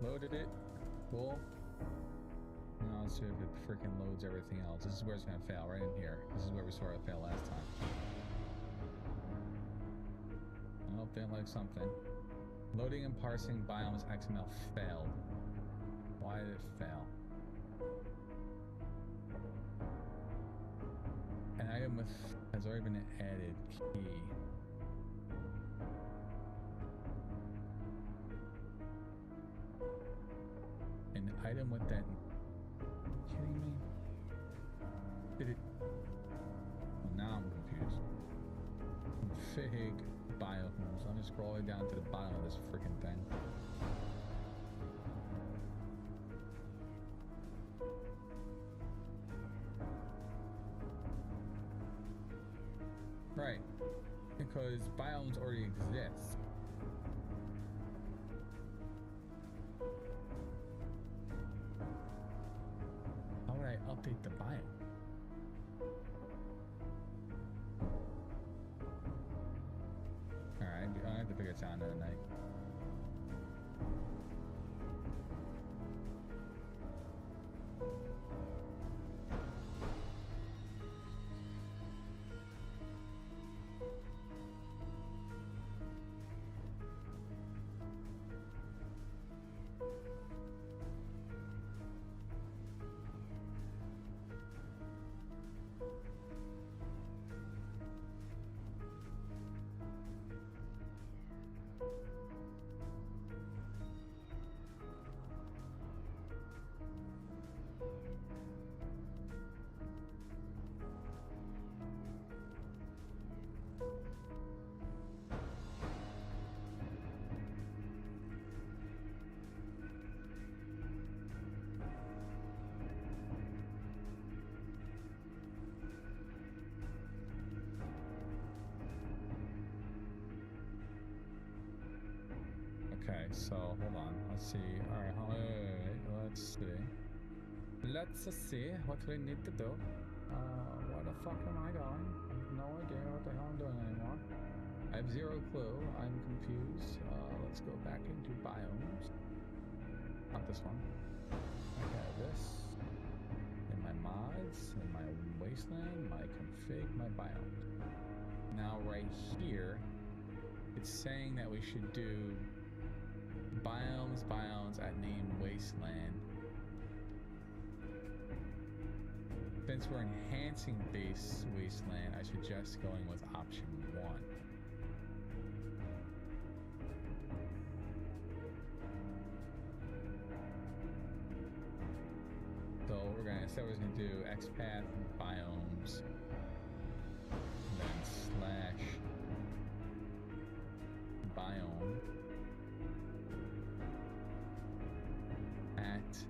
Loaded it. Cool. Now let's see if it freaking loads everything else. This is where it's gonna fail, right in here. This is where we saw it fail last time. I hope they like something. Loading and parsing biomes XML failed. Why did it fail? An item with has already been added. Key. An item with that. Are you kidding me? Did it? Well, now I'm confused. Config biomes. Let me scroll way down to the bottom of this freaking thing. Right, because biomes already exist. How would I update the biome? Alright, I have to figure this out another night. Okay, so hold on. Let's see. All right, let's see. Let's see what we need to do. Where the fuck am I going? I have no idea what the hell I'm doing anymore. I have zero clue. I'm confused. Let's go back into biomes. Not this one. I have this in my mods, in my wasteland, my config, my biome. Now right here, it's saying that we should do biomes at name wasteland. Since we're enhancing base wasteland, I suggest going with option 1. So we're gonna do XPath biomes, and then / biome at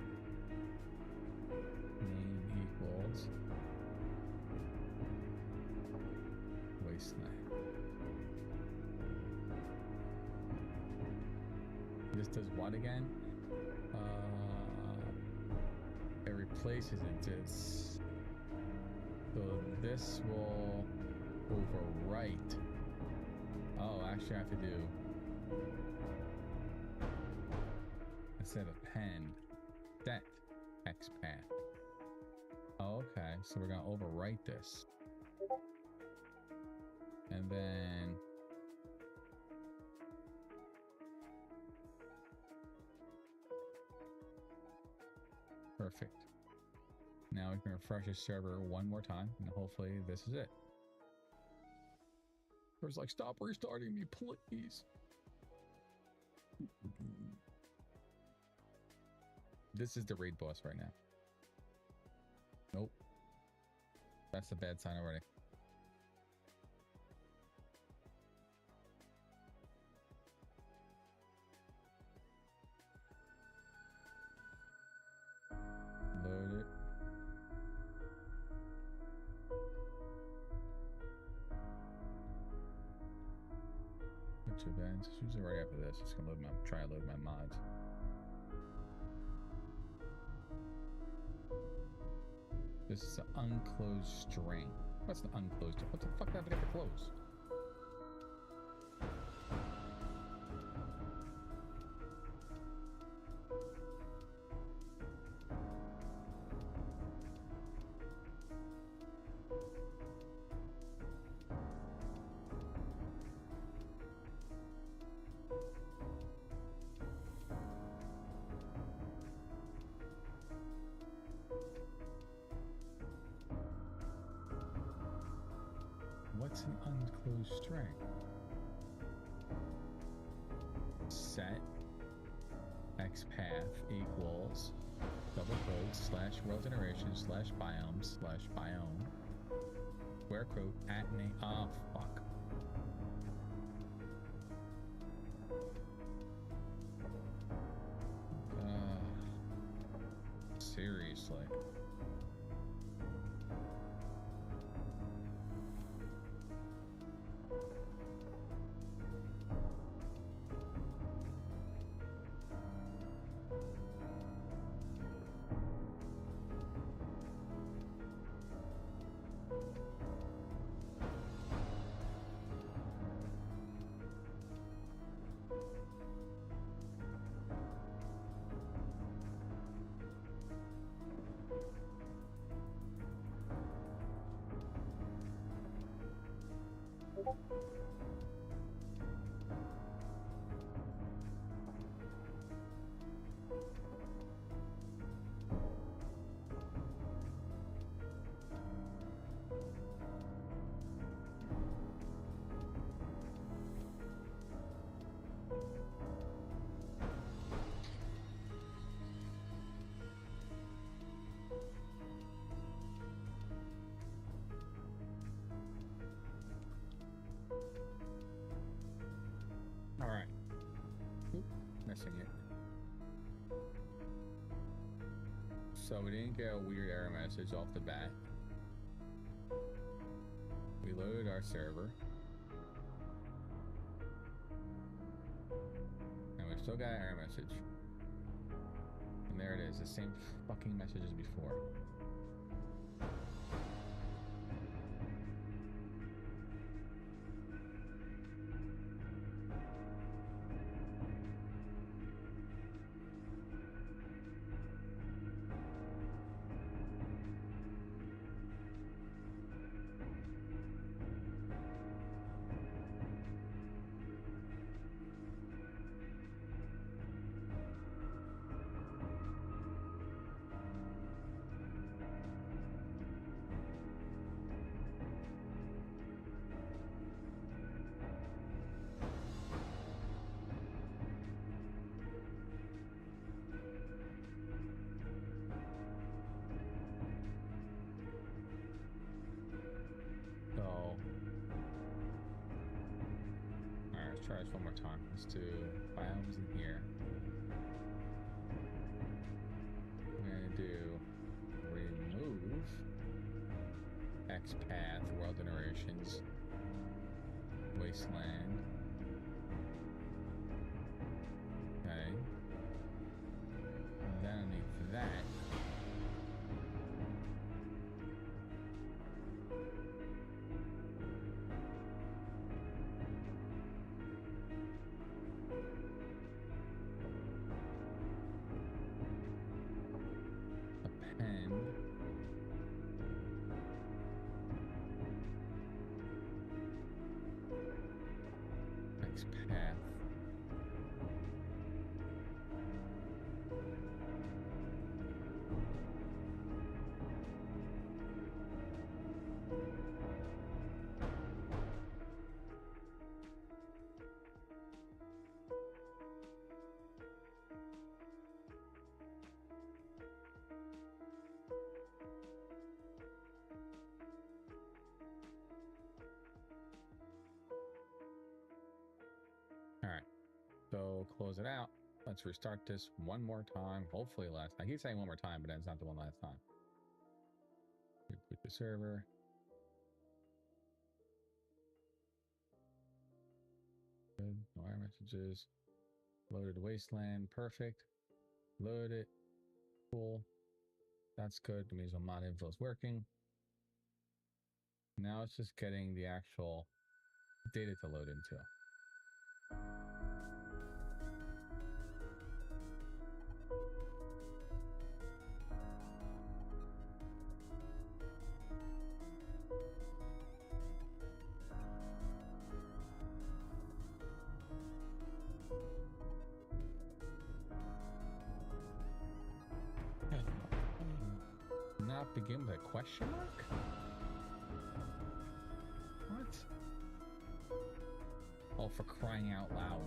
name equals wasteland. This does what again? It replaces it. So this will overwrite. Oh, actually I have to do instead of append set XPath. Oh, okay, so we're gonna overwrite this. And then perfect. Now we can refresh the server one more time, and hopefully this is it. It's like, stop restarting me, please. This is the raid boss right now. Nope. That's a bad sign already. Load it. Not too bad. It's usually right after this. It's gonna try to load my mods. This is an unclosed string. What's an unclosed? What the fuck did I forget to close? What's an unclosed string? Set xpath equals double quotes slash world generation slash biomes slash biome square quote at name. Oh fuck. Seriously. Alright. Missing it. So we didn't get a weird error message off the bat. We loaded our server. And we still got an error message. And there it is, the same fucking message as before. Try this one more time. Let's do biomes in here. I'm gonna do remove xpath world generations wasteland. Okay. And then underneath that. Path. So close it out. Let's restart this one more time. Hopefully last time. I keep saying one more time, but it's not the one last time. Reboot the server. Good. No error messages. Loaded Wasteland. Perfect. Load it. Cool. That's good. That means my mod info is working. Now it's just getting the actual data to load into. Not begin with a question mark? What? Oh, for crying out loud.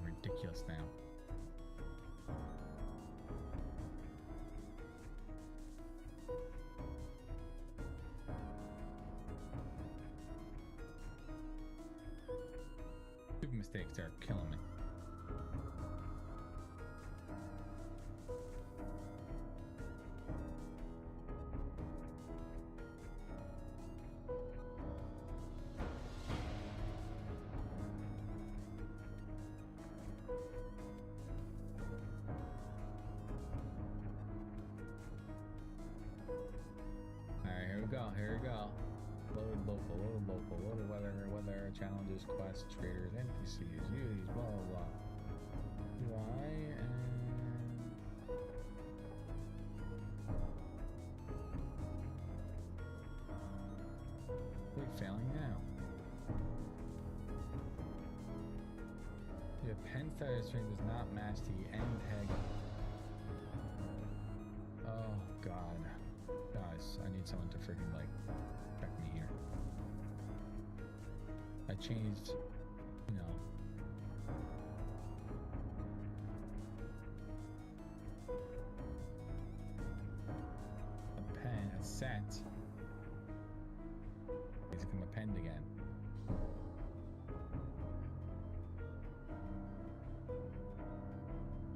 Ridiculous now. Stupid mistakes are killing me. Here we go. Loaded local, loaded weather, challenges, quests, traders, NPCs, UIs, blah, blah, blah. UI and... We're failing now. Your pen starter string does not match the end tag. Oh, God. Guys, I need someone to freaking, like, check me here. I changed, you know. A pen, a set. Needs to become a pen again.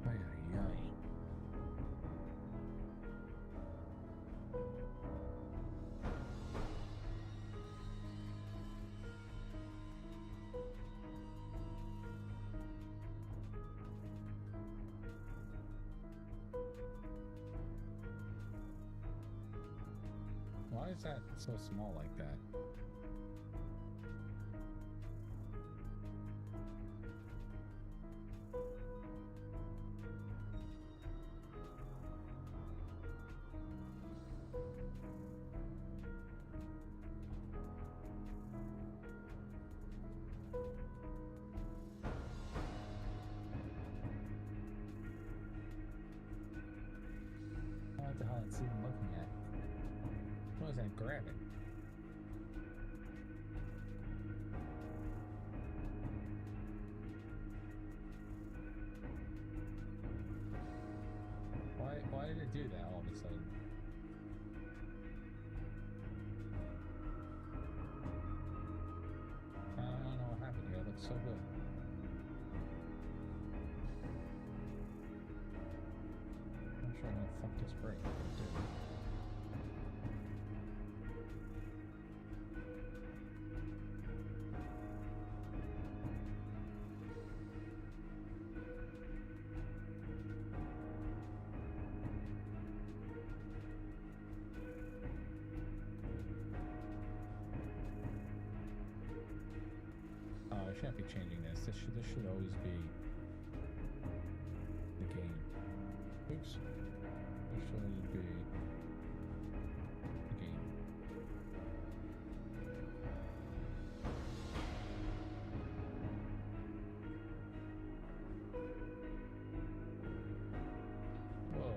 Ay, ay, ay. Why is that so small like that? What the hell it's even looking at? What is that grabbing? Why did it do that all of a sudden? I don't know what happened here. It looks so good. I'm sure I'm gonna fuck this break. I shouldn't be changing this. This should always be the game. Oops. This should always be the game. Whoa.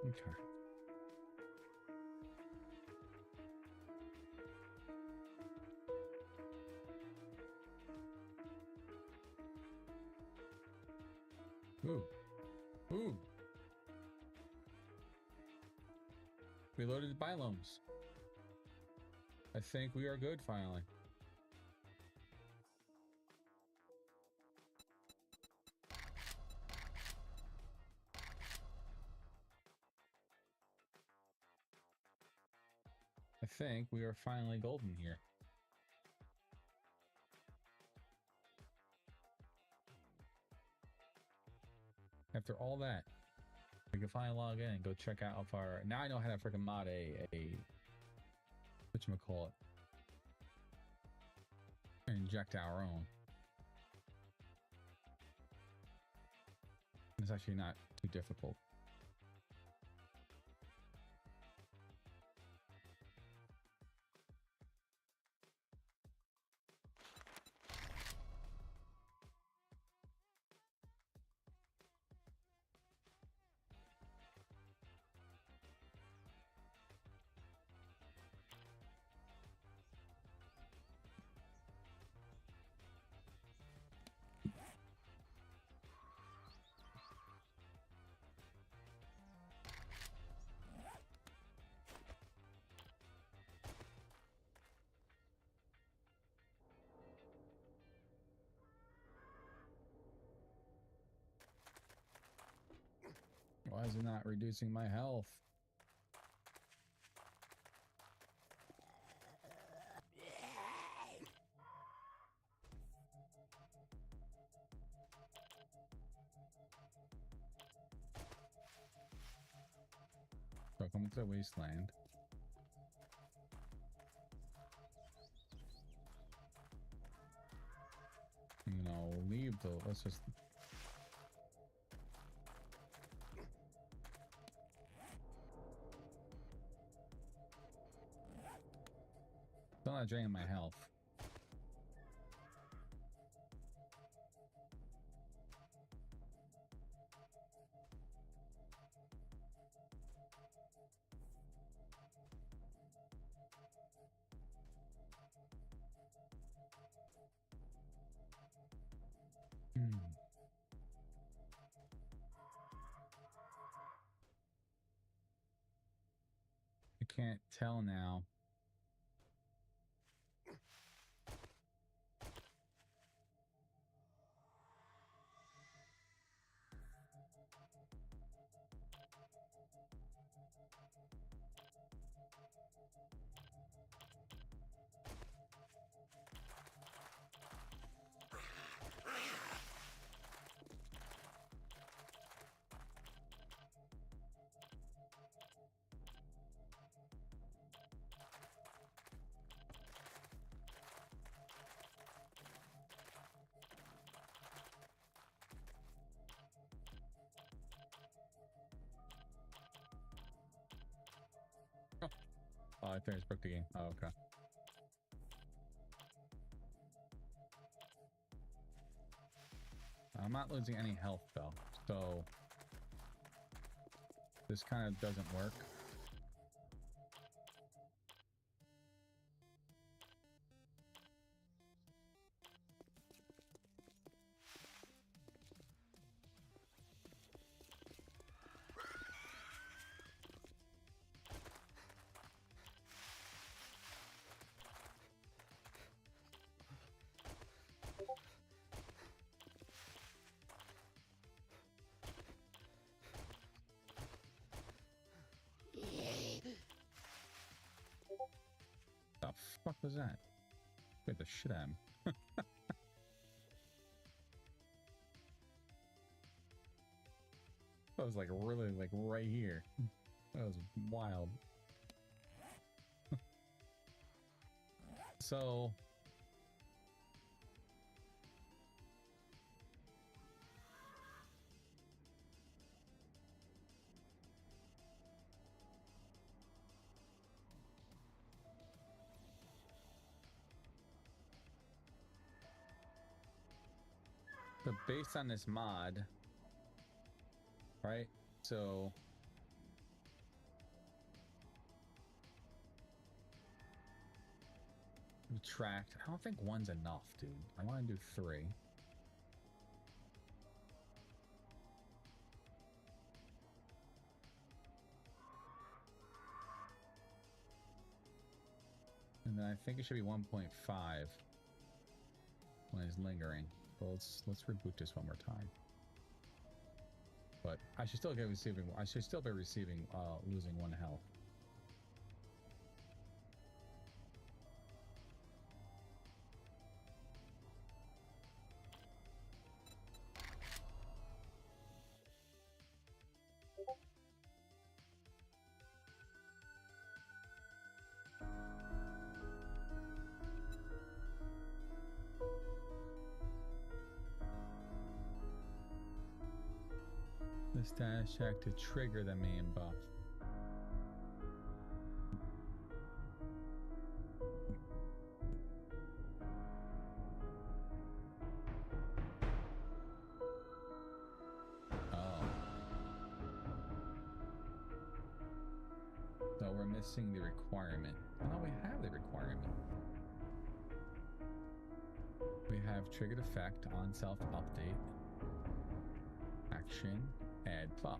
Okay. Ooh. Ooh. Reloaded biomes. I think we are good finally. I think we are finally golden here. After all that, we can finally log in and go check out how far. Now I know how to freaking mod a whatchamacallit. Inject our own. It's actually not too difficult. Why is it not reducing my health? So come to the wasteland. You know, leave the. Let's just. Don't not drain my health. I can't tell now. Oh, I finished broke the game. Oh, okay. I'm not losing any health though, so this kind of doesn't work. The fuck was that? Scared the shit out of me. That was like really like right here. That was wild. So but based on this mod, right? So Subtract. I don't think one's enough, dude. I want to do 3. And then I think it should be 1.5 when it's lingering. Well, let's reboot this one more time. But I should still get receiving. I should still be receiving losing 1 health. The status check to trigger the main buff. Oh. So we're missing the requirement. Oh, we have the requirement. We have triggered effect on self update. Action. Add buff.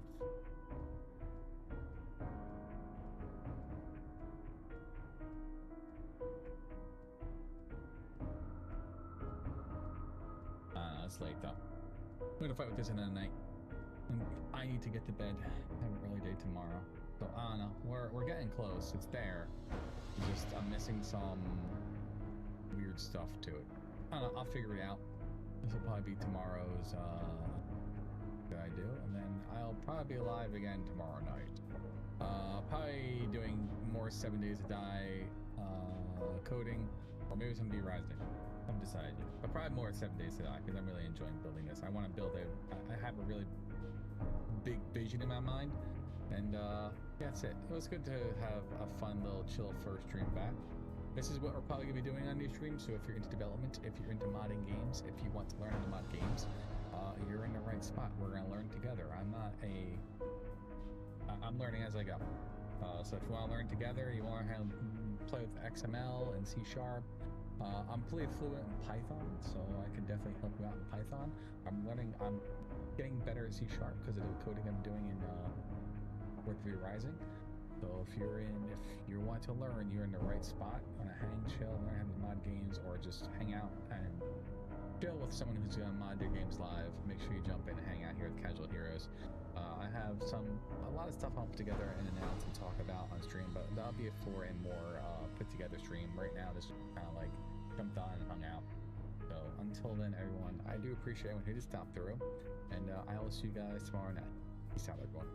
It's late though. I'm gonna fight with this another night. And I need to get to bed. Have an early day tomorrow. So I don't know. We're getting close. It's there. It's just I'm missing some weird stuff to it. I don't know. I'll figure it out. This will probably be tomorrow's I do, and then I'll probably be live again tomorrow night. Probably doing more 7 Days to Die coding, or maybe some Rising. I haven't decided yet, but probably more 7 Days to Die because I'm really enjoying building this. I want to build I have a really big vision in my mind, and yeah, that's it. It was good to have a fun little chill first stream back. This is what we're probably gonna be doing on these streams. So if you're into development, if you're into modding games, if you want to learn how to mod games, you're in the right spot. We're gonna learn together. I'm learning as I go. So if you want to learn together, you want to play with XML and C#. I'm pretty fluent in Python, so I can definitely help you out in Python. I'm getting better at C# because of the coding I'm doing in Rebirth Rising. So if you want to learn, you're in the right spot. Want to hang, chill, learn how to mod games, or just hang out and chill with someone who's gonna mod their games live, make sure you jump in and hang out here with Casual Heroes. I have a lot of stuff I'll put together and announce and talk about on stream, but that'll be for a more put together stream. Right now, this is kind of like jumped on and hung out. So until then, everyone, I do appreciate everyone who just stopped through, and I will see you guys tomorrow night. Peace out, everyone.